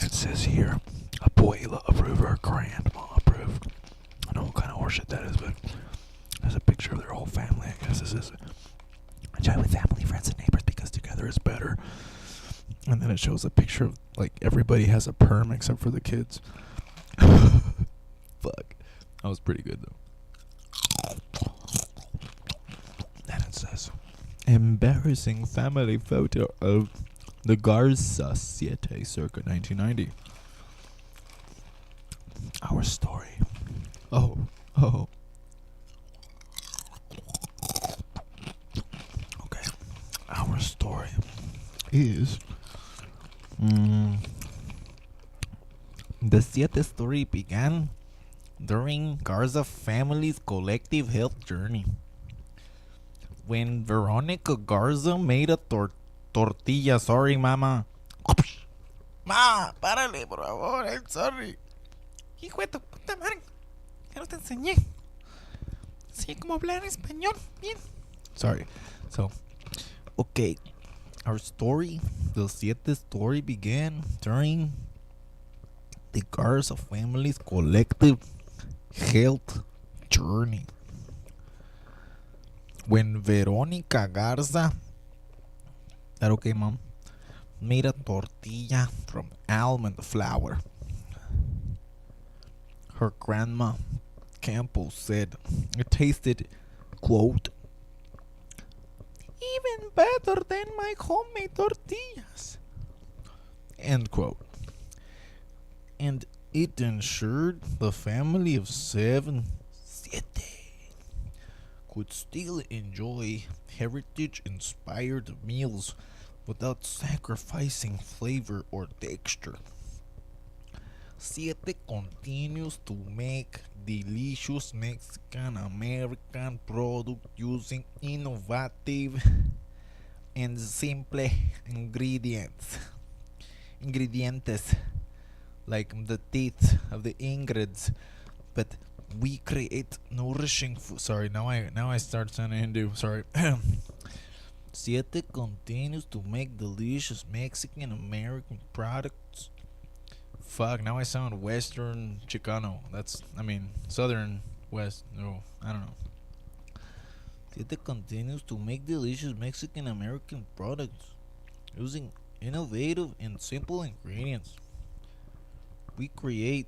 It says here, abuela approved or grandma approved. I don't know what kind of horseshit that is, but there's a picture of their whole family. I guess this is enjoy with family, friends, and neighbors because together is better. And then it shows a picture of everybody has a perm except for the kids. Fuck, that was pretty good though. Then it says, embarrassing family photo of the Garza Siete circa 1990. Our story. Oh. Okay. Our story is the Siete story began during Garza family's collective health journey. When Veronica Garza made a tortilla. Sorry, mama. Ma, párale, por favor. I'm sorry. Hijo de tu puta madre. Ya no te enseñé. Sí, cómo hablar español. Bien. Sorry. So, okay. Our story, the Siete story, began during the Garza family's collective health journey. When Veronica Garza, that okay, mom, made a tortilla from almond flour. Her grandma Campbell said it tasted, quote, even better than my homemade tortillas, end quote. And it ensured the family of 7 could still enjoy heritage-inspired meals without sacrificing flavor or texture. Siete continues to make delicious Mexican-American product using innovative and simple ingredients like the teeth of the Ingrids, but we create nourishing food. Sorry, now I start sounding Hindu. Sorry. Siete continues to make delicious Mexican American products Fuck, now I sound Western Chicano. Southern West. No, I don't know. Tita continues to make delicious Mexican American products using innovative and simple ingredients. We create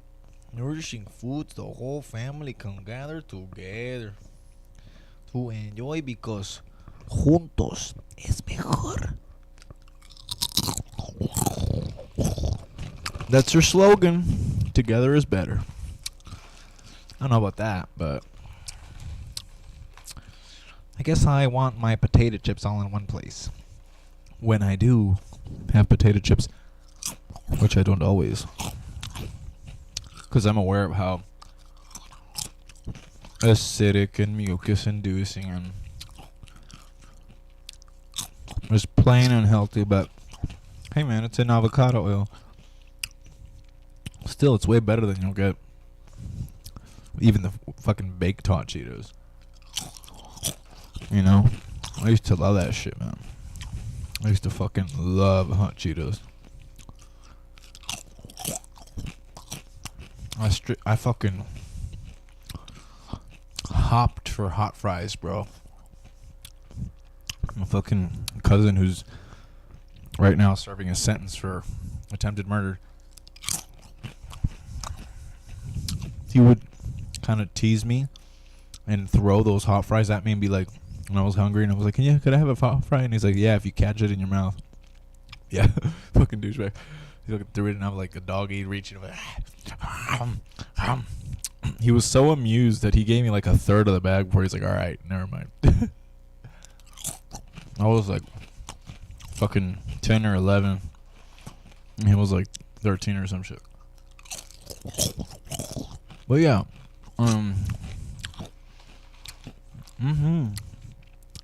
nourishing foods the whole family can gather together to enjoy because juntos es mejor. That's your slogan. Together is better. I don't know about that, but I guess I want my potato chips all in one place. When I do have potato chips, which I don't always, because I'm aware of how acidic and mucus inducing and just plain unhealthy, but hey man, it's in avocado oil. Still, it's way better than you'll get even the fucking baked hot Cheetos. You know? I used to love that shit, man. I used to fucking love hot Cheetos. I fucking hopped for hot fries, bro. My fucking cousin who's right now serving a sentence for attempted murder, he would kind of tease me and throw those hot fries at me and be like, when I was hungry and I was like, could I have a hot fry? And he's like, yeah, if you catch it in your mouth. Yeah, fucking douchebag. He looking through it and I was like a dog eat reaching over. He was so amused that he gave me like a third of the bag before he's like, alright, never mind. I was like fucking 10 or 11 and he was like 13 or some shit. But yeah,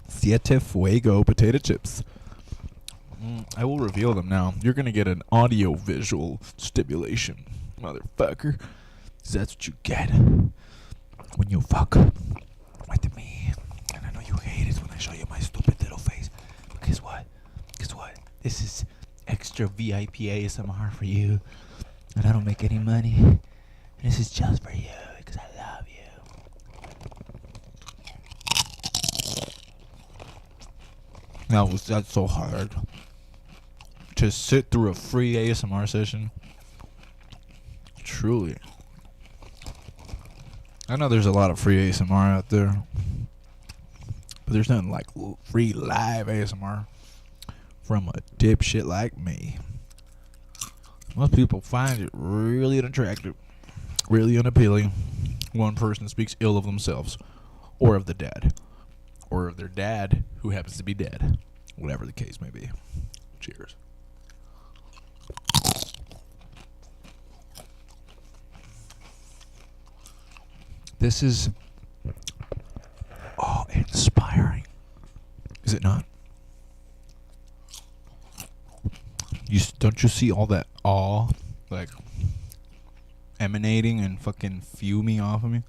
Siete Fuego potato chips. I will reveal them now. You're gonna get an audio-visual stimulation, motherfucker. 'Cause that's what you get when you fuck with me. And I know you hate it when I show you my stupid little face. But guess what? Guess what? This is extra VIP ASMR for you. And I don't make any money. And this is just for you because I love you. That's so hard. To sit through a free ASMR session. Truly. I know there's a lot of free ASMR out there. But there's nothing like free live ASMR from a dipshit like me. Most people find it really unattractive, really unappealing. One person speaks ill of themselves, or of the dead, or of their dad who happens to be dead. Whatever the case may be. Cheers. This is inspiring. Is it not? Don't you see all that awe, like, emanating and fucking fuming off of me?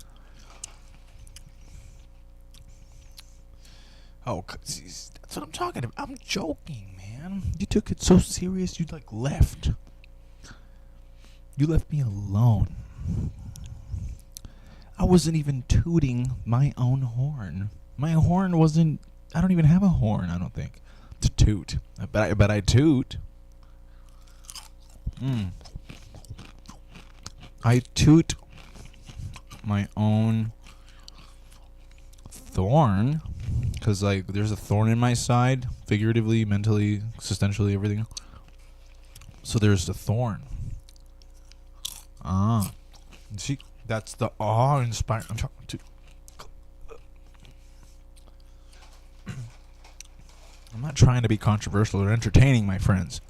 Oh, that's what I'm talking about. I'm joking, man. You took it so serious, you, like, left. You left me alone. I wasn't even tooting my own horn. My horn wasn't... I don't even have a horn, I don't think, to toot. But I toot. I toot my own thorn, because, like, there's a thorn in my side, figuratively, mentally, existentially, everything. So there's the thorn. See, that's the awe-inspiring. I'm trying to... I'm not trying to be controversial or entertaining, my friends.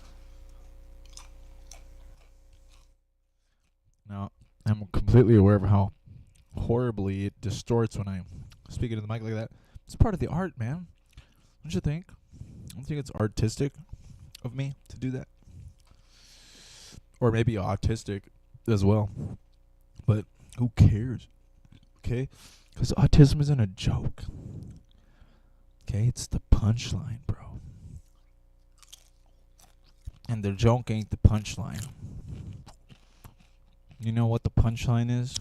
Now, I'm completely aware of how horribly it distorts when I speak into the mic like that. It's part of the art, man. Don't you think? I don't think it's artistic of me to do that. Or maybe autistic as well. But who cares? Okay? Because autism isn't a joke. Okay? It's the punchline, bro. And the joke ain't the punchline. You know what the punchline is?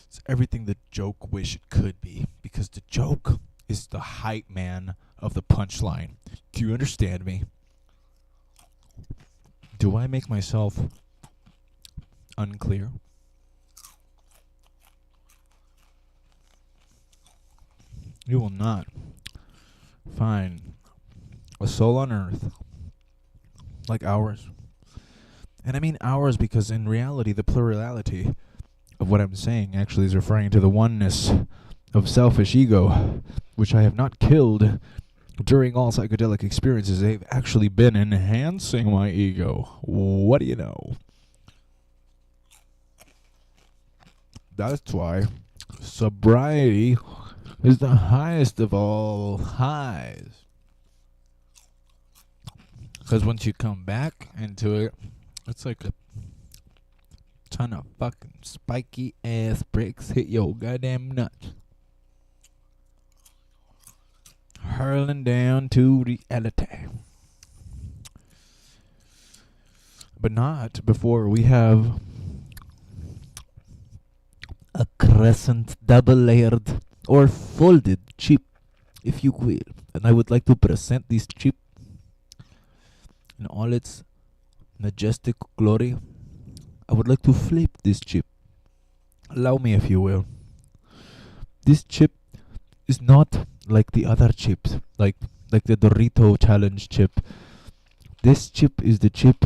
It's everything the joke wish it could be, because the joke is the hype man of the punchline. Do you understand me? Do I make myself unclear? You will not find a soul on earth like ours. And I mean ours because in reality, the plurality of what I'm saying actually is referring to the oneness of selfish ego, which I have not killed during all psychedelic experiences. They've actually been enhancing my ego. What do you know? That's why sobriety is the highest of all highs. Because once you come back into it, it's like a ton of fucking spiky ass bricks hit your goddamn nuts. Hurling down to reality. But not before we have a crescent double-layered or folded chip, if you will. And I would like to present this chip in all its majestic glory. I would like to flip this chip. Allow me, if you will. This chip is not like the other chips, like the Dorito challenge chip. This chip is the chip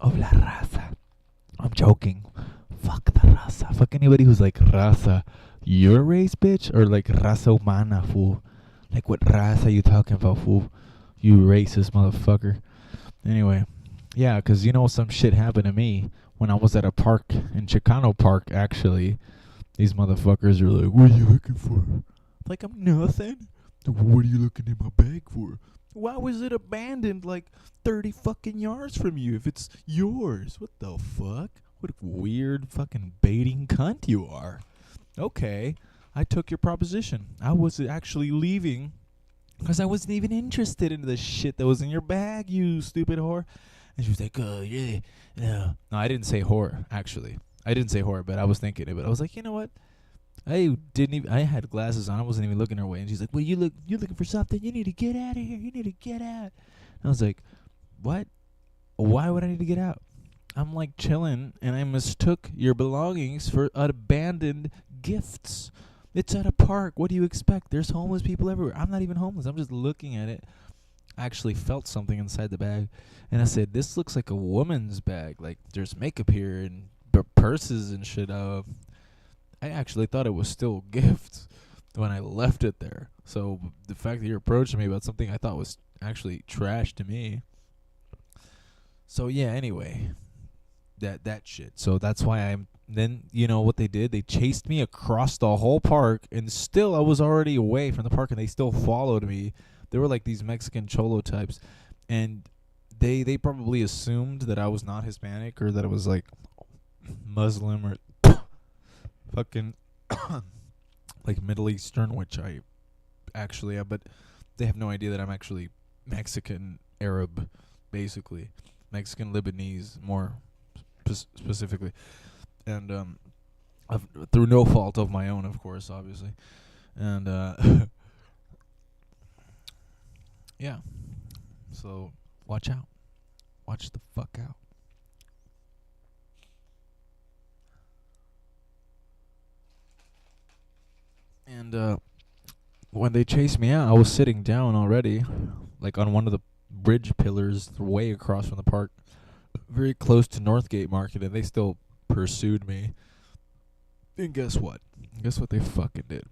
of la raza. I'm joking. Fuck the raza. Fuck anybody who's like raza. Your race, bitch? Or like raza humana, fool? Like what raza you talking about, fool? You racist motherfucker. Anyway, yeah, because you know some shit happened to me when I was at a park in Chicano Park, actually. These motherfuckers are like, what are you looking for? Like, I'm nothing. What are you looking in my bag for? Why was it abandoned like 30 fucking yards from you if it's yours? What the fuck? What a weird fucking baiting cunt you are. Okay, I took your proposition. I was actually leaving because I wasn't even interested in the shit that was in your bag, you stupid whore. And she was like, oh, yeah. No, I didn't say whore, actually. I didn't say whore, but I was thinking it. But I was like, you know what? I had glasses on. I wasn't even looking her way. And she's like, well, you're looking for something. You need to get out of here. You need to get out. And I was like, what? Why would I need to get out? I'm like chilling, and I mistook your belongings for abandoned gifts. It's at a park. What do you expect? There's homeless people everywhere. I'm not even homeless. I'm just looking at it. I actually felt something inside the bag, and I said, this looks like a woman's bag. Like, there's makeup here and purses and shit. I actually thought it was still gifts when I left it there. So the fact that you're approaching me about something I thought was actually trash to me. So yeah, anyway, that shit. So that's why then you know what they did? They chased me across the whole park, and still I was already away from the park, and they still followed me. They were like these Mexican cholo types, and they probably assumed that I was not Hispanic or that I was like Muslim or fucking like Middle Eastern, which I actually am, but they have no idea that I'm actually Mexican Arab, basically. Mexican Lebanese, more specifically. And through no fault of my own, of course, obviously. And yeah. So watch out. Watch the fuck out. And when they chased me out, I was sitting down already, like on one of the bridge pillars way across from the park, very close to Northgate Market, and they still pursued me. And guess what? Guess what they fucking did?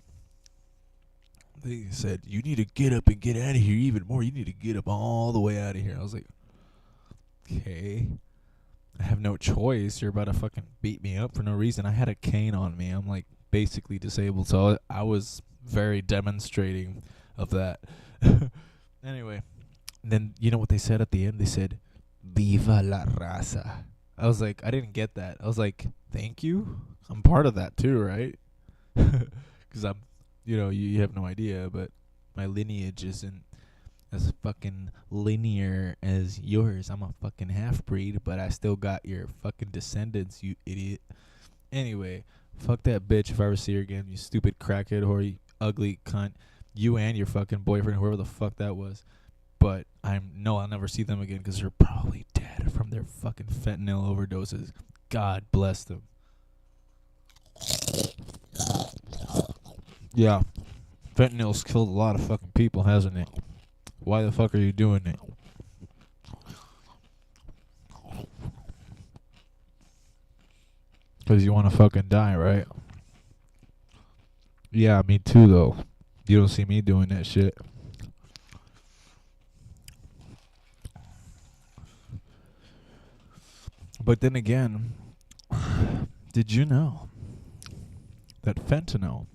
They said, you need to get up and get out of here even more. You need to get up all the way out of here. I was like, okay. I have no choice. You're about to fucking beat me up for no reason. I had a cane on me. I'm like basically disabled, so I was very demonstrating of that. Anyway, then you know what they said at the end? They said, Viva la raza. I was like, I didn't get that. I was like, thank you? I'm part of that too, right? Because I'm, you know, you have no idea, but my lineage is in as fucking linear as yours. I'm a fucking half breed, but I still got your fucking descendants, you idiot. Anyway, fuck that bitch if I ever see her again, you stupid crackhead whore, you ugly cunt. You and your fucking boyfriend, whoever the fuck that was. But I'll never see them again because they're probably dead from their fucking fentanyl overdoses. God bless them. Yeah, fentanyl's killed a lot of fucking people, hasn't it? Why the fuck are you doing it? Because you want to fucking die, right? Yeah, me too, though. You don't see me doing that shit. But then again, did you know that fentanyl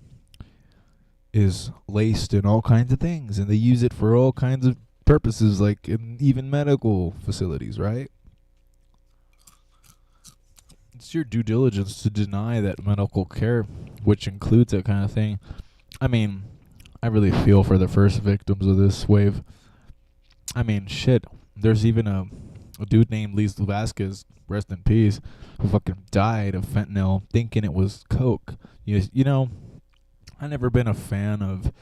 is laced in all kinds of things, and they use it for all kinds of purposes, like in even medical facilities, right? It's your due diligence to deny that medical care, which includes that kind of thing. I mean, I really feel for the first victims of this wave. I mean, shit. There's even a dude named Luis Vasquez, rest in peace, who fucking died of fentanyl thinking it was coke. You know, I've never been a fan of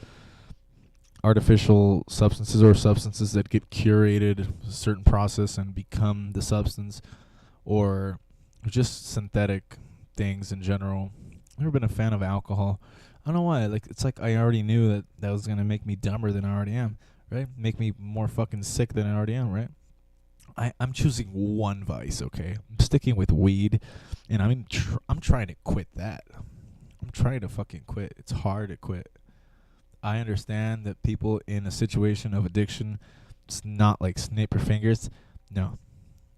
artificial substances or substances that get curated a certain process and become the substance, or just synthetic things in general. I've never been a fan of alcohol. I don't know why. Like, it's like I already knew that was gonna make me dumber than I already am, right? Make me more fucking sick than I already am, right? I'm choosing one vice, okay? I'm sticking with weed, and I'm trying to quit that. I'm trying to fucking quit. It's hard to quit. I understand that people in a situation of addiction, it's not like snap your fingers. No.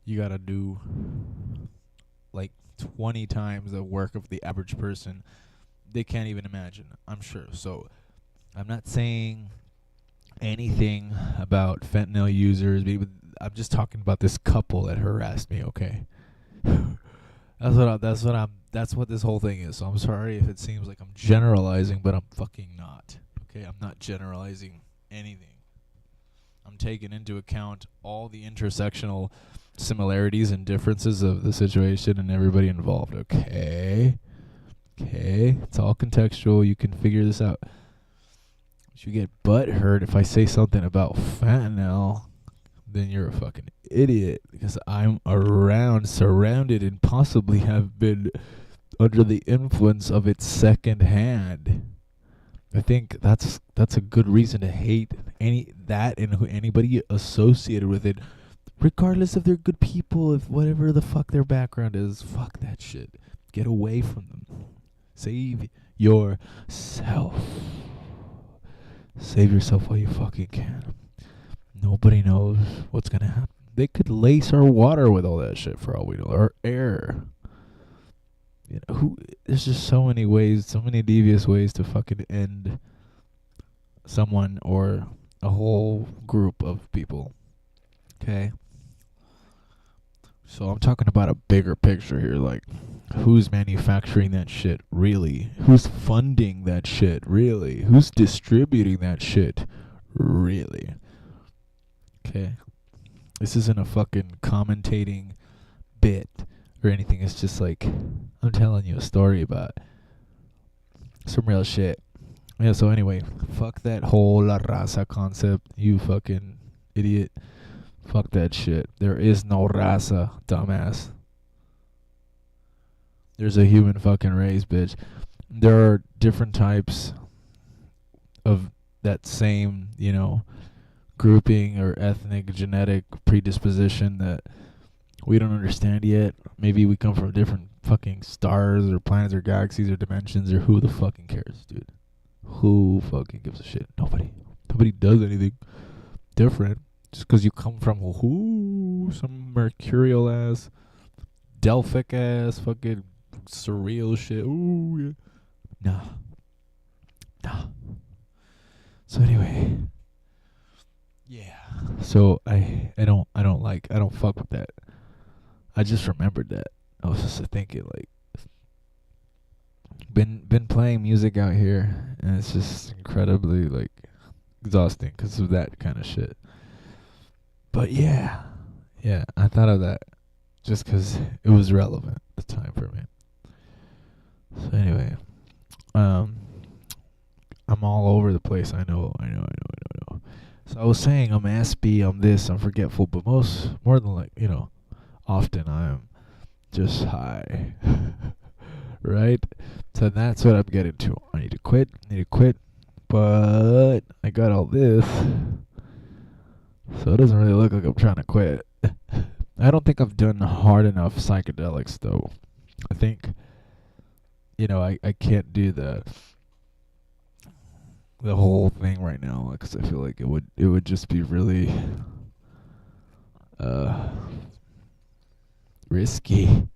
You gotta do like 20 times the work of the average person. They can't even imagine, I'm sure. So I'm not saying anything about fentanyl users. I'm just talking about this couple that harassed me, okay? That's what this whole thing is. So I'm sorry if it seems like I'm generalizing, but I'm fucking not. Okay, I'm not generalizing anything. I'm taking into account all the intersectional similarities and differences of the situation and everybody involved, okay? Okay, it's all contextual. You can figure this out. If you get butthurt if I say something about fentanyl, then you're a fucking idiot, because I'm surrounded, and possibly have been under the influence of it secondhand. I think that's a good reason to hate anybody associated with it, regardless if they're good people, if whatever the fuck their background is. Fuck that shit. Get away from them. Save yourself. Save yourself while you fucking can. Nobody knows what's gonna happen. They could lace our water with all that shit for all we know, or air. You know, there's just so many ways, so many devious ways to fucking end someone or a whole group of people. Okay? So I'm talking about a bigger picture here, like, who's manufacturing that shit, really? Who's funding that shit, really? Who's distributing that shit, really? Okay? This isn't a fucking commentating bit or anything. It's just like, I'm telling you a story about some real shit. Yeah, so anyway, fuck that whole La Raza concept, you fucking idiot. Fuck that shit. There is no raza, dumbass. There's a human fucking race, bitch. There are different types of that same, grouping or ethnic genetic predisposition that we don't understand yet. Maybe we come from different fucking stars or planets or galaxies or dimensions, or who the fucking cares, dude? Who fucking gives a shit? Nobody. Nobody does anything different. Just because you come from some mercurial ass, Delphic ass, fucking surreal shit. Ooh, yeah. Nah. So anyway, yeah. So I don't fuck with that. I just remembered that. I was just thinking, like, been playing music out here, and it's just incredibly, like, exhausting because of that kind of shit. But yeah, I thought of that just 'cause it was relevant at the time for me. So anyway, I'm all over the place. I know. So I was saying I'm aspy, I'm this, I'm forgetful, but more than often I'm just high. Right? So that's what I'm getting to. I need to quit, but I got all this, so it doesn't really look like I'm trying to quit. I don't think I've done hard enough psychedelics though. I think, I can't do the whole thing right now because I feel like it would just be really risky.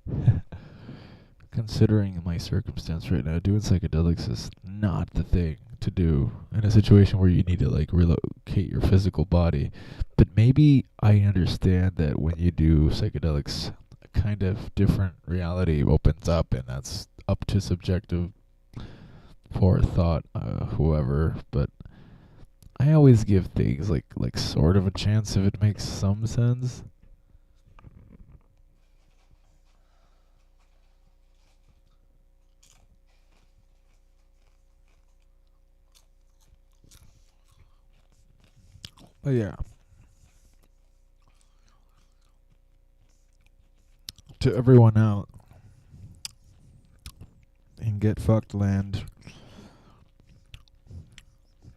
Considering my circumstance right now, doing psychedelics is not the thing to do in a situation where you need to relocate your physical body. But maybe I understand that when you do psychedelics, a kind of different reality opens up, and that's up to subjective forethought, whoever. But I always give things like sort of a chance if it makes some sense. But yeah. To everyone out in Get Fucked land,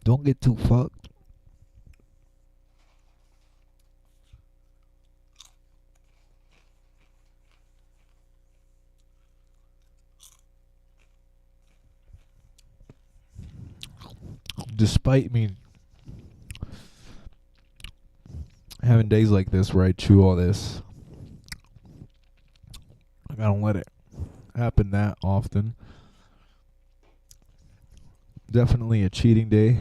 don't get too fucked. Despite me having days like this where I chew all this, I don't let it happen that often. Definitely a cheating day.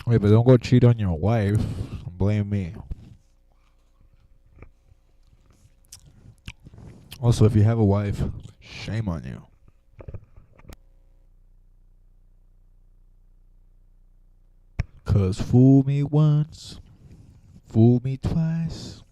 Wait, but don't go cheat on your wife. Blame me. Also, if you have a wife, shame on you. 'Cause fool me once, fool me twice.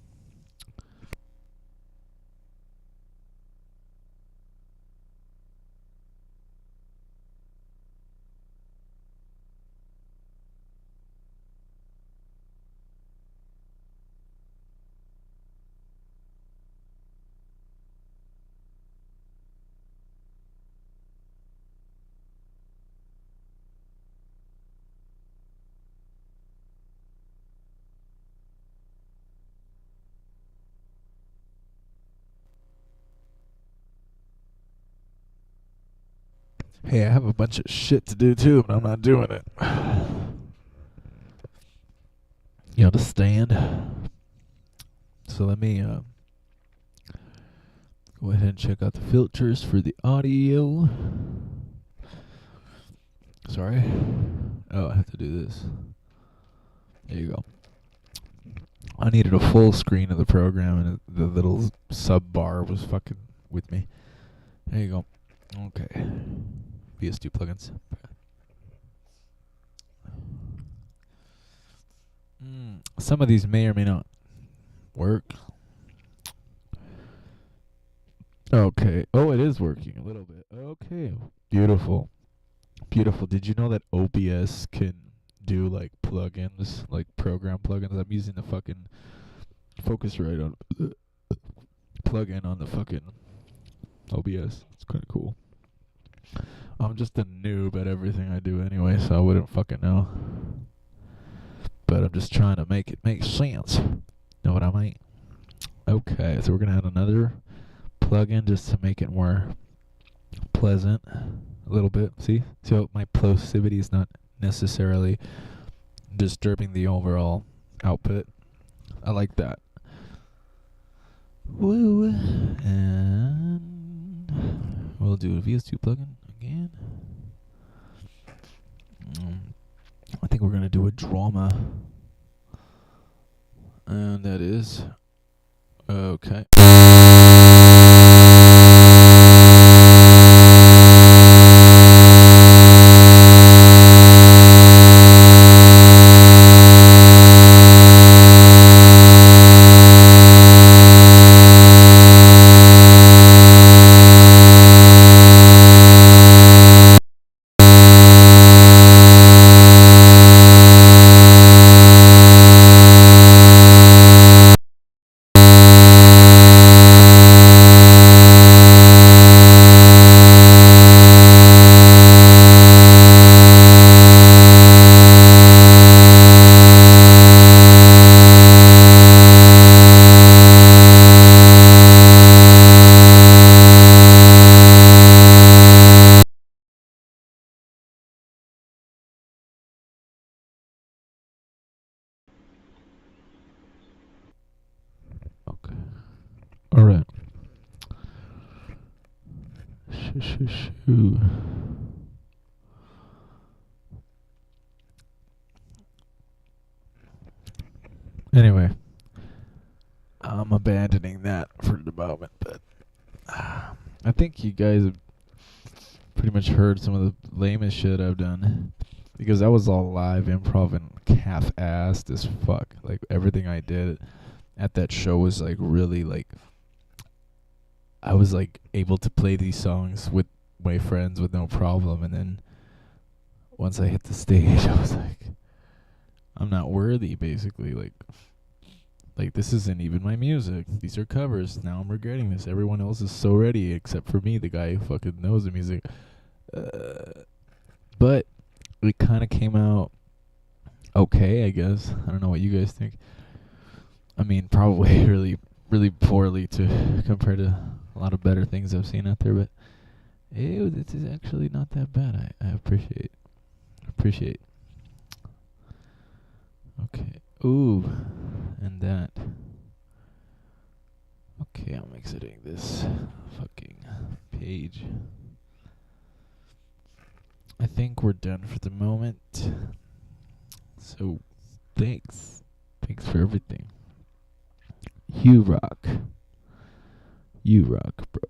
Hey, I have a bunch of shit to do too, but I'm not doing it. You understand? So let me go ahead and check out the filters for the audio. Sorry. Oh, I have to do this. There you go. I needed a full screen of the program, and the little sub bar was fucking with me. There you go. Okay. VS2 plugins. Some of these may or may not work. Okay. Oh, it is working a little bit. Okay. Beautiful. Did you know that OBS can do plugins, program plugins? I'm using the fucking Focusrite on plugin on the fucking OBS. It's kind of cool. I'm just a noob at everything I do anyway, so I wouldn't fucking know. But I'm just trying to make it make sense. Know what I mean? Okay, so we're gonna add another plugin just to make it more pleasant a little bit. See how my plosivity is not necessarily disturbing the overall output. I like that. Woo. And we'll do a VS2 plugin again. I think we're gonna do a drama, and that is okay. All right. Shoo. Anyway, I'm abandoning that for the moment, but I think you guys have pretty much heard some of the lamest shit I've done, because that was all live improv and half-assed as fuck. Like, everything I did at that show was like really like, I was like able to play these songs with my friends with no problem, and then once I hit the stage, I was like, I'm not worthy, basically. Like this isn't even my music. These are covers. Now I'm regretting this. Everyone else is so ready except for me, the guy who fucking knows the music. But it kind of came out okay, I guess. I don't know what you guys think. I mean, probably really, really poorly to compare to a lot of better things I've seen out there, but it is actually not that bad. I appreciate. Okay. Ooh, and that. Okay, I'm exiting this fucking page. I think we're done for the moment. So, thanks. Thanks for everything. You rock. You rock, bro.